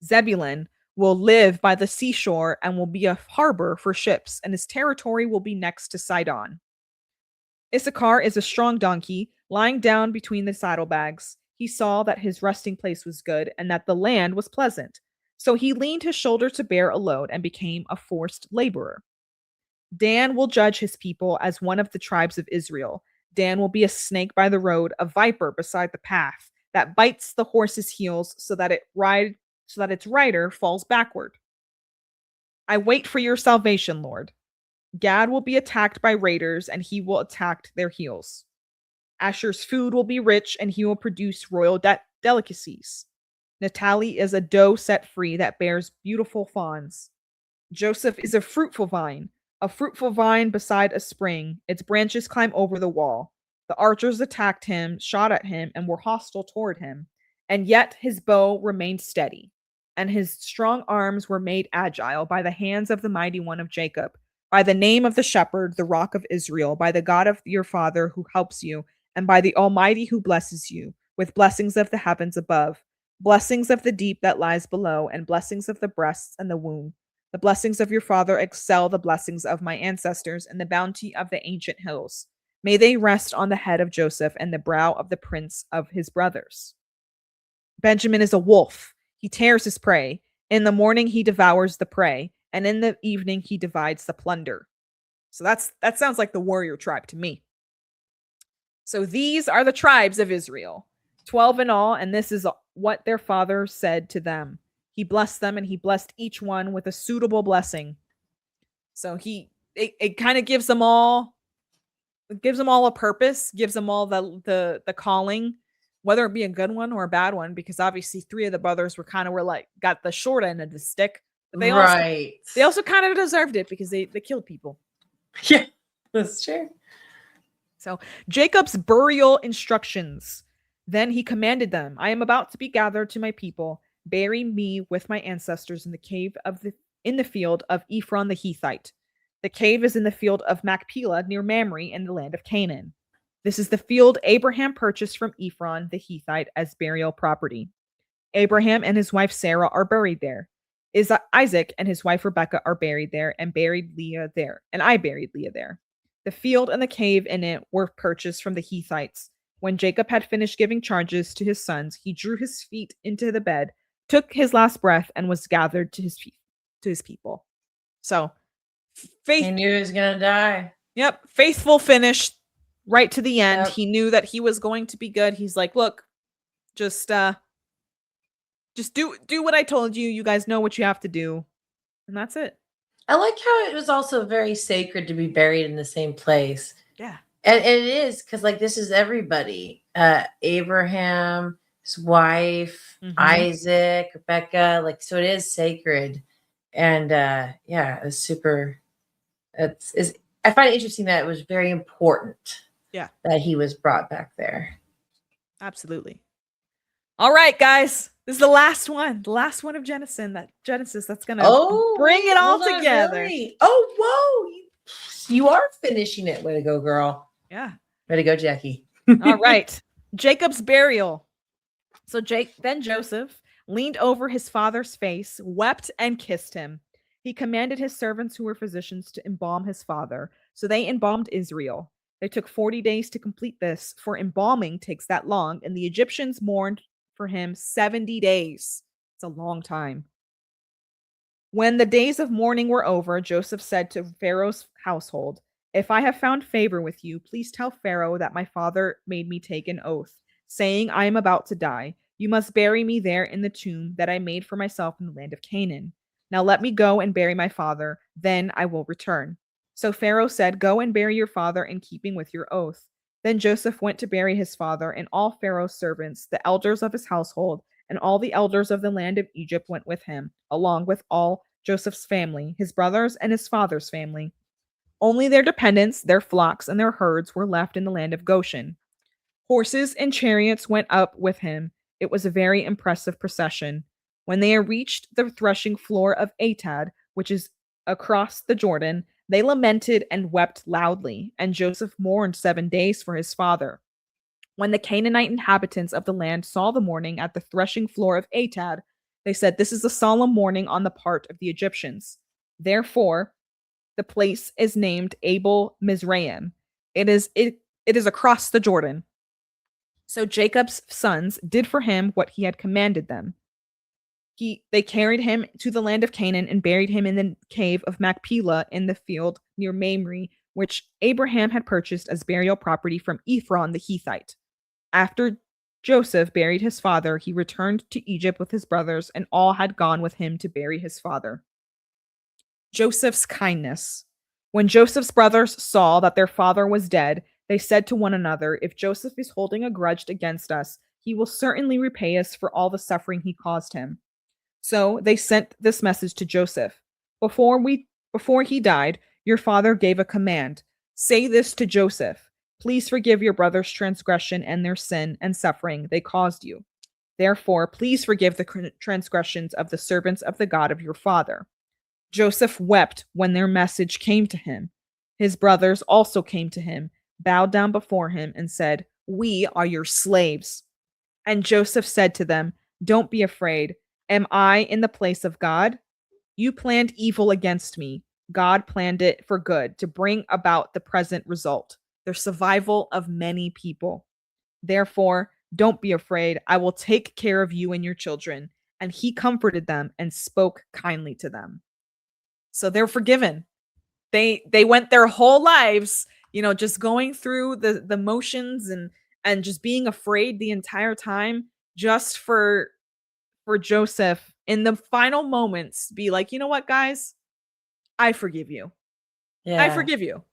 Zebulun will live by the seashore and will be a harbor for ships, and his territory will be next to Sidon. Issachar is a strong donkey, lying down between the saddlebags. He saw that his resting place was good and that the land was pleasant. So he leaned his shoulder to bear a load and became a forced laborer. Dan will judge his people as one of the tribes of Israel. Dan will be a snake by the road, a viper beside the path that bites the horse's heels so that its rider falls backward. I wait for your salvation, Lord. Gad will be attacked by raiders, and he will attack their heels. Asher's food will be rich, and he will produce royal delicacies. Naphtali is a doe set free that bears beautiful fawns. Joseph is a fruitful vine beside a spring. Its branches climb over the wall. The archers attacked him, shot at him, and were hostile toward him. And yet his bow remained steady, and his strong arms were made agile by the hands of the mighty one of Jacob, by the name of the shepherd, the rock of Israel, by the God of your father who helps you, and by the Almighty who blesses you, with blessings of the heavens above, blessings of the deep that lies below, and blessings of the breasts and the womb. The blessings of your father excel the blessings of my ancestors, and the bounty of the ancient hills. May they rest on the head of Joseph and the brow of the prince of his brothers. Benjamin is a wolf. He tears his prey. In the morning he devours the prey, and in the evening he divides the plunder. So that sounds like the warrior tribe to me. So these are the tribes of Israel, 12 in all, and this is what their father said to them. He blessed them, and he blessed each one with a suitable blessing. So it kind of gives them all a purpose, gives them all the calling, whether it be a good one or a bad one, because obviously 3 of the brothers were like got the short end of the stick. But they also kind of deserved it because they killed people. Yeah, that's true. So Jacob's burial instructions. Then he commanded them, I am about to be gathered to my people. Bury me with my ancestors in the cave in the field of Ephron the Hethite. The cave is in the field of Machpelah near Mamre in the land of Canaan. This is the field Abraham purchased from Ephron the Hethite as burial property. Abraham and his wife Sarah are buried there. Isaac and his wife Rebekah are buried there, and buried Leah there, and I buried Leah there. The field and the cave in it were purchased from the Hethites. When Jacob had finished giving charges to his sons, he drew his feet into the bed, took his last breath, and was gathered to his people. So he knew he was gonna die. Yep, faithful finish right to the end. Yep. He knew that he was going to be good. He's like, look, just do what I told you. You guys know what you have to do, and that's it. I like how it was also very sacred to be buried in the same place. Yeah, and it is because like this is everybody. Abraham, his wife, Isaac, Rebecca, like so it is sacred. And yeah, it's super. I find it interesting that it was very important. Yeah, that he was brought back there. Absolutely. All right, guys, this is the last one of Genesis. That's gonna bring it all together. Really? Oh, whoa! You are finishing it. Way to go, girl. Yeah. Way to go, Jackie. All right. Jacob's burial. So Joseph leaned over his father's face, wept, and kissed him. He commanded his servants who were physicians to embalm his father. So they embalmed Israel. They took 40 days to complete this, for embalming takes that long, and the Egyptians mourned for him 70 days. It's a long time. When the days of mourning were over, Joseph said to Pharaoh's household, "If I have found favor with you, please tell Pharaoh that my father made me take an oath, saying I am about to die. You must bury me there in the tomb that I made for myself in the land of Canaan. Now let me go and bury my father, then I will return." So Pharaoh said, "Go and bury your father in keeping with your oath." Then Joseph went to bury his father, and all Pharaoh's servants, the elders of his household, and all the elders of the land of Egypt went with him, along with all Joseph's family, his brothers, and his father's family. Only their dependents, their flocks, and their herds were left in the land of Goshen. Horses and chariots went up with him. It was a very impressive procession. When they reached the threshing floor of Atad, which is across the Jordan, they lamented and wept loudly, and Joseph mourned 7 days for his father. When the Canaanite inhabitants of the land saw the mourning at the threshing floor of Atad, they said, "This is a solemn mourning on the part of the Egyptians." Therefore, the place is named Abel Mizraim. It is across the Jordan. So Jacob's sons did for him what he had commanded them. They carried him to the land of Canaan and buried him in the cave of Machpelah in the field near Mamre, which Abraham had purchased as burial property from Ephron the Hethite. After Joseph buried his father, he returned to Egypt with his brothers, and all had gone with him to bury his father. Joseph's kindness. When Joseph's brothers saw that their father was dead, they said to one another, "If Joseph is holding a grudge against us, he will certainly repay us for all the suffering he caused him." So they sent this message to Joseph. Before he died, your father gave a command. Say this to Joseph: "Please forgive your brother's transgression and their sin and suffering they caused you. Therefore, please forgive the transgressions of the servants of the God of your father." Joseph wept when their message came to him. His brothers also came to him, bowed down before him, and said, "We are your slaves." And Joseph said to them, "Don't be afraid. Am I in the place of God? You planned evil against me. God planned it for good, to bring about the present result, the survival of many people. Therefore, don't be afraid. I will take care of you and your children." And he comforted them and spoke kindly to them. So they're forgiven. They went their whole lives, just going through the motions and just being afraid the entire time, just for Joseph in the final moments be like, "You know what, guys? I forgive you. I Yeah. forgive you."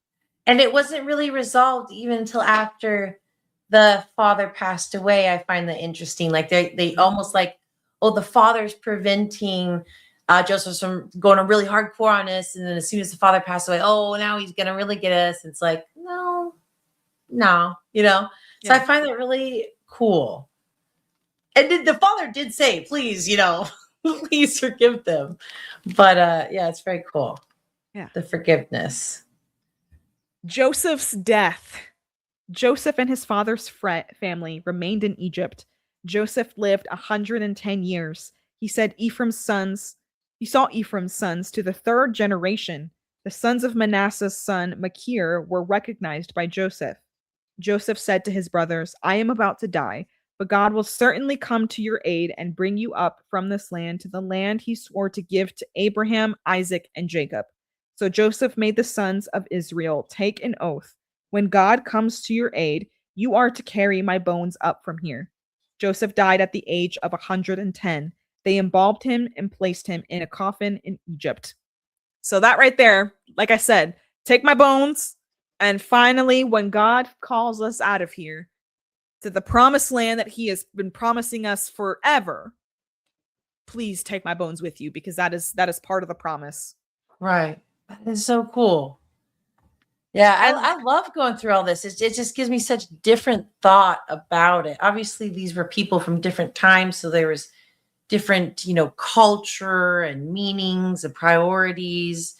And it wasn't really resolved even until after the father passed away. I find that interesting. Like they almost like, oh, the father's preventing Joseph from going a really hardcore on us. And then as soon as the father passed away, oh, now he's going to really get us. It's like, no. So Yeah. I find that really cool. And the father did say, please, please forgive them. But yeah, it's very cool. Yeah. The forgiveness. Joseph's death. Joseph and his father's family remained in Egypt. Joseph lived 110 years. He saw Ephraim's sons to the third generation. The sons of Manasseh's son Machir were recognized by Joseph. Joseph said to his brothers, "I am about to die, but God will certainly come to your aid and bring you up from this land to the land he swore to give to Abraham, Isaac, and Jacob." So Joseph made the sons of Israel take an oath. "When God comes to your aid, you are to carry my bones up from here." Joseph died at the age of 110. They embalmed him and placed him in a coffin in Egypt. So that right there, like I said, take my bones. And finally, when God calls us out of here to the promised land that he has been promising us forever, please take my bones with you, because that is part of the promise. Right. That is so cool. Yeah, I love going through all this. It just gives me such different thought about it. Obviously, these were people from different times, so there was different, culture and meanings and priorities.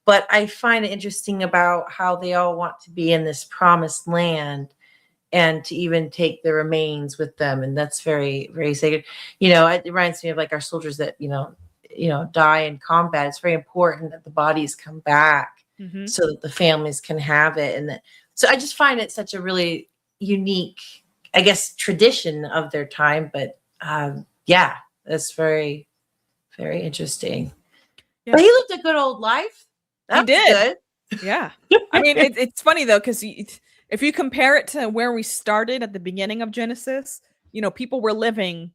But I find it interesting about how they all want to be in this promised land and to even take the remains with them. And that's very, very sacred. It reminds me of like our soldiers that, die in combat, it's very important that the bodies come back Mm-hmm. so that the families can have it. So I just find it such a really unique, I guess, tradition of their time. But yeah, that's very, very interesting. Yeah. But he lived a good old life. He That's did. good. Yeah. I mean, it's funny though, because if you compare it to where we started at the beginning of Genesis, people were living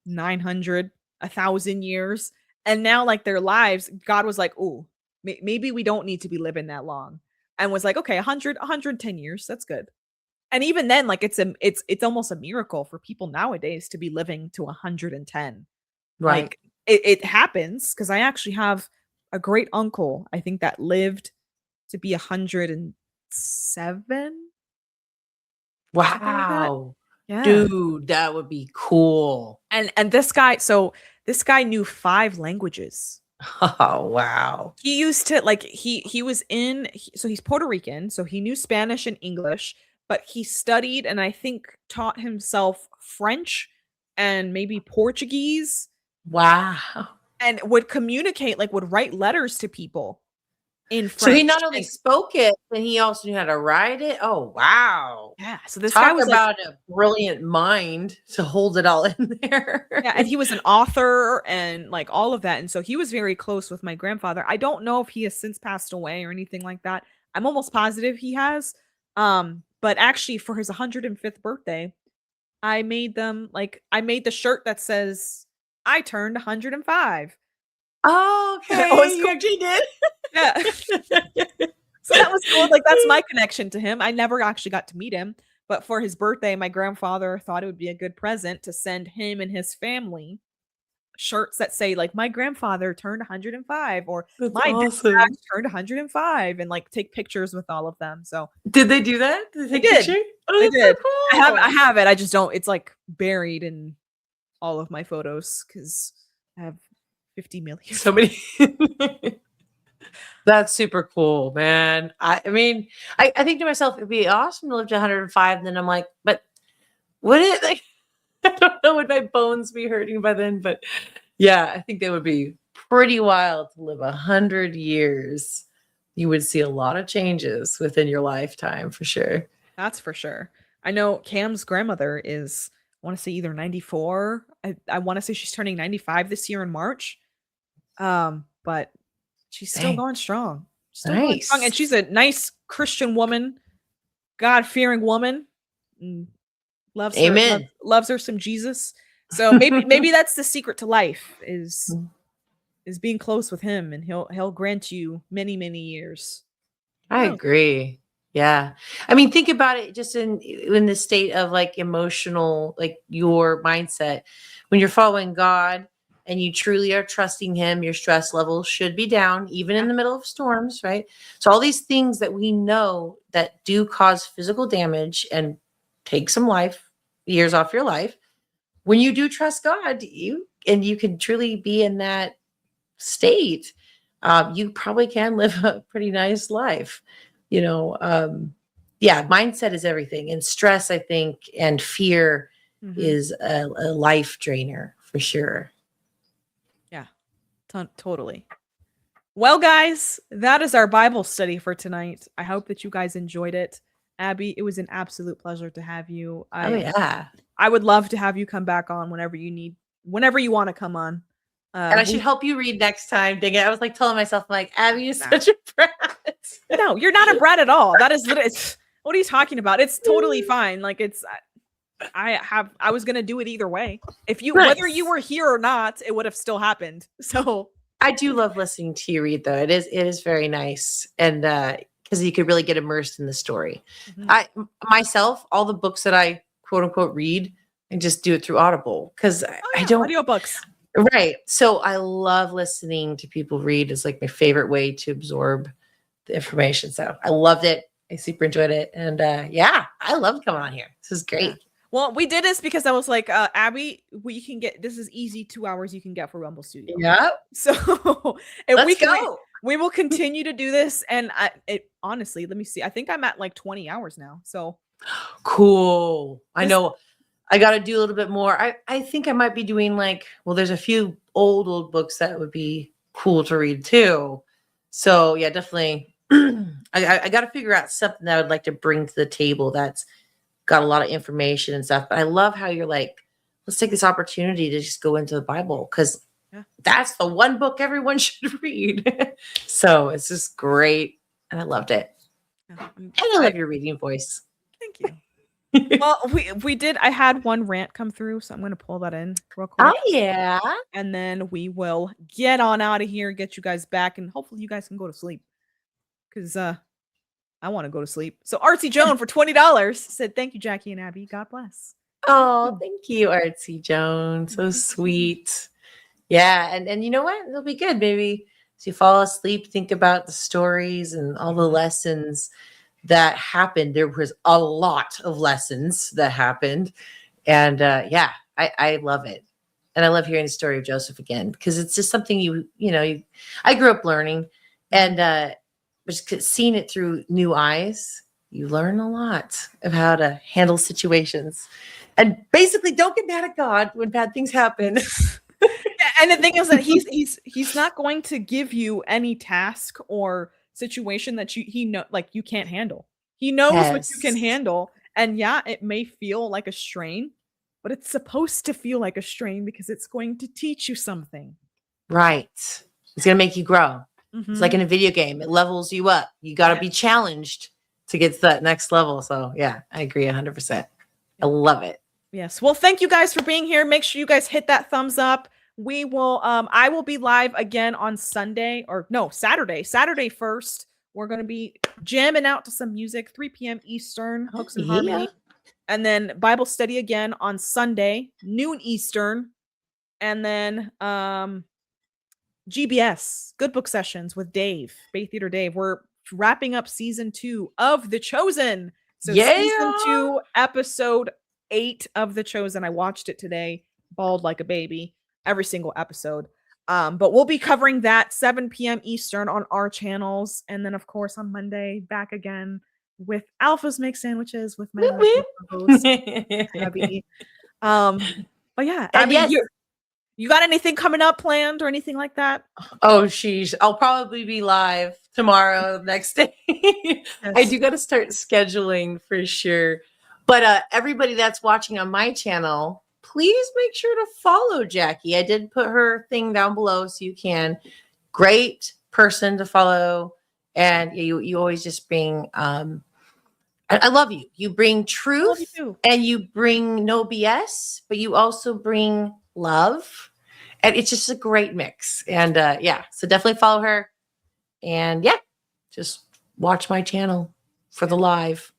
900, 1,000 years. And now, like, their lives, God was like, oh, maybe we don't need to be living that long. And was like, okay, 110 years. That's good. And even then, like, it's almost a miracle for people nowadays to be living to 110. Right. Like, it happens because I actually have a great uncle, I think, that lived to be 107. Wow. Yeah. Dude, that would be cool. And this guy knew 5 languages. Oh, wow. He used to, like, he was so he's Puerto Rican, so he knew Spanish and English, but he studied and I think taught himself French and maybe Portuguese. Wow. And would communicate, like, would write letters to people in French. So he not only spoke it, but he also knew how to write it. Oh, wow. Yeah. So this guy was about a brilliant mind to hold it all in there. Yeah, and he was an author and, like, all of that. And so he was very close with my grandfather. I don't know if he has since passed away or anything like that. I'm almost positive he has. But actually for his 105th birthday, I made the shirt that says I turned 105. Oh, okay. That was You cool. actually did? Yeah. So that was cool. Like, that's my connection to him. I never actually got to meet him, but for his birthday, my grandfather thought it would be a good present to send him and his family shirts that say, like, my grandfather turned 105 or That's my awesome. dad turned 105, and, like, take pictures with all of them. So Did they do that? Did they They take did. picture? Oh, They that's did. so cool. I have it. I just don't. It's, like, buried in all of my photos because I have 50 million. So many. That's super cool, man. I mean, I think to myself, it'd be awesome to live to 105. And then I'm like, but would it, like, I don't know, would my bones be hurting by then? But yeah, I think that would be pretty wild to live 100 years. You would see a lot of changes within your lifetime for sure. That's for sure. I know Cam's grandmother is, I want to say, either 94. I want to say she's turning 95 this year in March. But she's still Dang. going strong. Going strong. And Nice. she's a nice Christian woman, God-fearing woman. Loves Amen. her, loves her some Jesus. So maybe that's the secret to life is being close with him, and he'll grant you many, many years. I agree. Yeah. I mean, think about it just in the state of, like, emotional, like, your mindset. When you're following God and you truly are trusting him, your stress levels should be down, even in the middle of storms, right? So all these things that we know that do cause physical damage and take some years off your life, when you do trust God, you can truly be in that state, you probably can live a pretty nice life. Yeah, mindset is everything. And stress, I think, and fear is a life drainer for sure. Yeah, totally. Well, guys, that is our Bible study for tonight. I hope that you guys enjoyed it. Abby, it was an absolute pleasure to have you. Yeah. I would love to have you come back on whenever you want to come on. And I should help you read next time. Dang it. I was, like, telling myself, like, Abby is such a brat. No, you're not a brat at all. That is what are you talking about? It's totally fine. Like, I was gonna do it either way. Whether you were here or not, it would have still happened. So I do love listening to you read, though. It is very nice. And because you could really get immersed in the story. I myself, all the books that I quote unquote read, I just do it through Audible because I don't audiobooks. Right. So I love listening to people read. It's, like, my favorite way to absorb the information. So I loved it. I super enjoyed it. And yeah, I love coming on here. This is great. Yeah. Well, we did this because I was like, Abby, this is easy 2 hours you can get for Rumble Studio. Yeah. So Let's go. We will continue to do this. And honestly, let me see. I think I'm at like 20 hours now. So cool. I know I got to do a little bit more. I think I might be doing there's a few old books that would be cool to read too. So yeah, definitely. I got to figure out something that I would like to bring to the table that's got a lot of information and stuff. But I love how you're like, let's take this opportunity to just go into the Bible because that's the one book everyone should read. So it's just great. And I loved it. And I love your reading voice. Thank you. Well, we did. I had one rant come through, so I'm going to pull that in real quick. Oh, yeah. And then we will get on out of here, get you guys back, and hopefully you guys can go to sleep. Because I want to go to sleep. So Artsy Joan for $20 said, thank you, Jackie and Abby. God bless. Oh, thank you, Artsy Joan. So sweet. Yeah. And you know what? It'll be good. Maybe as you fall asleep, think about the stories and all the lessons that happened. There was a lot of lessons that happened. And I love it. And I love hearing the story of Joseph again, because it's just something I grew up learning, and just seeing it through new eyes, you learn a lot of how to handle situations and basically don't get mad at God when bad things happen. And the thing is that he's not going to give you any task or situation that you can't handle. He knows what you can handle, and yeah, it may feel like a strain, but it's supposed to feel like a strain because it's going to teach you something. Right. It's going to make you grow. Mm-hmm. It's like in a video game. It levels you up. You got to be challenged to get to that next level. So yeah, I agree 100%. I love it. Yes. Well, thank you guys for being here. Make sure you guys hit that thumbs up. We will, I will be live again on Saturday 1st. We're going to be jamming out to some music, 3 p.m. Eastern, Hooks and Harmony. And then Bible study again on Sunday, noon Eastern. And then GBS, Good Book Sessions with Dave, Bay Theater Dave. We're wrapping up season 2 of The Chosen. So season 2, episode 8 of The Chosen. I watched it today, bawled like a baby, every single episode. But we'll be covering that 7 p.m. Eastern on our channels. And then, of course, on Monday, back again with Alphas Make Sandwiches with my host, Abbey. But yeah, Abby, you got anything coming up planned or anything like that? Oh, sheesh. I'll probably be live tomorrow, next day. Yes. I do got to start scheduling for sure. But everybody that's watching on my channel, please make sure to follow Jackie. I did put her thing down below so you can. Great person to follow. And you always just bring, I love you. You bring truth and you bring no BS, but you also bring love. And it's just a great mix. And so definitely follow her. And just watch my channel for the live.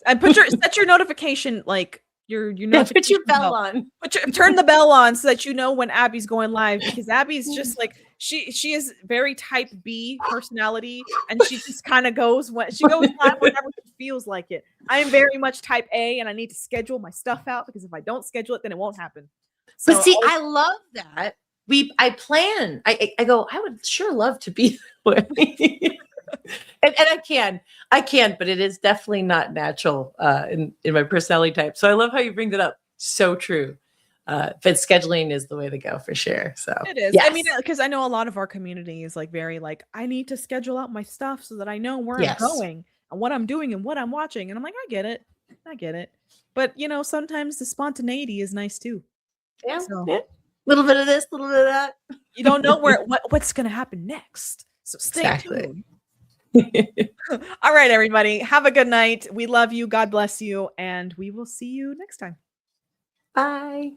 And set your notification, like your notification put your bell on. Turn the bell on so that you know when Abby's going live, because Abby's just like she is very type B personality, and she just kind of goes live whenever she feels like it. I am very much type A, and I need to schedule my stuff out, because if I don't schedule it, then it won't happen. So but see, I love that. I plan. I go, I would sure love to be that way. and I can, but it is definitely not natural in my personality type. So I love how you bring that up. So true. But scheduling is the way to go for sure. So it is. Yes. I mean, because I know a lot of our community is like very like, I need to schedule out my stuff so that I know where I'm going and what I'm doing and what I'm watching. And I'm like, I get it. But sometimes the spontaneity is nice too. Yeah. So, little bit of this, little bit of that. You don't know what's going to happen next. So stay tuned. All right, everybody. Have a good night. We love you. God bless you. And we will see you next time. Bye.